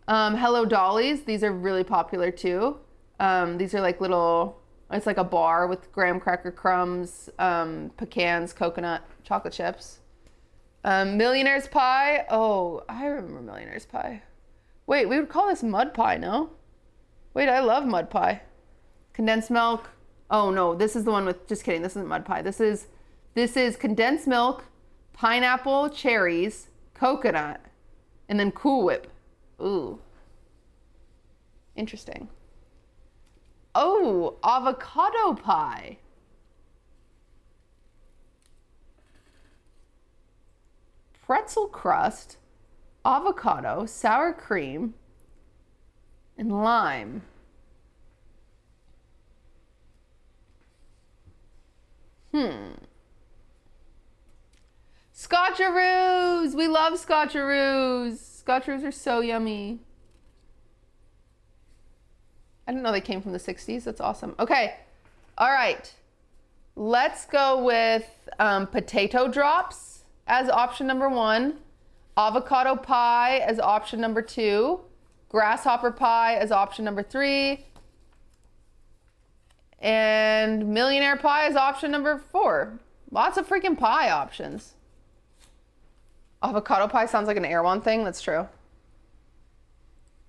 Hello Dollies. These are really popular too. These are like little, it's like a bar with graham cracker crumbs, pecans, coconut, chocolate chips. Millionaire's pie. Oh, I remember Millionaire's pie. Wait, we would call this mud pie, no? Wait, I love mud pie. Condensed milk. Oh no, this is the one with, just kidding, this isn't mud pie. This is condensed milk, pineapple, cherries, coconut, and then Cool Whip. Ooh. Interesting. Oh, avocado pie. Pretzel crust, avocado, sour cream, and lime. Scotcheroos! We love scotcheroos. Scotcheroos are so yummy. I didn't know they came from the 60s. That's awesome. Okay. All right. Let's go with potato drops as option number 1. Avocado pie as option number 2. Grasshopper pie as option number 3. And millionaire pie is option number 4. Lots of freaking pie options. Avocado pie sounds like an Erewhon thing. That's true.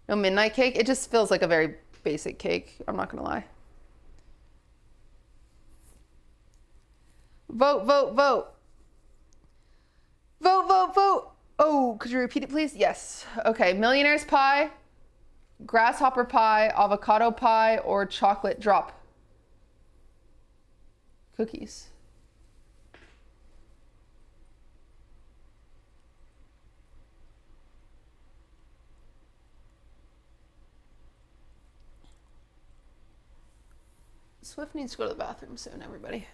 No midnight cake. It just feels like a very basic cake. I'm not gonna lie. Vote, vote, vote. Vote, vote, vote. Oh, could you repeat it, please? Yes. Okay. Millionaire's pie, grasshopper pie, avocado pie, or chocolate drop cookies. Swift needs to go to the bathroom soon, everybody.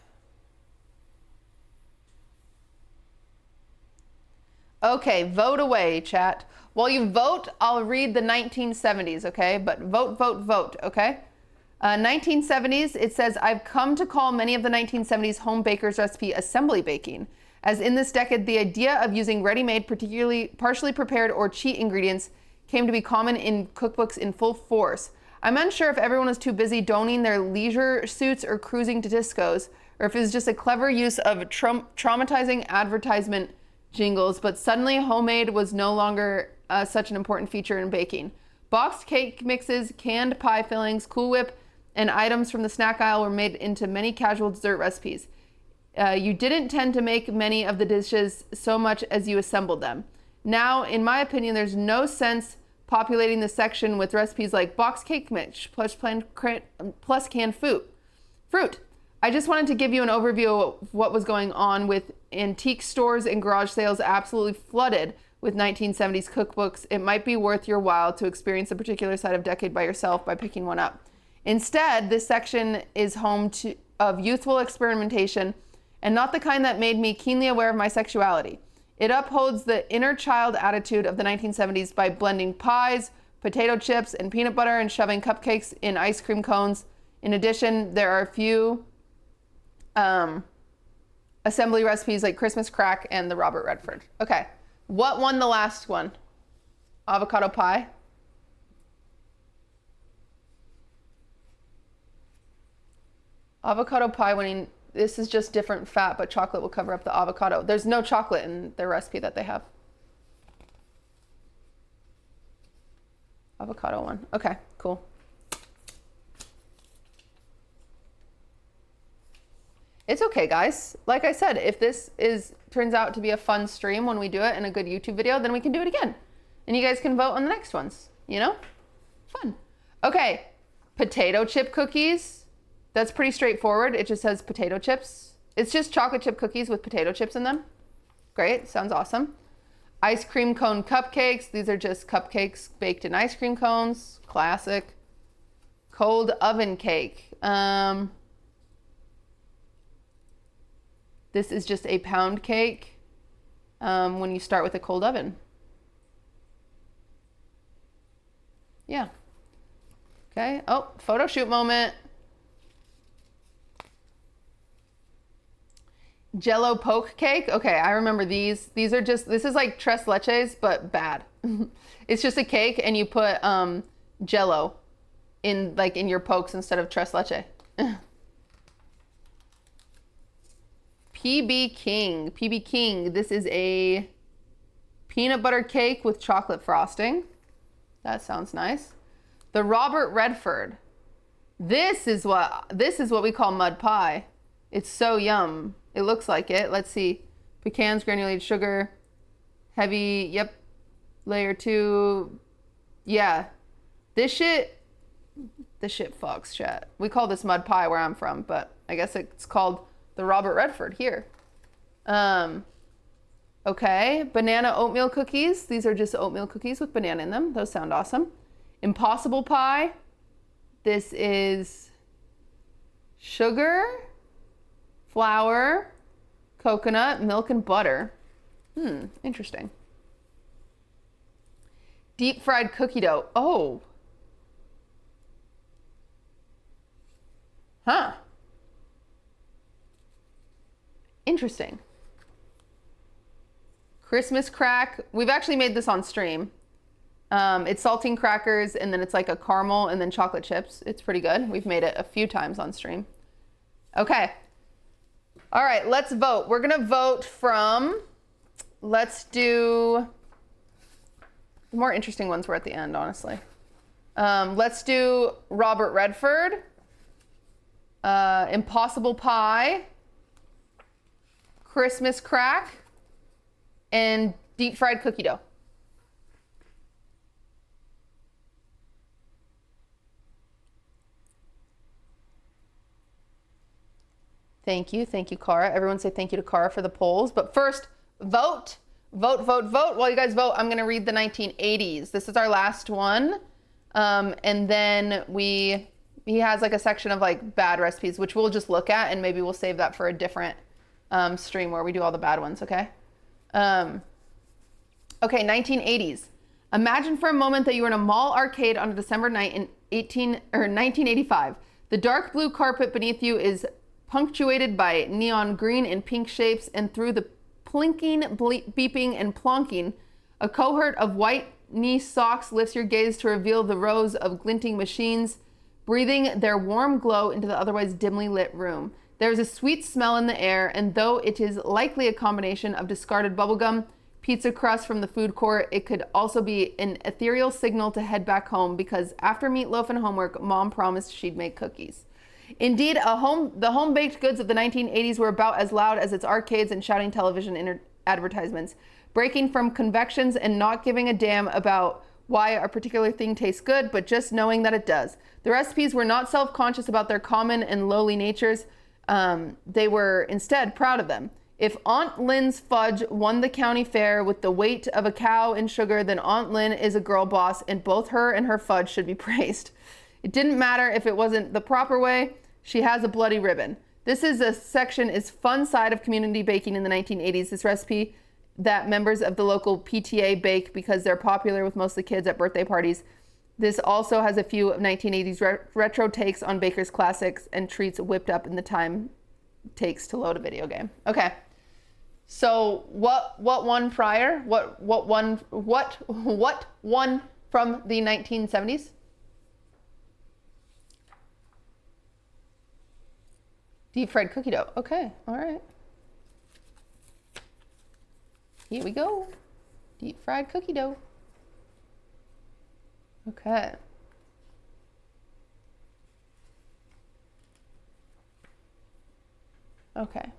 Okay, vote away, chat. While you vote, I'll read the 1970s, okay? But vote, vote, vote, okay? 1970s, it says, I've come to call many of the 1970s home baker's recipe assembly baking, as in this decade, the idea of using ready-made, particularly partially prepared or cheat ingredients came to be common in cookbooks in full force. I'm unsure if everyone was too busy donning their leisure suits or cruising to discos, or if it was just a clever use of traumatizing advertisement jingles, but suddenly homemade was no longer such an important feature in baking. Boxed cake mixes, canned pie fillings, Cool Whip, and items from the snack aisle were made into many casual dessert recipes. You didn't tend to make many of the dishes so much as you assembled them. Now, in my opinion, there's no sense populating the section with recipes like boxed cake mix plus canned fruit. I just wanted to give you an overview of what was going on with antique stores and garage sales absolutely flooded with 1970s cookbooks. It might be worth your while to experience a particular side of decade by yourself by picking one up. Instead, this section is home of youthful experimentation, and not the kind that made me keenly aware of my sexuality. It upholds the inner child attitude of the 1970s by blending pies, potato chips, and peanut butter and shoving cupcakes in ice cream cones. In addition, there are a few assembly recipes like Christmas crack and the Robert Redford. Okay, what won the last one? Avocado pie? Avocado pie winning. This is just different fat, but chocolate will cover up the avocado. There's no chocolate in the recipe that they have. Avocado one. Okay, cool. It's okay, guys. Like I said, if this turns out to be a fun stream when we do it and a good YouTube video, then we can do it again. And you guys can vote on the next ones, you know? Fun. Okay, potato chip cookies. That's pretty straightforward. It just says potato chips. It's just chocolate chip cookies with potato chips in them. Great, sounds awesome. Ice cream cone cupcakes. These are just cupcakes baked in ice cream cones. Classic. Cold oven cake. This is just a pound cake when you start with a cold oven. Yeah. Okay. Oh, photo shoot moment. Jello poke cake. Okay, I remember these. These are just, this is like tres leches, but bad. It's just a cake and you put Jello in your pokes instead of tres leche. PB King. PB King. This is a peanut butter cake with chocolate frosting. That sounds nice. The Robert Redford. This is what we call mud pie. It's so yum. It looks like it. Let's see. Pecans, granulated sugar, heavy. Yep. Layer 2. Yeah. This shit fucks, chat. We call this mud pie where I'm from, but I guess it's called the Robert Redford here. Okay, banana oatmeal cookies. These are just oatmeal cookies with banana in them. Those sound awesome. Impossible pie. This is sugar, flour, coconut, milk, and butter. Interesting. Deep fried cookie dough. Oh. Huh. Interesting. Christmas crack. We've actually made this on stream. It's saltine crackers and then it's like a caramel and then chocolate chips. It's pretty good. We've made it a few times on stream. Okay. All right, let's vote. We're gonna vote from, let's do, the more interesting ones were at the end, honestly. Let's do Robert Redford, Impossible Pie, Christmas crack, and deep fried cookie dough. Thank you, Cara. Everyone say thank you to Cara for the polls. But first, vote. While you guys vote, I'm gonna read the 1980s. This is our last one. And then he has like a section of like bad recipes, which we'll just look at and maybe we'll save that for a different stream where we do all the bad ones, okay? Okay, 1980s. Imagine for a moment that you were in a mall arcade on a December night in 1985. The dark blue carpet beneath you is punctuated by neon green and pink shapes, and through the plinking, beeping, and plonking, a cohort of white knee socks lifts your gaze to reveal the rows of glinting machines, breathing their warm glow into the otherwise dimly lit room. There is a sweet smell in the air, and though it is likely a combination of discarded bubblegum, pizza crust from the food court, it could also be an ethereal signal to head back home because after meatloaf and homework, Mom promised she'd make cookies. Indeed, the home-baked goods of the 1980s were about as loud as its arcades and shouting television advertisements, breaking from convections and not giving a damn about why a particular thing tastes good, but just knowing that it does. The recipes were not self-conscious about their common and lowly natures. They were instead proud of them. If Aunt Lynn's fudge won the county fair with the weight of a cow in sugar, then Aunt Lynn is a girl boss, and both her and her fudge should be praised. It didn't matter if it wasn't the proper way. She has a bloody ribbon. This is a section is fun side of community baking in the 1980s. This recipe that members of the local PTA bake because they're popular with most of the kids at birthday parties. This also has a few of 1980s retro takes on baker's classics and treats whipped up in the time it takes to load a video game. Okay. So what won prior? What won from the 1970s? Deep fried cookie dough. Okay, all right. Here we go. Deep fried cookie dough. Okay. Okay.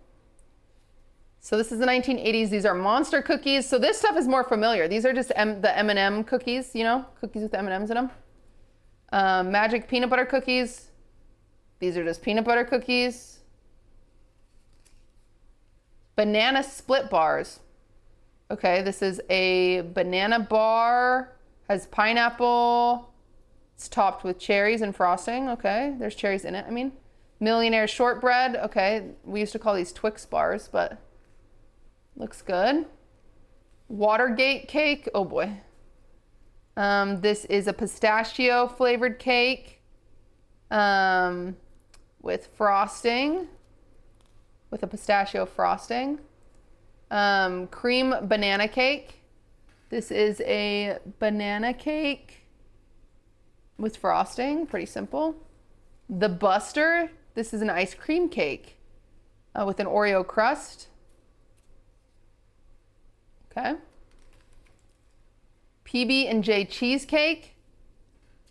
So this is the 1980s. These are monster cookies. So this stuff is more familiar. These are just the M&M cookies, you know, cookies with M&Ms in them. Magic peanut butter cookies. These are just peanut butter cookies. Banana split bars. Okay, this is a banana bar, has pineapple. It's topped with cherries and frosting. Okay, there's cherries in it, I mean. Millionaire shortbread. Okay, we used to call these Twix bars, but looks good. Watergate cake. Oh boy. This is a pistachio flavored cake with frosting, with a pistachio frosting. Cream banana cake. This is a banana cake with frosting, pretty simple. The Buster. This is an ice cream cake with an Oreo crust. Okay. PB&J cheesecake.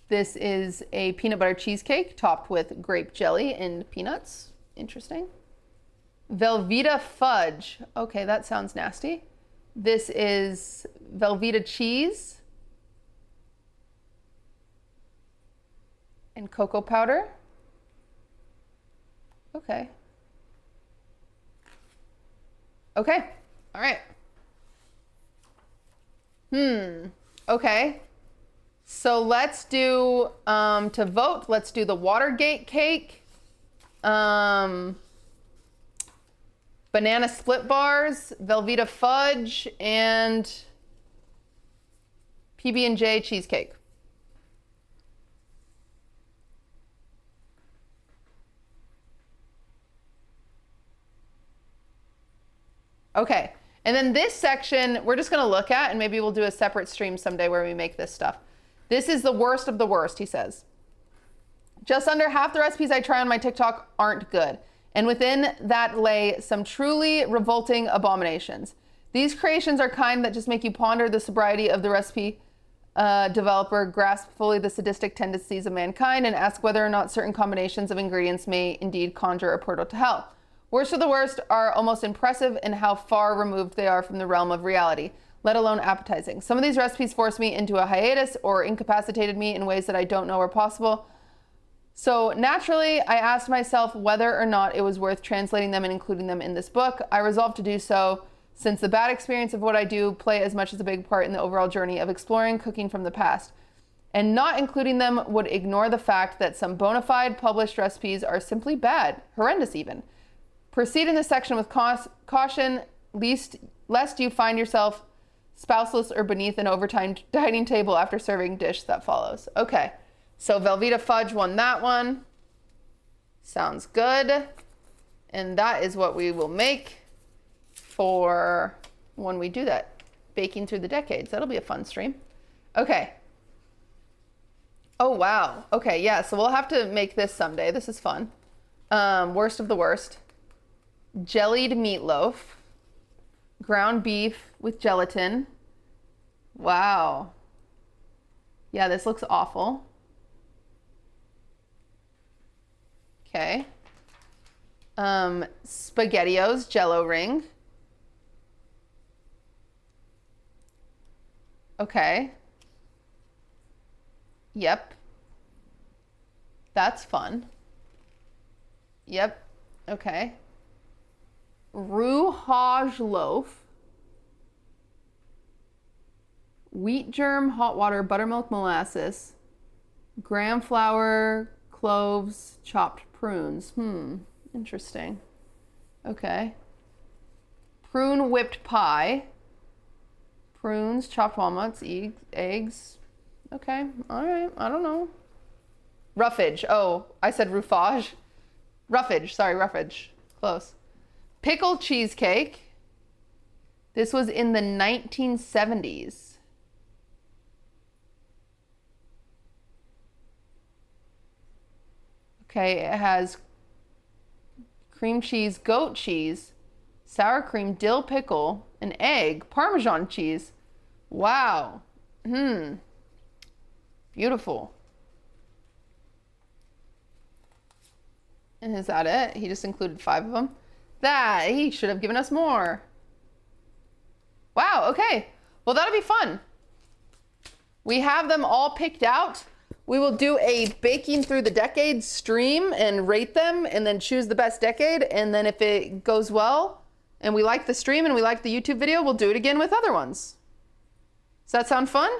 This is a peanut butter cheesecake topped with grape jelly and peanuts. Interesting. Velveeta fudge. Okay, that sounds nasty. This is Velveeta cheese and cocoa powder. Okay. Okay. All right. Okay. So let's do, to vote, let's do the Watergate cake. Banana split bars, Velveeta fudge, and PB&J cheesecake. Okay, and then this section we're just gonna look at, and maybe we'll do a separate stream someday where we make this stuff. This is the worst of the worst, he says. Just under half the recipes I try on my TikTok aren't good. And within that lay some truly revolting abominations. These creations are kind that just make you ponder the sobriety of the recipe developer, grasp fully the sadistic tendencies of mankind, and ask whether or not certain combinations of ingredients may indeed conjure a portal to hell. Worst of the worst are almost impressive in how far removed they are from the realm of reality, let alone appetizing. Some of these recipes forced me into a hiatus or incapacitated me in ways that I don't know are possible. So naturally, I asked myself whether or not it was worth translating them and including them in this book. I resolved to do so, since the bad experience of what I do play as much as a big part in the overall journey of exploring cooking from the past. And not including them would ignore the fact that some bona fide published recipes are simply bad, horrendous even. Proceed in this section with caution, lest you find yourself spouseless or beneath an overtime dining table after serving dish that follows. Okay, so Velveeta fudge won that one. Sounds good. And that is what we will make for when we do that, baking through the decades. That'll be a fun stream. Okay. Oh, wow. Okay, yeah, so we'll have to make this someday. This is fun. Worst of the worst. Jellied meatloaf. Ground beef with gelatin. Wow. Yeah, this looks awful. Okay. SpaghettiOs Jello ring. Okay. Yep. That's fun. Yep. Okay. Rouge loaf. Wheat germ, hot water, buttermilk, molasses. Graham flour, cloves, chopped prunes. Interesting. Okay. Prune whipped pie. Prunes, chopped walnuts, eggs. Okay, all right, I don't know. Roughage. Oh, I said rouffage. Roughage, sorry, roughage. Close. Pickle cheesecake. This was in the 1970s. Okay, it has cream cheese, goat cheese, sour cream, dill pickle, an egg, Parmesan cheese. Wow. Beautiful. And is that it? He just included 5 of them. He should have given us more. Wow, okay. Well, that'll be fun. We have them all picked out. We will do a baking through the decades stream and rate them and then choose the best decade. And then if it goes well and we like the stream and we like the YouTube video, we'll do it again with other ones. Does that sound fun?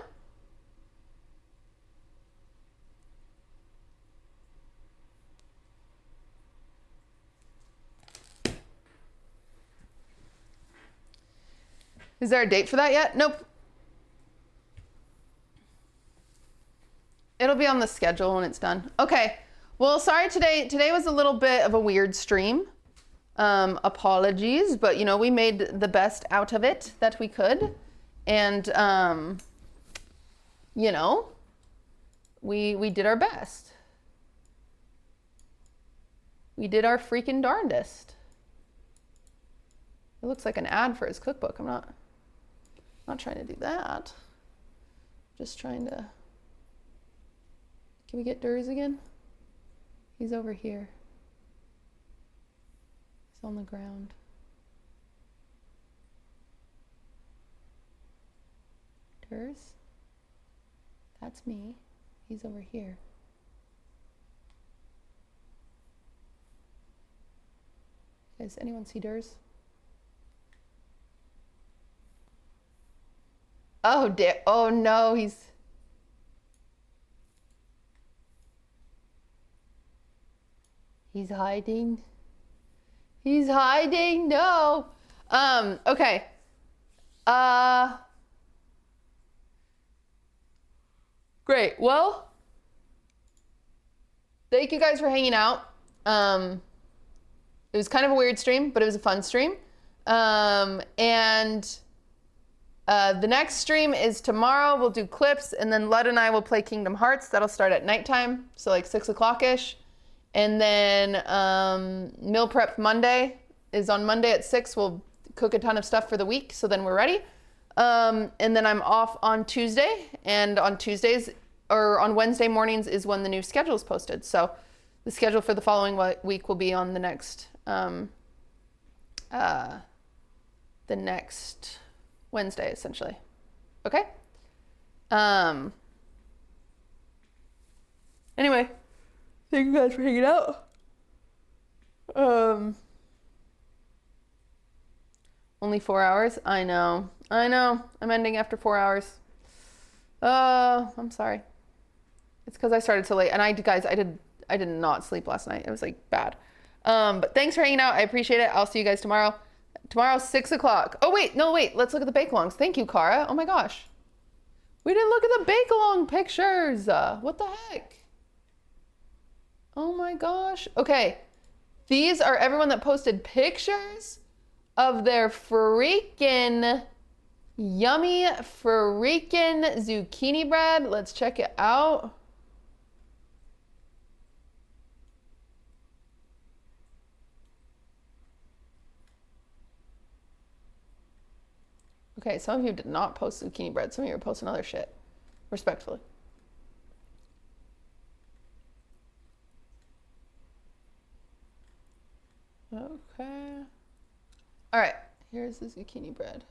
Is there a date for that yet? Nope. It'll be on the schedule when it's done. Okay. Well, sorry today was a little bit of a weird stream. Apologies, but we made the best out of it that we could. And we did our best. We did our freaking darndest. It looks like an ad for his cookbook. I'm not trying to do that. Just trying to. Can we get Durs again? He's over here. He's on the ground. Durs? That's me. He's over here. Does anyone see Durs? Oh, oh no, he's hiding. He's hiding. No. Okay. Great. Well, thank you guys for hanging out. It was kind of a weird stream, but it was a fun stream. The next stream is tomorrow. We'll do clips, and then Lud and I will play Kingdom Hearts. That'll start at nighttime, so like 6 o'clock-ish. And then meal prep Monday is on Monday at 6. We'll cook a ton of stuff for the week, so then we're ready. And then I'm off on Tuesday, and on Tuesdays or on Wednesday mornings is when the new schedule is posted. So the schedule for the following week will be on the next Wednesday, essentially. Okay? Anyway, thank you guys for hanging out. Only 4 hours? I know. I'm ending after 4 hours. I'm sorry. It's because I started so late. And I did not sleep last night. It was like bad. But thanks for hanging out. I appreciate it. I'll see you guys tomorrow. Tomorrow's 6 o'clock. Oh, wait. No, wait. Let's look at the bake-alongs. Thank you, Cara. Oh, my gosh. We didn't look at the bake-along pictures. What the heck? Oh, my gosh. Okay. These are everyone that posted pictures of their freaking Yummy freaking zucchini bread. Let's check it out. Okay, some of you did not post zucchini bread. Some of you are posting other shit. Respectfully. Okay. All right, here's the zucchini bread.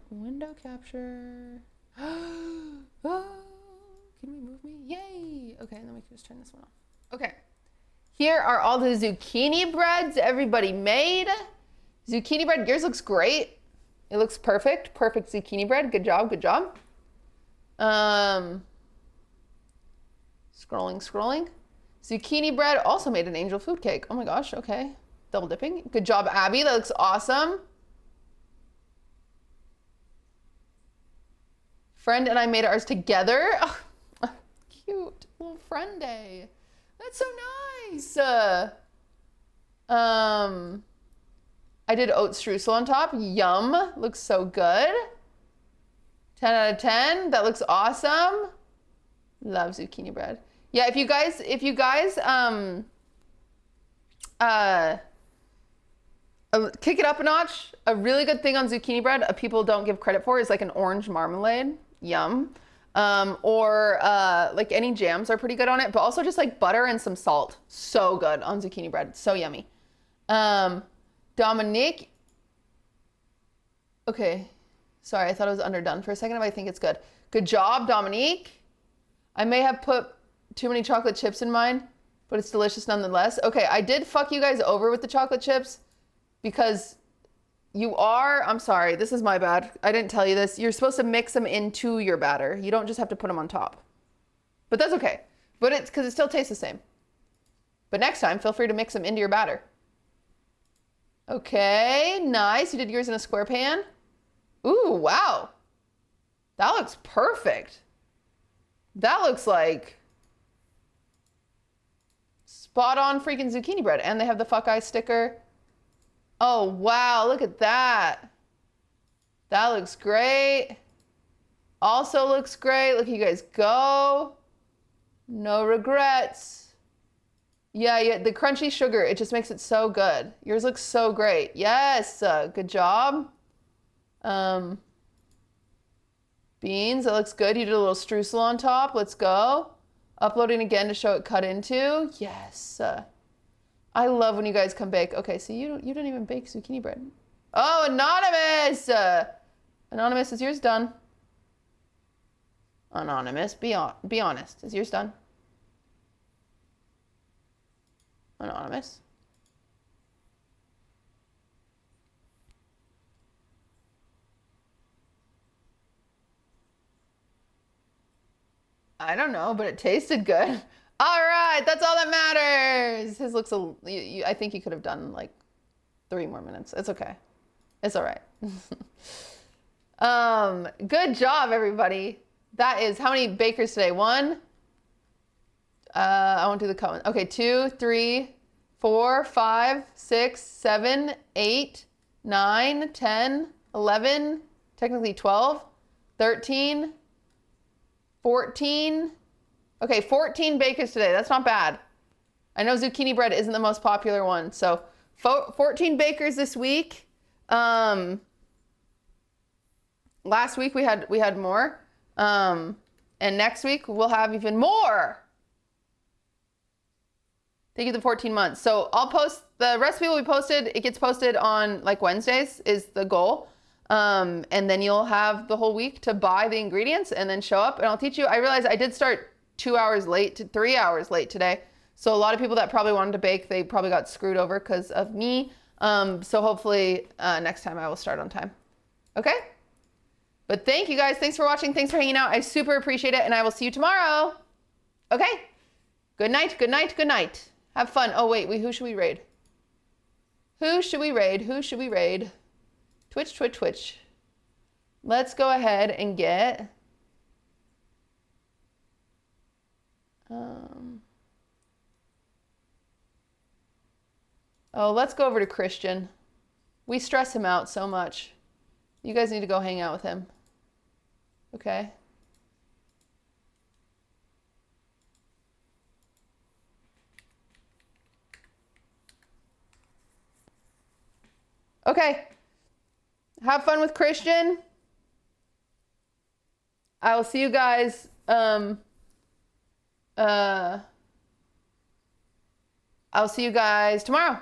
Window capture. Oh, can we move me? Yay! Okay, and then we can just turn this one off. Okay. Here are all the zucchini breads everybody made. Zucchini bread, yours looks great. It looks perfect. Perfect zucchini bread. Good job, good job. Scrolling. Zucchini bread also made an angel food cake. Oh my gosh, okay. Double dipping. Good job, Abby. That looks awesome. Friend and I made ours together. Oh, cute. Little friend day. That's so nice. I did oat streusel on top. Yum. Looks so good. 10 out of 10. That looks awesome. Love zucchini bread. Yeah, if you guys kick it up a notch, a really good thing on zucchini bread people don't give credit for is like an orange marmalade. Yum. Or like any jams are pretty good on it, but also just like butter and some salt. So good on zucchini bread. So yummy. Dominique. Okay. Sorry, I thought it was underdone for a second, but I think it's good. Good job, Dominique. I may have put too many chocolate chips in mine, but it's delicious nonetheless. Okay, I did fuck you guys over with the chocolate chips because I'm sorry, this is my bad. I didn't tell you this. You're supposed to mix them into your batter. You don't just have to put them on top. But that's okay. But it's because it still tastes the same. But next time, feel free to mix them into your batter. Okay, nice. You did yours in a square pan. Ooh, wow. That looks perfect. That looks like spot on freaking zucchini bread. And they have the fuck eye sticker. Oh, wow. Look at that. That looks great. Also looks great. Look at you guys go. No regrets. Yeah, the crunchy sugar, it just makes it so good. Yours looks so great. Yes, good job. Beans, that looks good. You did a little streusel on top. Let's go. Uploading again to show it cut into. Yes. I love when you guys come bake. Okay, so you didn't even bake zucchini bread. Oh, Anonymous! Anonymous, is yours done? Anonymous, be honest. Is yours done? Anonymous. I don't know, but it tasted good. All right, that's all that matters. His looks I think you could have done like 3 more minutes. It's okay. It's all right. Good job, everybody. That is how many bakers today? 1. I won't do the comment. Okay, 2, 3, 4, 5, 6, 7, 8, 9, 10, 11, technically 12, 13, 14. Okay, 14 bakers today. That's not bad. I know zucchini bread isn't the most popular one. So 14 bakers this week. Last week we had more. And next week we'll have even more. Thank you, the 14 months. So I'll post, the recipe will be posted. It gets posted on like Wednesdays is the goal. And then you'll have the whole week to buy the ingredients and then show up and I'll teach you. I realized I did start 2 hours late to 3 hours late today. So a lot of people that probably wanted to bake, they probably got screwed over because of me. So hopefully next time I will start on time. Okay? But thank you guys. Thanks for watching. Thanks for hanging out. I super appreciate it. And I will see you tomorrow. Okay? Good night. Good night. Good night. Have fun. Oh, wait. Who should we raid? Who should we raid? Who should we raid? Twitch, Twitch, Twitch. Let's go ahead and get... Oh, let's go over to Christian. We stress him out so much. You guys need to go hang out with him. Okay? Okay. Have fun with Christian. I will see you guys I'll see you guys tomorrow.